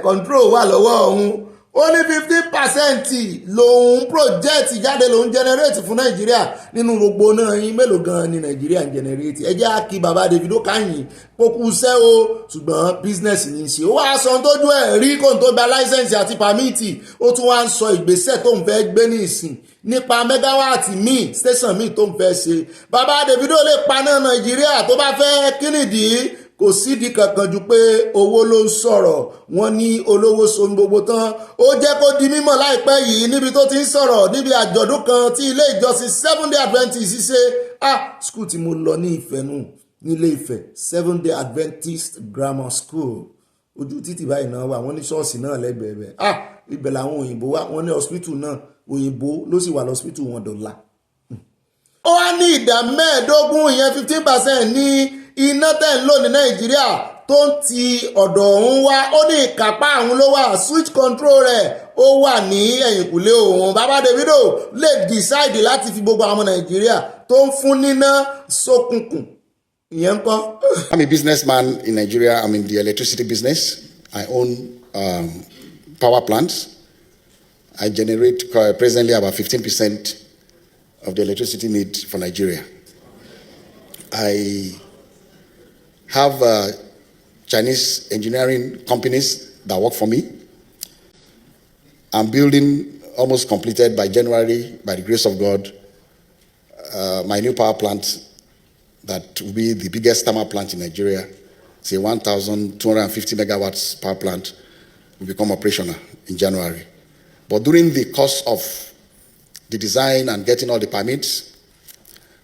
control wà lọ́wọ́ òun ó ní 50% lòun project jáde lòun generate fún Nàìjíríà nínú gbogbo náà yín mélòó gan ni Nàìjíríà ń generate ẹjẹ́ àkí bàbá Davido káyìn kókú sẹ́ o ṣùgbọ́n business ní í ṣe ó wá sọ tójú ẹ̀ rí kó n tó gba license àti pàmìtì ó tún wá ń sọ ìgbésẹ̀ tó ń fẹ́ gbé ní ìsìn nípa mẹ́gáwáàtì míì station míì tó ń fẹ́ ṣe bàbá Davido lè paná Nàìjíríà tó bá fẹ́ kí nìdí kò sídìí kankan ju pé owó ló ń sọ̀rọ̀ wọ́n ní olówó so ní gbogbo tán ó jẹ́ kó di mímọ̀ láìpẹ́ yìí níbi tó ti ń sọ̀rọ̀ níbi àjọ̀dún kan tí ilé ìjọsìn Seventh-day Adventist ṣe school tí mo lọ ní Ifẹ̀ nù nílé Ifẹ̀ Seventh-day Adventist Grammar School ojú títì báyìí náà wà wọ́n ní ṣọ́ọ̀ṣì náà lẹ́gbẹ̀ẹ́ ibẹ̀ làwọn òyìnbó wà wọ́n ní hospital náà òyìnbó ló sì wà lọ́spítù wọn dọ̀la. ó wá ní ìdá 15 ìyẹn 15% ní iná tẹ̀ ń lò ní Nàìjíríà tó ń ti ọ̀dọ̀ ọ̀hún wá ó ní ìkápá àwọn ló wà switch control rẹ̀ ó wà ní ẹ̀yìnkùlé òun bàbá Davido lè decide láti fi gbogbo àwọn Nàìjíríà tó ń fún níná sókùnkùn ìyẹn kọ́. I'm a businessman in Nigeria. I'm in the electricity business. I own power plants. I generate presently about 15% of the electricity need for Nigeria. I have Chinese engineering companies that work for me. I'm building, almost completed by January, by the grace of God, my new power plant that will be the biggest thermal plant in Nigeria. It's a 1,250 megawatts power plant will become operational in January. But during the course of the design and getting all the permits,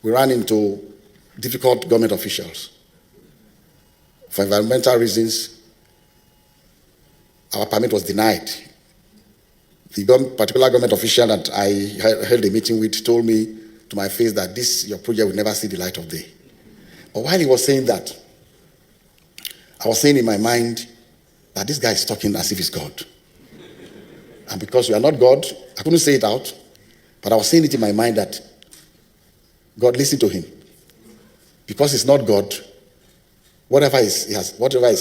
we ran into difficult government officials. For environmental reasons, our permit was denied. The particular government official that I held a meeting with told me to my face that your project will never see the light of day. But while he was saying that, I was saying in my mind that this guy is talking as if he's God. And because we are not God, I couldn't say it out, but I was saying it in my mind that God, listen to him. Because he's not God, whatever he's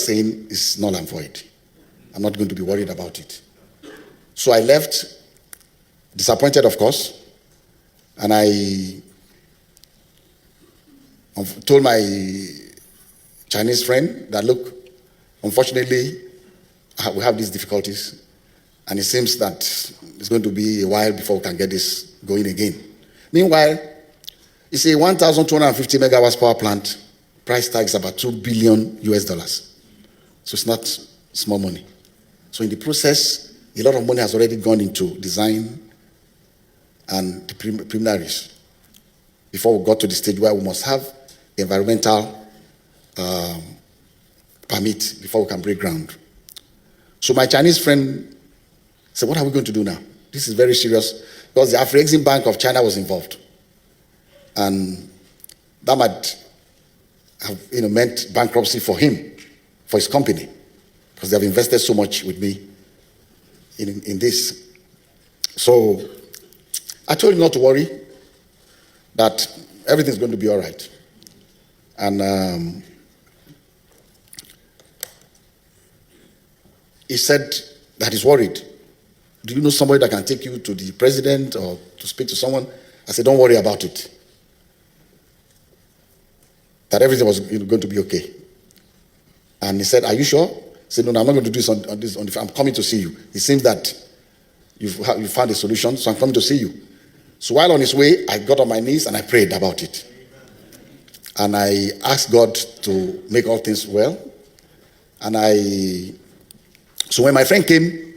saying is null and void. I'm not going to be worried about it. So I left, disappointed of course, and I told my Chinese friend that, look, unfortunately, we have these difficulties. And it seems that it's going to be a while before we can get this going again. Meanwhile, it's a 1,250 megawatts power plant. Price tag is about $2 billion. So it's not small money. So in the process, a lot of money has already gone into design and the preliminaries before we got to the stage where we must have the environmental permit before we can break ground. So my Chinese friend said, what are we going to do now? This is very serious because the Afro-Exim Bank of China was involved. And that might have meant bankruptcy for him, for his company, because they have invested so much with me in this. So I told him not to worry, that everything's going to be all right. And he said that he's worried. Do you know somebody that can take you to the president or to speak to someone? I said, don't worry about it. That everything was going to be okay. And he said, are you sure? I said, no, I'm not going to do this on this. I'm coming to see you. It seems that you found a solution, so I'm coming to see you. So while on his way, I got on my knees and I prayed about it. And I asked God to make all things well. And so when my friend came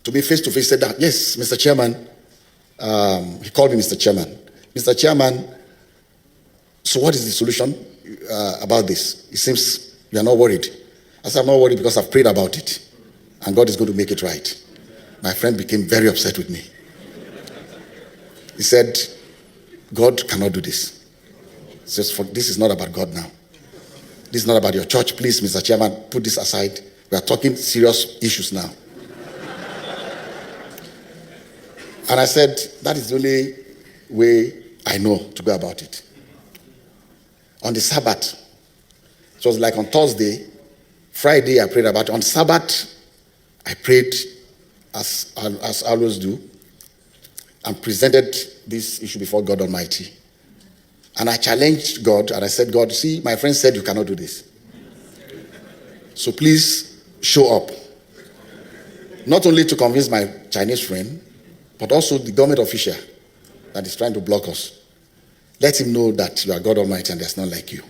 to me face to face, said that, yes, Mr. Chairman, he called me Mr. Chairman. Mr. Chairman, so what is the solution about this? It seems you are not worried. I said, I'm not worried because I've prayed about it. And God is going to make it right. My friend became very upset with me. He said, God cannot do this. This is not about God now. This is not about your church. Please, Mr. Chairman, put this aside. We are talking serious issues now. And I said, that is the only way I know to go about it. On the Sabbath, it was like on Thursday, Friday I prayed about it. On Sabbath, I prayed as I always do and presented this issue before God Almighty. And I challenged God and I said, God, see, my friend said you cannot do this. So please show up. Not only to convince my Chinese friend, but also the government official that is trying to block us. Let him know that you are God Almighty and there's none like you.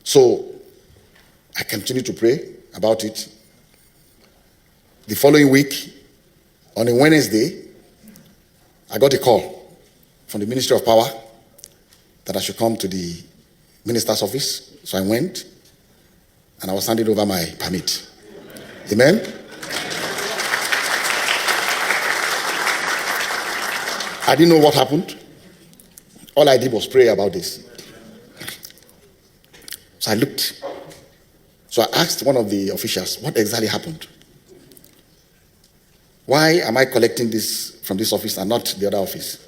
So I continued to pray about it. The following week, on a Wednesday, I got a call from the Ministry of Power that I should come to the minister's office. So I went and I was handed over my permit. Amen. I didn't know what happened. All I did was pray about this. So I looked. So I asked one of the officials, what exactly happened? Why am I collecting this from this office and not the other office?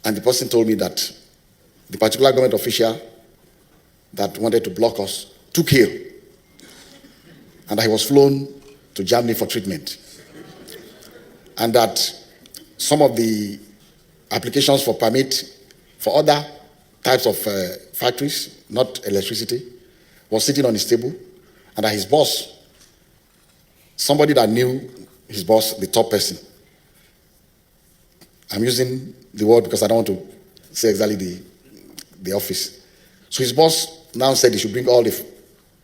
And the person told me that the particular government official that wanted to block us took ill, and he was flown to Germany for treatment. And that some of the applications for permit for other types of factories, not electricity, was sitting on his table, and that his boss, somebody that knew his boss, the top person, I'm using the word because I don't want to say exactly the office. So his boss now said he should bring all the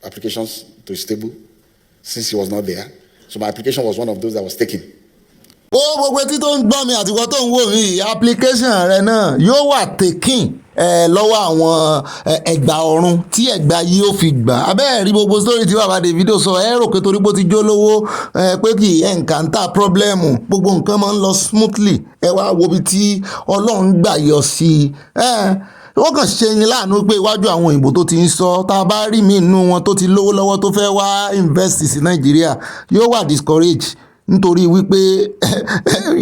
applications to his table since he was not there. So my application was one of those that was taken. ó gbogbo etí tó ń gbọ́ mi àti ìwọ tó ń wò mí application rẹ náà yóò wà taken lọ́wọ́ àwọn ẹgbà ọ̀run tí ẹgbà yìí ó fi gbà abẹ́ẹ̀ rí gbogbo story tí bàbá Davido sọ ẹ rò pé torí pé ó ti jó lówó pé kì í encounter problem gbogbo nǹkan máa ń lọ smoothly ẹ wá wo ibi tí Ọlọ́run gbà yọ sí wọ́n kàn ṣe yín láàánú pé iwájú àwọn òyìnbó tó ti ń sọ tá a bá rí mi nínú wọn tó ti lówó lọ́wọ́ tó fẹ́ wá invest sí Nàìjíríà yóò wà discourage nítorí wípé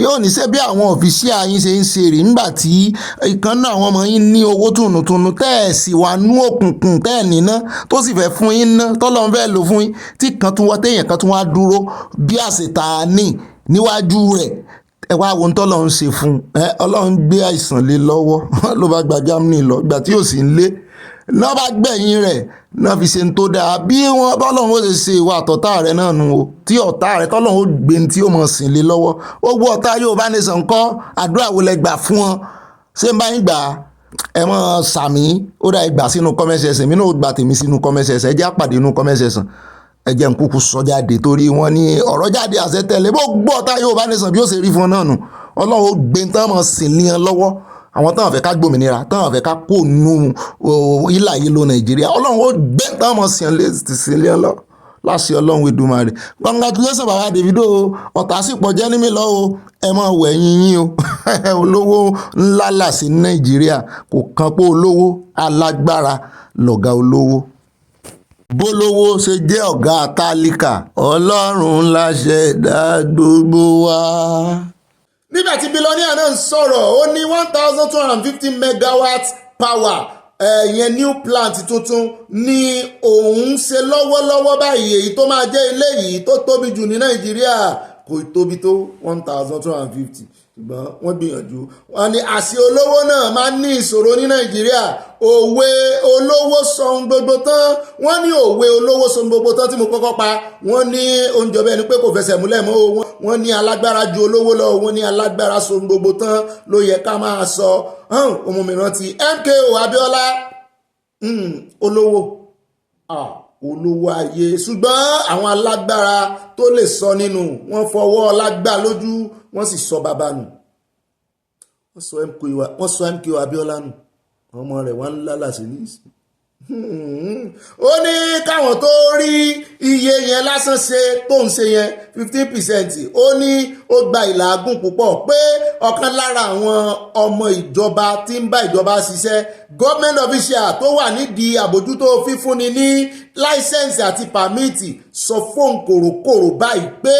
yóò ní ṣe bí àwọn ọ̀fíṣíà yín ṣe ń ṣe rí nígbà tí ìkan náà àwọn ọmọ yín ní owó tùnùtùnù tẹ́ẹ̀sì wà nú òkùnkùn tẹ́ẹ̀nì ná tó sì fẹ́ fún yín ná tọ́lọ́run fẹ́ lò fún yín tí kan tún wá téèyàn kan tún wá dúró bí àṣetàní níwájú rẹ̀ ẹ wá wo tọ́lọ́run ṣe fún Ọlọ́run gbé àìsàn lé lọ́wọ́ ló bá gba Germany lọ ìgbà tí ò sí ń lé náà bá gbẹ̀yìn rẹ̀ náà fi ṣe ń tó dáa bí wọ́n bọ́lọ́run ó ṣe ìwà àtọ̀tá rẹ̀ náà nù o tí ọ̀tá rẹ̀ tọ́lọ́run ó gbé tí ó mọ̀ sìn lé lọ́wọ́ ó gbọ́ ọ̀tá Yorùbá nation kọ́ àdúrà wo lẹ gbà fún wọn ṣé ń bá yín gbà ẹ mọ̀ sàmí ó dá ìgbà sínú comment section mi náà ó gbà tèmi sínú comment section ẹ jẹ́ àpàdé inú comment section ẹ jẹ́ n kúkú sọ jáde torí wọ́n ní ọ̀rọ̀ jáde àṣẹ tẹ̀lé bó gbọ́ ọ̀tá Yorùbá nation bí ó ṣe rí fún ọ náà nù Ọlọ́run ó gbé tán mọ̀ sìn lé wọn lọ́wọ́ àwọn táwọn fẹ́ ká gbòmìnira táwọn fẹ́ ká kó nù ìlà yìí lọ Nàìjíríà Ọlọ́run ó gbé táwọn sílẹ̀ lọ láṣẹ Ọlọ́run Èdùmàrè. Congratulations bàbá Davido ọ̀tá sì pọ̀ jẹ́ ní mi lọ o ẹ máa wẹ̀ yín o olówó ńlá là sí Nàìjíríà kò kan pé olówó alágbára lọ̀gá olówó bólówó ṣe jẹ́ ọ̀gá tálíkà Ọlọ́run ńlá ṣẹ̀dá gbogbo wa. Nígbà tí bílọ́níà náà ń sọ̀rọ̀ ó ní 1250 megawatts power ìyẹn new plant tuntun ní òun ṣe lọ́wọ́lọ́wọ́ báyìí èyí tó máa jẹ́ ilé yìí tó tóbi jù ní Nàìjíríà kò tóbi tó 1250 ṣùgbọ́n wọ́n gbìyànjú wọ́n ní àṣì olówó náà máa ń ní ìṣòro ní Nàìjíríà òwe olówó sọ̀hún gbogbo tán wọ́n ní òwe olówó sọ̀hún gbogbo tán tí mo kọ́kọ́ pa wọ́n ní oúnjẹ bẹ́ẹ̀ ni pé kò fẹsẹ̀ múlẹ̀ mọ́ wọ́n ní alágbára ju olówó lọ wọ́n ní alágbára sọ̀hún gbogbo tán ló yẹ ká máa sọ ọmọ mi rántí MKO Abíọ́lá olówó olówó ayé ṣùgbọ́n àwọn alágbára tó lè sọ nínú wọ́n fọwọ́ lágbá lójú wọ́n sì sọ bàbá nù wọ́n sọ MKO Abíọ́lá nù ọmọ rẹ̀ wọ́n ń lálà sí ní ìsìn ó ní káwọn tó rí iye yẹn lásán ṣe tó ń ṣe yẹn 15% ó ní ó gba ìlàgùn púpọ̀ pé ọ̀kan lára àwọn ọmọ ìjọba tí ń bá ìjọba ṣiṣẹ́ government official tó wà nídìí àbójútó fífúnni ní láísẹ̀nsì àti pàmìtì sọ fóun kòròkòrò báyìí pé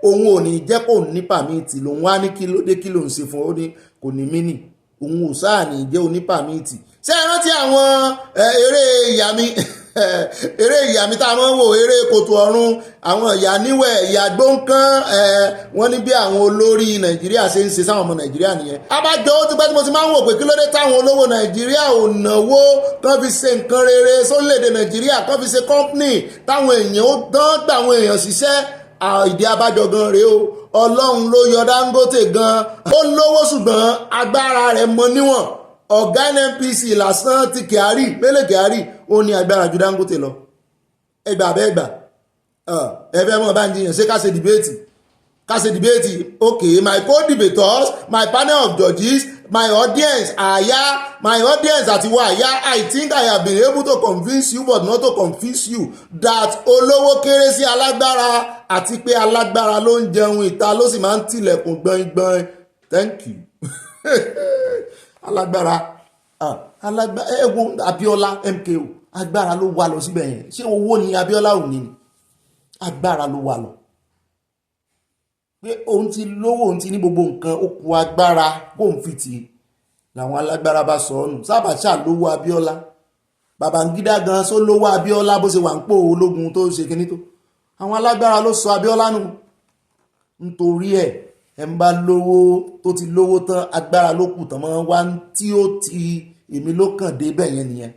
òun ò ní jẹ́ kó ní pàmìtì lòun wá ní kí ló dé kí lòun ṣe fún ó ní kò ní mínì òun ò sáà ní jẹ́ oní pàmìtì. ṣé ẹ rántí àwọn eré ìyá mi eré ìyá mi tá a máa ń wò eré kòtò ọ̀run àwọn ìyá níwẹ̀ ìyá gbóǹkan wọ́n ní bí àwọn olórí nàìjíríà ṣe ń ṣe sáwọn ọmọ nàìjíríà nìyẹn. abájọ ó ti pẹ́ tí mo ti máa ń wò pé kí ló dé táwọn olówó nàìjíríà ò náwó kán fi ṣe nǹkan rere sórílẹ̀-èdè nàìjíríà kán fi ṣe kọ́ńpìnì táwọn èèyàn ó dán gbà àwọn èèyàn ṣiṣẹ́ ìdí abájọ gan rèé o ọlọ́run ló yọ Dangote gan ó lówó ṣùgbọ́n agbára rẹ̀ mọ níwọ̀n ọ̀gá NNPC lásán ti Kyari Bello Kyari ó ní agbára ju Dangote lọ ẹgbà bẹ́ẹ̀gbà ẹgbẹ́ mọ́ bá ń jiyàn ṣé ká ṣe dìbéètì okay my co-debaters my panel of judges my audience àti wọ àyà I think I have been able to convince you but not to confuse you that olówó kéré sí alágbára àti pé alágbára ló ń jẹun ìta ló sì máa ń tilẹ̀kùn gbọ̀ngbọ̀n thank you. alágbára ẹ̀gbọ́n Abíọ́lá MKO agbára ló wà lọ síbẹ̀ yẹn ṣé owó ni Abíọ́lá ò ní agbára ló wà lọ pé òun ti lówó òun ti ní gbogbo nǹkan ó kù agbára kóun fi tì í làwọn alágbára bá sọ ọ́nù Sábàṣà lówó Abíọ́lá Babangida gan só lówó Abíọ́lá bó ṣe wà ń pò ológun tó ṣe kíní tó àwọn alágbára ló sọ Abíọ́lá nù nítorí ẹ̀ ń bá lówó tó ti lówó tán agbára ló kù tán mọ́ wá tí ó ti èmi ló kàn dé bẹ́ẹ̀ yẹn nìyẹn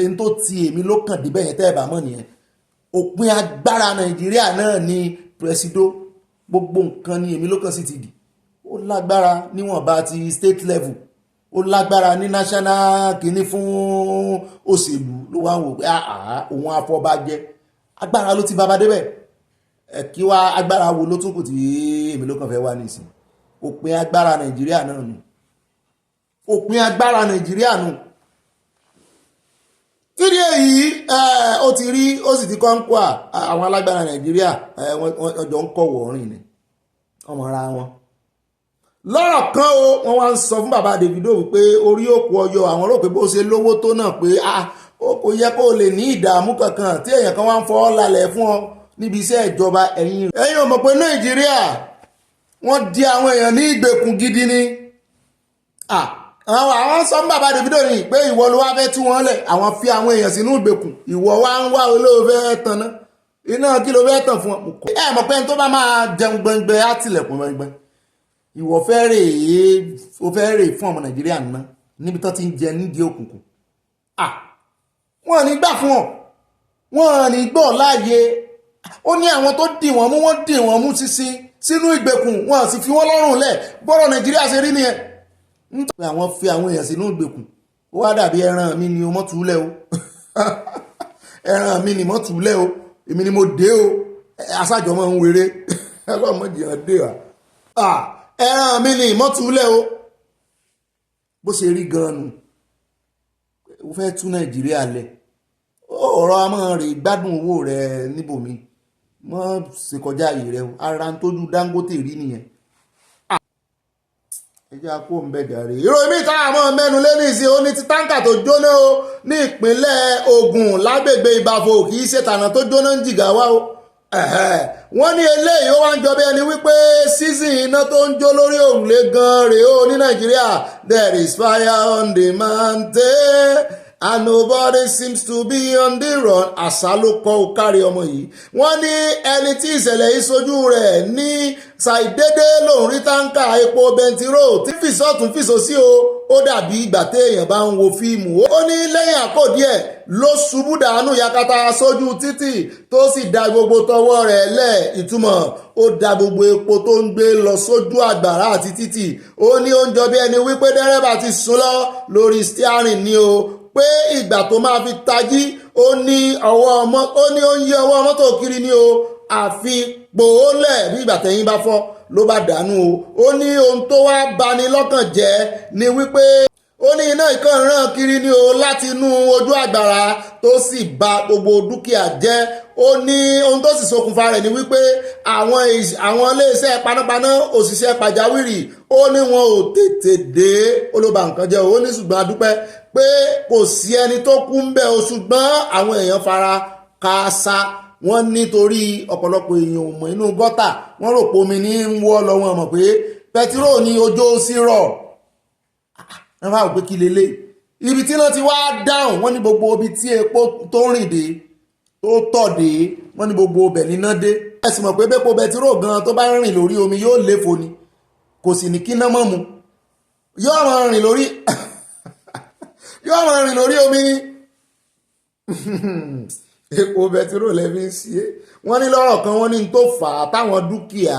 ẹni tó ti èmi ló kàn dé bẹ́ẹ̀ yẹn tẹ́ ẹ̀ bá mọ̀ nìyẹn òpin agbára Nàìjíríà náà ni presido gbogbo nǹkan ni èmi ló kàn sí ti dì ó lágbára níwọ̀nba ti state level ó lágbára ní national kìíní fún òṣèlú ló wá ń wò pé òun afọbajẹ agbára ló ti bàbá débẹ̀ kí wá agbára wo ló tún kù tí èmi ló kàn fẹ́ wá nísìn òpin agbára Nàìjíríà náà nù òpin agbára Nàìjíríà nù tíri èyí ó ti rí ó sì ti kọ́ ń kó àwọn alágbára Nàìjíríà ọjọ́ ń kọ́ wọ̀ọ́rìn ni ọmọ ara wọn lọ́rọ̀ kan o wọ́n wá ń sọ fún bàbá Davido wípé orí òkú ọyọ àwọn rò pé bó ṣe lówó tó náà pé ó kò yẹ kó lè ní ìdààmú kankan tí èèyàn kan wá ń fọ́ lálẹ́ fún ọ níbi iṣẹ́ ìjọba ẹ̀yìn ò mọ̀ pé Nàìjíríà wọ́n di àwọn èèyàn ní ìgbèkùn gidi ni àwọn sọ fún bàbá Davido ní pé ìwọ ló wá fẹ́ tú wọn lẹ̀ àwọn fi àwọn èèyàn sínú ìgbèkùn ìwọ wá ń wá olóò fẹ́ tanná iná kí ló fẹ́ tàn fún ọ mọ̀ pé tó bá máa jẹun gbẹngbẹ á tilẹ̀kùn gbẹngbẹ ìwọ fẹ́ rè fún ọmọ Nàìjíríà ná níbi tó ti ń jẹ nídìí òkùnkùn wọn ní gbà fún ọ wọn ní gbọ́ láàyè ó ní àwọn tó dì wọ́n mú sínú ìgbèkùn wọn sì fi wọ́n lọ́rùn lẹ̀ bọ́rọ̀ Nàìjíríà ṣe rí nìyẹn nítorí àwọn fi àwọn èèyàn sínú ìgbèkùn ó wá dàbí ẹran mi ni o mọ́ túlẹ̀ o ẹran mi ni mọ́ túlẹ̀ o èmi ni mo dé o aṣájọ mọ́ ń wéré ọlọ́mọdéyàn dé wa ẹran mi ni mọ́ túlẹ̀ o bó ṣe rí gan-an nù ó fẹ́ tú Nàìjíríà lẹ̀ ọ̀rọ̀ a máa rè gbádùn owó rẹ̀ níbòmí mọ́ ṣe kọjá ààyè rẹ̀ o ara ń tójú Dangote rí nìyẹn ẹjẹ́ akó ń bẹ̀ jàre. ìròyìn míì táwọn àmọ́ mẹ́nu lé ní ìsìn oní ti táǹkà tó jóná o ní ìpínlẹ̀ Ògùn lágbègbè Ìbàfò kì í ṣe tànà tó jóná ń Jìgáwá o. wọ́n ní eléyìí ó wá ń jọ bí ẹni wípé season iná tó ń jó lórí òrùlé gan rèé o ní Nàìjíríà there is fire on the mountain and nobody seems to be on the run. àṣà ló kọ́ ó kárí ọmọ yìí. wọ́n ní ẹni tí ìṣẹ̀lẹ̀ yìí sojú rẹ̀ ní ṣàìdédé lòun rí táǹkà epo bẹntiró tí fìsọ́tún fìsọ́sí ó dàbí ìgbà téèyàn bá ń wo fíìmù. ó ní lẹ́yìn àkó díẹ̀ ló ṣubú dànù yakata sójú títì tó sì da gbogbo tọwọ́ rẹ̀ lẹ̀ ìtumọ̀ ó da gbogbo epo tó ń gbé lọ sójú àgbàrá àti títì. ó ní ó ń jọ bí ẹni wípé dẹ́rẹ́bà ti sùn lọ lórí steering ni o pé ìgbà tó máa fi tají ó ní ó ń yí ọwọ́ mọ́tò kiri ni o àfi pòólẹ̀ bí ìgbà tẹ̀yìn bá fọ́ ló bá dànù o. ó ní ohun tó wá bani lọ́kàn jẹ́ ni wípé ó ní iná ìkan ràn kiri ní o láti inú ojú àgbàrá tó sì bà gbogbo dúkìá jẹ́. Ó ní ohun tó sì ṣokùnfà rẹ̀ ni wípé àwọn iléeṣẹ́ panápaná òṣìṣẹ́ pàjáwìrì ó ní wọn ò tètè dé, ó ló ba nǹkan jẹ́. Ó ní ṣùgbọ́n a dúpẹ́ pé kò sí ẹni tó kú ń bẹ̀ o, ṣùgbọ́n àwọn èèyàn fara káásá. Wọ́n nítorí ọ̀pọ̀lọpọ̀ èèyàn ò mọ̀ inú gọ́tà, wọ́n rò pé omi ní ń wọ́ lọ, wọn mọ̀ pé pẹtiró ní ojó sí rọ̀. Wọ́n bá wò pé kí lélẹ̀ ibi tí wọ́n ti wá dáhùn, wọ́n ní gbogbo ibi tí epo tó rìn dé tó tọ̀ dé, wọ́n ní gbogbo ibẹ̀ níná dé. Ẹ sì mọ̀ pé bẹ́pọ̀ pẹtiró gan tó bá rìn lórí omi yóò léfo ni, kò sì ní kí ná mọ́ mu, yóò máa rìn lórí omi ni. Epo pẹtiró lẹ́bí ń ṣe. Wọ́n ní lọ́rọ̀ kan, wọ́n ní tó fà á táwọn dúkìá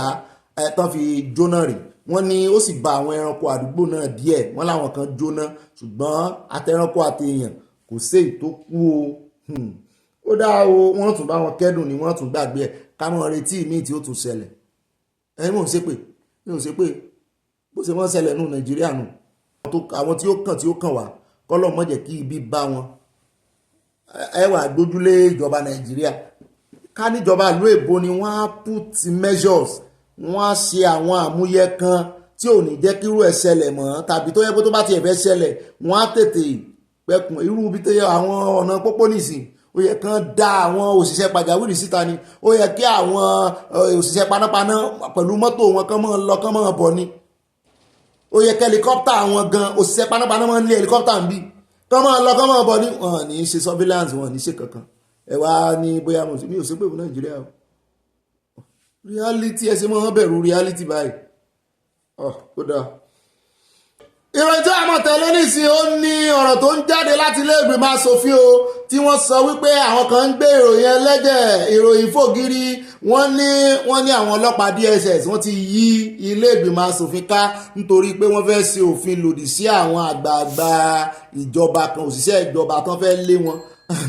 tán fi jóná rè. Wọ́n ní ó sì ba àwọn ẹranko àdúgbò náà díẹ̀, wọ́n láwọn kan jóná, ṣùgbọ́n àtẹranko àti èèyàn kò séyìí tó kú o. Ó dáa o, wọ́n tún bá wọn kẹ́dùn ni wọ́n tún gbàgbé ẹ̀, ká mọ̀ retí míì tí ó tún ṣẹlẹ̀. Ẹ̀yin mò ń ṣépè, mi ò ṣépè, bó ṣe wọ́n ṣẹlẹ̀ nù Nàìjíríà nù. Àwọn tí ó kàn wá, kọ́lọ̀ mọ́ jẹ́ kí ibi bá wọn. Ẹ wà gbójúlé ìjọba Nàìjíríà, ká níjọba ìlú èbó ni wọ́n á put measures, wọ́n á ṣe àwọn àmúyẹ kan tí ò ní jẹ́ kírú ẹ̀ ṣẹlẹ̀ mọ́, tàbí tó yẹ pé tó bá tiẹ̀ fẹ́ ṣẹlẹ̀ wọ́n á tètè pẹkùn irú ibi tó yẹ àwọn ọ̀nà pópó nìsín. Ó yẹ kán dá àwọn òṣìṣẹ́ pàjáwìrì síta ni, ó yẹ kí àwọn òṣìṣẹ́ panápaná pẹ̀lú mọ́tò wọn kán máa lọ kán máa bọ̀ ni. Ó yẹ kí helicopter àwọn gan òṣìṣẹ́ panápaná máa ń lé helicopter ń bí kán máa lọ kán máa bọ̀ ni. Wọn ní ṣe surveillance, wọn ní ṣe kankan. Ẹ wá ní bóyá mi ò ṣe pé fún Nàìjíríà o. Reality ẹ ṣe máa ń bẹ̀rù reality báyìí. Ó dáa. Ìròyìn tí a mọ̀ tẹ̀lé nísìn, ó ní ọ̀rọ̀ tó ń jáde láti ilé ìgbìmọ̀ aṣòfin o, tí wọ́n sọ wípé àwọn kan ń gbé ìròyìn ẹlẹ́jẹ̀, ìròyìn fògiri. Wọ́n ní àwọn ọlọ́pàá DSS wọ́n ti yí ilé ìgbìmọ̀ aṣòfin ká nítorí pé wọ́n fẹ́ ṣe òfin lòdì sí àwọn àgbààgbà ìjọba kan, òṣìṣẹ́ ìjọba tán fẹ́ lé wọn,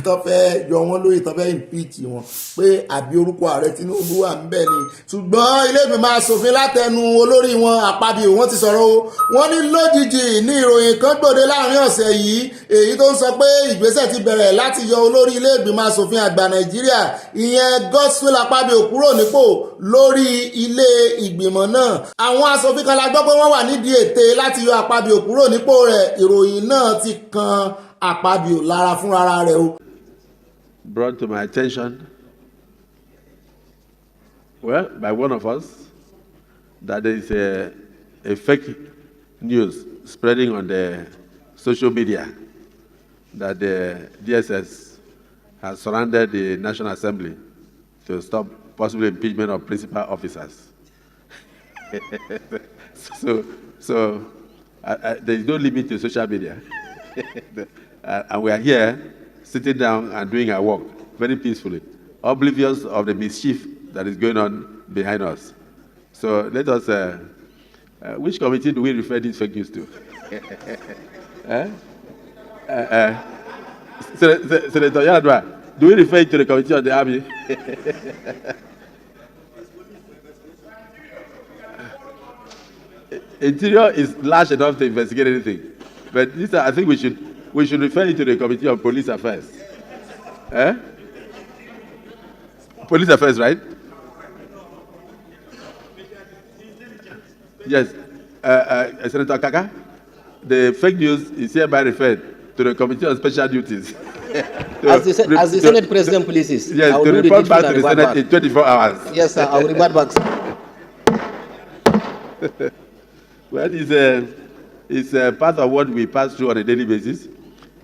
tán fẹ́ yọ wọ́n lóyè, tán fẹ́ impeach wọn pé àbí orúkọ ààrẹ Tinubu wà ń bẹ̀ ni. Ṣùgbọ́n ilé ìgbìmọ̀ aṣòfin látẹnu olórí wọn Akpabio wọ́n ti sọ̀rọ̀ o. Wọ́n ní lójijì ní ìròyìn kan gbòde láàrin ọ̀sẹ̀ yìí, èyí tó ń sọ pé ìgbésẹ̀ ti bẹ̀rẹ̀ láti yọ olórí ilé ìgbìmọ̀ aṣòfin àgbà Nàìjíríà ìyẹn Godswill Akpabio kúrò nípò lórí ilé ìgbìmọ̀ náà. Àwọn aṣòfin kan la gbọ́ pé wọ́n wà nídìí ète láti yọ Akpabio kúrò nípò rẹ̀. Ìròyìn náà ti kan Akpabio lára fúnra rẹ̀ o. Brought to my attention, well, by one of us, that there is a fake news spreading on the social media that the DSS has surrounded the National Assembly to stop possible impeachment of principal officers. so there is no limit to social media. And we are here sitting down and doing our work very peacefully, oblivious of the mischief that is going on behind us. So let us, which committee do we refer these fake news to? Senator Yadwa, do we refer it to the Committee on the Army? Interior is large enough to investigate anything, but this, I think we should refer it to the Committee on Police Affairs. Police Affairs, right? Yes. Senator Kaka, the fake news is hereby referred to the Committee on Special Duties. As the Senate President pleases. Yes, to report back to the Senate in 24 hours. Yes, sir, I will report back, sir. Well, it's part of what we pass through on a daily basis.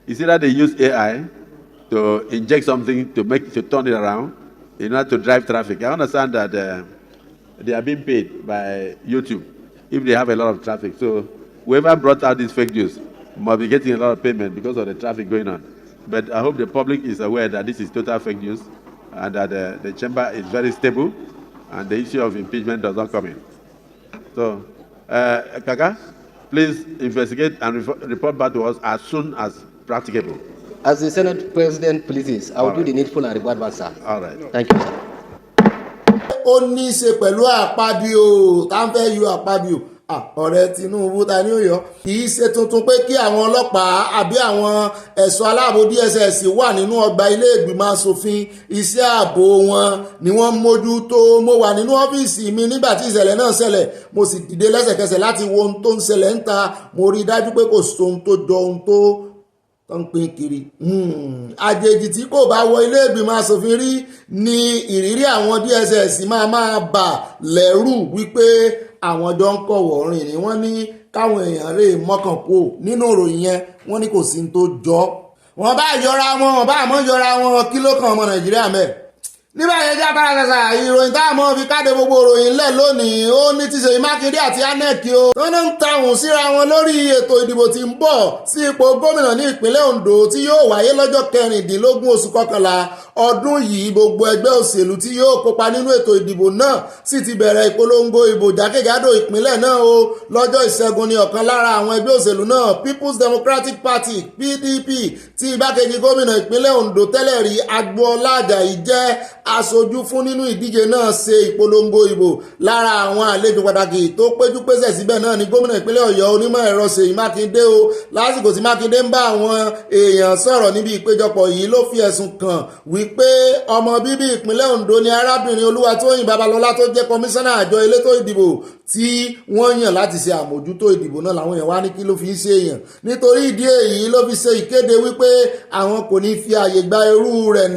It's either they use AI to inject something to turn it around in order to drive traffic. I understand that they are being paid by YouTube if they have a lot of traffic. So whoever brought out this fake news must be getting a lot of payment because of the traffic going on. But I hope the public is aware that this is total fake news and that the chamber is very stable and the issue of impeachment does not come in. So, Kaka, please investigate and report back to us as soon as practicable. As the Senate President pleases, I will do the needful and report back, sir. All right. Thank you, sir. Ó ní í ṣe pẹ̀lú Akpabio, tá ń fẹ́ yọ Akpabio. ọ̀rẹ́ Tinubu ta ni ó yọ kì í ṣe tuntun pé kí àwọn ọlọ́pàá àbí àwọn ẹ̀ṣọ́ aláàbò DSS wà nínú ọgbà ilé ìgbìmọ̀ asòfin iṣẹ́ ààbò wọn ni wọ́n mójútó. Mo wà nínú ọ́fíìsì mi nígbà tí ìṣẹ̀lẹ̀ náà ṣẹlẹ̀ mo sì dìde lẹ́sẹ̀kẹsẹ̀ láti wo ohun tó ń ṣẹlẹ̀ ń ta. Mo rí i dájú pé kò sí ohun tó jọ ohun tó ń pín kiri. Àjèjì tí kò bá wọ ilé ìgbìmọ̀ asòfin rí ni ìrírí àwọn DSS máa bà lẹ́rù wípé àwọn jọ ń kọ̀wọ̀ rìn ni wọ́n ní káwọn èèyàn rè mọ́kàn kó nínú ìròyìn yẹn wọ́n ní kò sí tó jọ. Wọ́n bá yọra wọn wọ́n bá àmọ́ yọra wọn kí ló kan ọmọ Nàìjíríà mẹ́. Nígbà yẹn já parasasa ìròyìn táwọn fi káde gbogbo ìròyìn lẹ̀ lónìí ó ní ti Ṣèyí Mákindé àti INEC o. wọ́n ń tàwọn síra wọn lórí ètò ìdìbò tí ń bọ̀ sí ipò gómìnà ní ìpínlẹ̀ Ondo tí yóò wáyé lọ́jọ́ 16 oṣù kọkànlá ọdún yìí. Gbogbo ẹgbẹ́ òṣèlú tí yóò kópa nínú ètò ìdìbò náà sì ti bẹ̀rẹ̀ ìpolongo ìbò jákèjádò ìpínlẹ̀ náà o. Lọ́jọ́ ìṣẹ́gun ni ọ̀kan lára àwọn ẹgbẹ́ òṣèlú náà People's Democratic Party PDP tí igbákejì gómìnà ìpínlẹ̀ Ondo tẹ́lẹ̀ rí Agboola Ajayi jẹ́ aṣojú fún nínú ìdíje náà ṣe ìpolongo ìbò. Lára àwọn àlejò pàtàkì tó péjú pésẹ̀ síbẹ̀ náà ni gómìnà ìpínlẹ̀ Ọ̀yọ́ onímọ̀ ẹ̀rọ Ṣèyí Mákindé o. Lásìkò tí Mákindé ń bá àwọn èèyàn sọ̀rọ̀ níbi ìpéjọpọ̀ yìí ló fi ẹ̀sùn kàn wípé ọmọ bíbí ìpínlẹ̀ Ondo ni arábìnrin Olúwatóyìn Babalọ́lá tó jẹ́ kọmíṣánná àjọ elétò ìdìbò tí wọ́n yàn láti ṣe àmójútó ìdìbò náà. Làwọn èèyàn wá ní kí ló fi ń ṣe èèyàn. Nítorí ìdí èyí ló fi ṣe ìkéde wípé àwọn kò ní fi àyè gba irú rẹ̀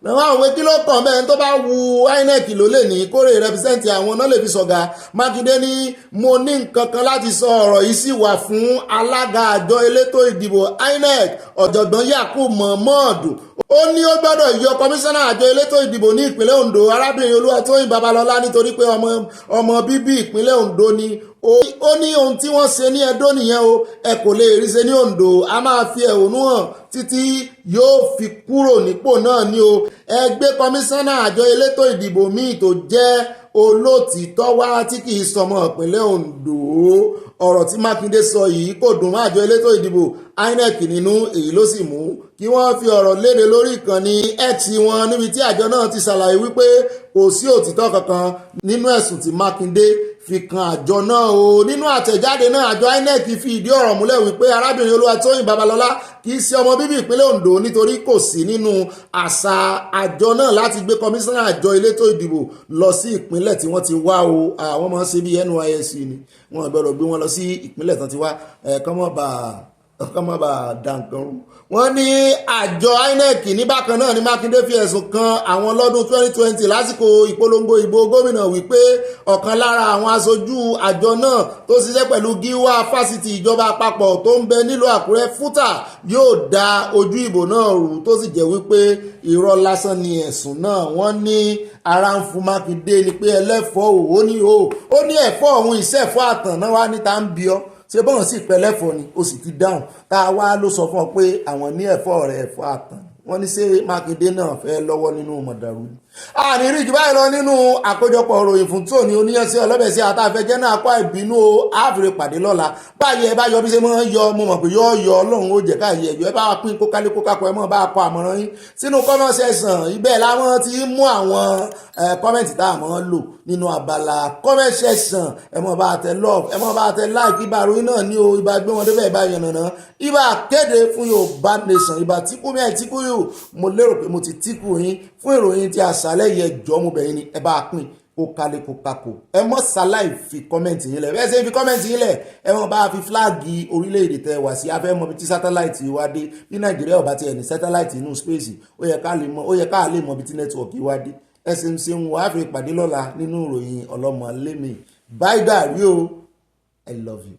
lọ́wọ́ àwọn kí ló kàn bẹ́ẹ̀ tó bá wu INEC ló lè ní kórè rẹpísẹ́ǹtì àwọn náà lè fi sọ̀gá. Mákindé ní mo ní nǹkan kan láti sọ, ọ̀rọ̀ yìí sì wà fún alága àjọ elétò ìdìbò INEC ọ̀jọ̀gbọ́n Yakub Mohammed. Ó ní ó gbọ́dọ̀ yọ kọmíṣánná àjọ elétò ìdìbò ní ìpínlẹ̀ Ondo arábìnrin Olúwatóyìn Babalọ́lá nítorí pé ọmọ bíbí ìpínlẹ̀ Ondo ni. Ó ní ohun tí wọ́n ṣe ní Ẹdó nìyẹn o, ẹ kò lè rí ṣe ní Ondo. A máa fi ẹ̀hónú hàn títí yóò fi kúrò nípò náà ni o. Ẹ gbé kọmíṣánná àjọ elétò ìdìbò míì tó jẹ́ olótìítọ́ wá tí kì í sọmọ ìpínlẹ̀ Ondo. Ọ̀rọ̀ tí Mákindé sọ yìí kò dùn mọ́ àjọ elétò ìdìbò INEC nínú, èyí ló sì mú kí wọ́n fi ọ̀rọ̀ léde lórí ìkànnì X wọn níbi tí àjọ náà ti ṣàlàyé wípé kò sí òtítọ́ kankan nínú ẹ̀sùn tí Mákindé fi kan àjọ náà o. Nínú àtẹ̀jáde náà àjọ INEC fi ìdí ọ̀rọ̀ múlẹ̀ wípé arábìnrin Olúwatóyìn Babalọ́lá kì í ṣe ọmọ bíbí ìpínlẹ̀ Ondo nítorí kò sí nínú àṣà àjọ náà láti gbé kọmíṣánná àjọ elétò ìdìbò lọ sí ìpínlẹ̀ tí wọ́n ti wá o. Àwọn máa ń ṣe bí NYSC ni wọ́n gbọ́dọ̀ gbé wọn lọ sí ìpínlẹ̀ tán ti wá kọ́mọ́ bá dànkan rú. Wọ́n ní àjọ INEC ní bákan náà ni Mákindé fi ẹ̀sùn kan àwọn lọ́dún 2020 lásìkò ìpolongo ìbò gómìnà wípé ọ̀kan lára àwọn aṣojú àjọ náà tó ṣiṣẹ́ pẹ̀lú gíwá fásitì ìjọba àpapọ̀ tó ń bẹ nílùú Àkúrẹ́ FUTA yóò da ojú ìbò náà rú tó sì jẹ́ wípé irọ́ lásán ni ẹ̀sùn náà. Wọ́n ní ara ń fún Mákindé ni pé ẹlẹ́fọ̀ọ́ ó ní ẹ̀fọ́ òun ìṣẹ̀fọ́ àtàn náà wá níta ń bí ọ́ ṣe bọ́n sì pẹ́lẹ́fọ́ ni ó sì ti dáhùn tá a wá ló sọ fún ọ pé àwọn ní ẹ̀fọ́ rẹ̀ ẹ̀fọ́ àtàn. Wọ́n ní ṣé Mákindé náà fẹ́ lọ́wọ́ nínú mọ̀dàrú ni. àní rí jù báyìí lọ nínú àkójọpọ̀ ìròyìn fún tòní oníyànsí ọlọ́bẹ̀sí àtàfẹ́jẹ́ náà kọ́ ìbínú o àfìrè pàdé lọ́la. Báyìí ẹ bá yọ bí ṣe mọ́ yọ mo mọ̀ pé yọ Ọlọ́run ó jẹ́ káyé ẹ̀yọ́ ẹ bá wa pín kókálé kókákọ́ ẹ mọ́ bá kọ àmọ̀ràn yín sínú comment section. Ibẹ̀ làwọn ti mú àwọn kọ́mẹ̀ntì tá a mọ̀ ń lò nínú abala comment section. Ẹ mọ̀ bá tẹ love ẹ mọ̀ bá tẹ like ibà ròyìn náà ní o ibà gbé wọn débẹ̀ ibà yànnàná ibà kéde fún Yorùbá nation ibà tíkú mi ẹ̀ tíkú yìí mo lérò pé mo ti tíkù yín fún ìròyìn tí àṣálẹ́ yẹ jọ́ mo bẹ̀yìn ni ẹ bá pín kó kalẹ̀ kó kakò ẹ mọ́ ṣaláì fi kọ́mẹ̀ntì yín lẹ̀ bẹ́ẹ̀ ṣe fi kọ́mẹ̀ntì yín lẹ̀ ẹ mọ́ bá fi fúláàgì orílẹ̀-èdè tẹ wá sí afẹ́ mọ́ bí tí sátáláìtì wá dé bí Nàìjíríà ọba ti ẹ̀ ní sátáláìtì inú spéèsì ó yẹ ká lè mọ bí tí nẹ́tíwọ̀kì wá dé ẹ ṣeun wàá fi pàdé lọ́la nínú ìròyìn ọlọ́mọ lẹ́mìí bye dàrí o I love you.